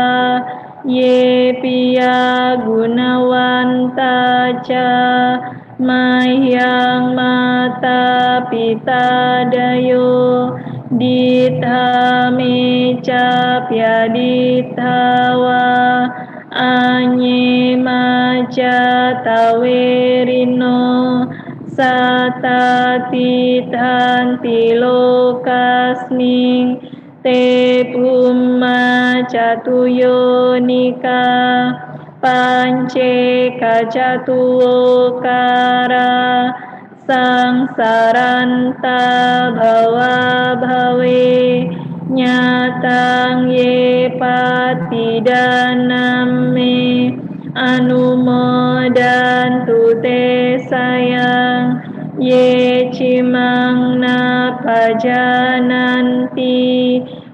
ye piya gunawanta ca mahyang mata pita dayo Ditha meca pyadithawa anye maca tawerino satatithanti lokasming te pumma catuyonika pance kacatuokara sangsaranta bhawa bhawe nyatang ye patidaname anumodantu te sayang ye cimang na pajananti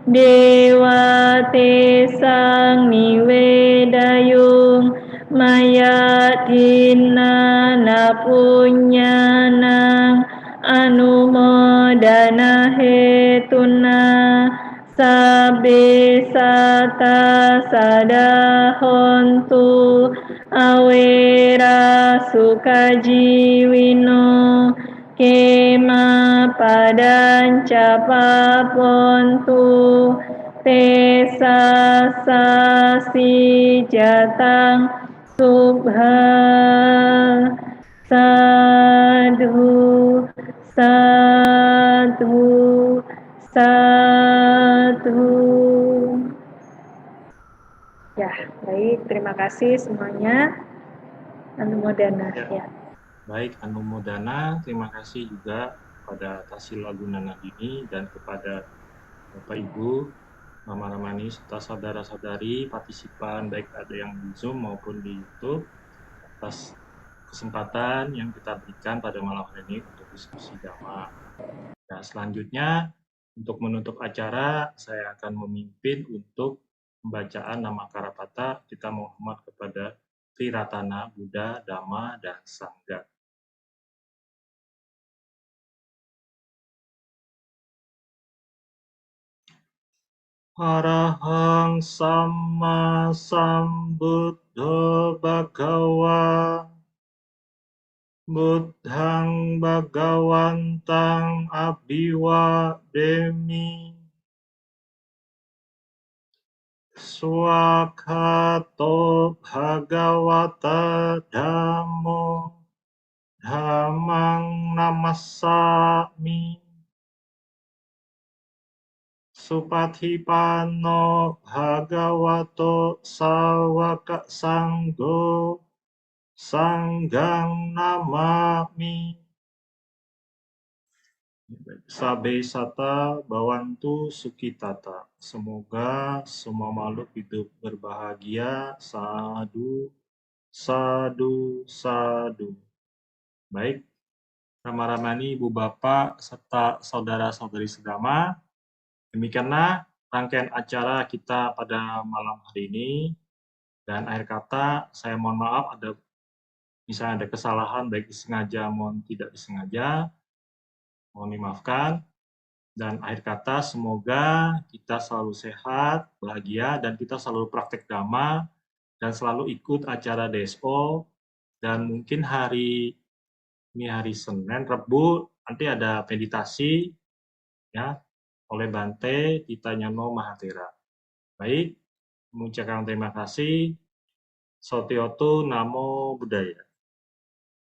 dewa te sang niwedayung mayatina na punyanang anumodana hetuna sabbe sata sadahontu awera sukajiwino kema padanca papontu tesa sasi jatang subha sadhu sadhu sadhu. Ya, baik, terima kasih semuanya. Anumodana ya. Baik, Anumodana, terima kasih juga kepada Tasila Gunanandini dan kepada Bapak Ibu, Mama Ramani, serta saudara-saudari partisipan baik ada yang di Zoom maupun di YouTube atas kesempatan yang kita berikan pada malam hari ini untuk diskusi dhamma. Nah, selanjutnya untuk menutup acara saya akan memimpin untuk pembacaan nama Karapata. Kita menghormat kepada Triratana Buddha, Dhamma, dan Sangha. Arahang Sama Sambuddho Bhagawa Buddhang Bhagawantang Abhiwademi Swakato Bhagawata Dhammo Dhammang Namassami Supatipano Bhagavato Sawaka Sanggo Sanggang Namami. Sabe Sata Bawantu Sukitata. Semoga semua makhluk hidup berbahagia. Sadu, sadu, sadu. Baik, Rama-Ramani, Ibu Bapak, serta saudara-saudari sedama. Demikianlah rangkaian acara kita pada malam hari ini. Dan akhir kata, saya mohon maaf misalnya ada kesalahan baik disengaja maupun tidak disengaja. Mohon dimaafkan. Dan akhir kata, semoga kita selalu sehat, bahagia, dan kita selalu praktek Dhamma, dan selalu ikut acara DSO. Dan mungkin hari Senin, Rebu, nanti ada meditasi ya oleh Bante Titanyano Mahatera. Baik, mengucapkan terima kasih. Sotiotu Namo Buddhaya.